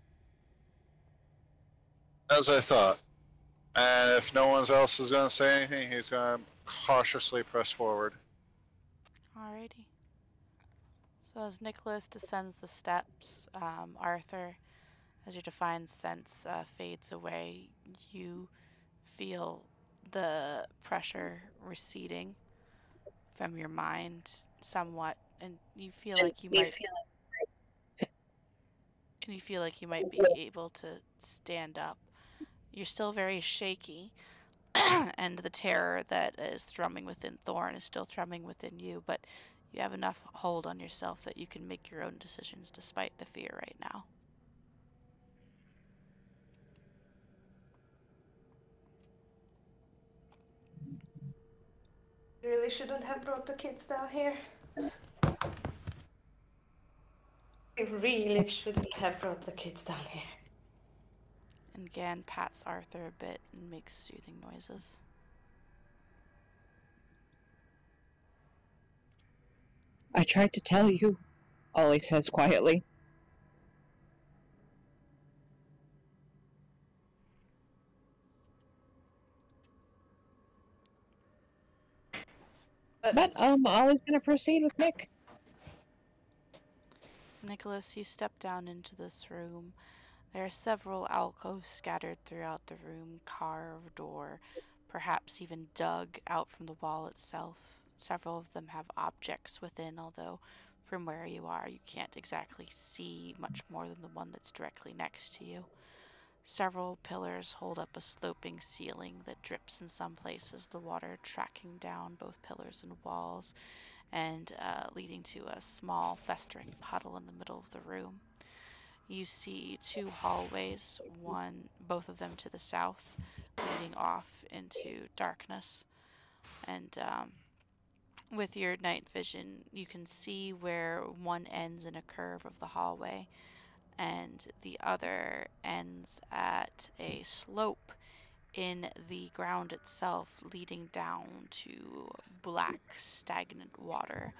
As I thought. And if no one else is going to say anything, he's going to cautiously press forward. Alrighty. So as Nicholas descends the steps, Arthur, as your defined sense fades away, you feel the pressure receding from your mind somewhat, and you feel like you might be able to stand up. You're still very shaky, and the terror that is thrumming within Thorn is still thrumming within you, but you have enough hold on yourself that you can make your own decisions despite the fear right now. You really shouldn't have brought the kids down here. You really shouldn't have brought the kids down here. And Gan pats Arthur a bit and makes soothing noises. I tried to tell you, Ollie says quietly. But Ollie's gonna proceed with Nick. Nicholas, you step down into this room. There are several alcoves scattered throughout the room, carved or perhaps even dug out from the wall itself. Several of them have objects within, although from where you are, you can't exactly see much more than the one that's directly next to you. Several pillars hold up a sloping ceiling that drips in some places, the water tracking down both pillars and walls, and leading to a small festering puddle in the middle of the room. You see two hallways, both of them to the south, leading off into darkness. And with your night vision, you can see where one ends in a curve of the hallway, and the other ends at a slope in the ground itself, leading down to black, stagnant water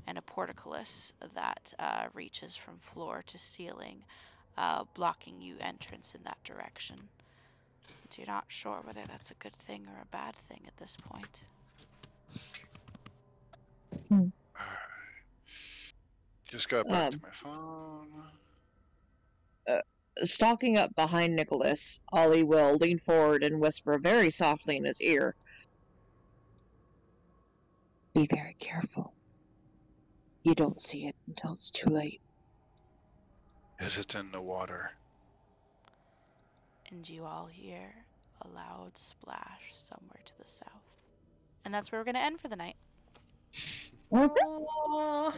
and a portcullis that reaches from floor to ceiling, blocking you entrance in that direction. So you're not sure whether that's a good thing or a bad thing at this point. Just got back to my phone. Stalking up behind Nicholas, Ollie will lean forward and whisper very softly in his ear. Be very careful. You don't see it until it's too late. Is it in the water? And you all hear a loud splash somewhere to the south. And that's where we're going to end for the night. Aww.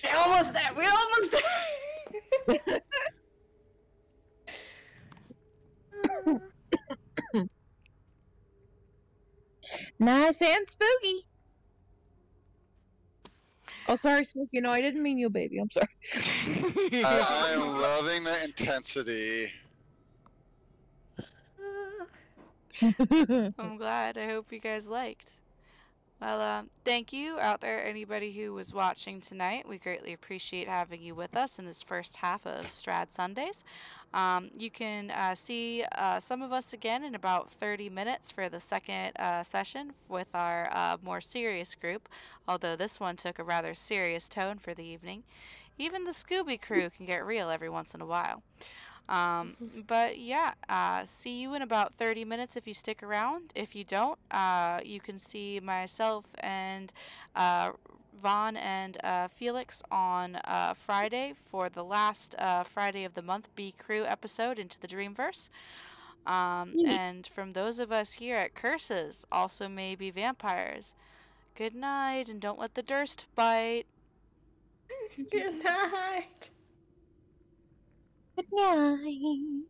We're almost there! We're almost there! Nice and spooky. Oh, sorry, Spooky. No, I didn't mean you, baby. I'm sorry. I'm loving the intensity. I'm glad. I hope you guys liked. Well, thank you out there, anybody who was watching tonight. We greatly appreciate having you with us in this first half of Strad Sundays. You can see some of us again in about 30 minutes for the second session with our more serious group, although this one took a rather serious tone for the evening. Even the Scooby crew can get real every once in a while. But yeah, see you in about 30 minutes if you stick around. If you don't, you can see myself and Vaughn and Felix on Friday for the last Friday of the month B Crew episode Into the Dreamverse. And from those of us here at Curses, also maybe vampires. Good night, and don't let the durst bite. Good night! Good night.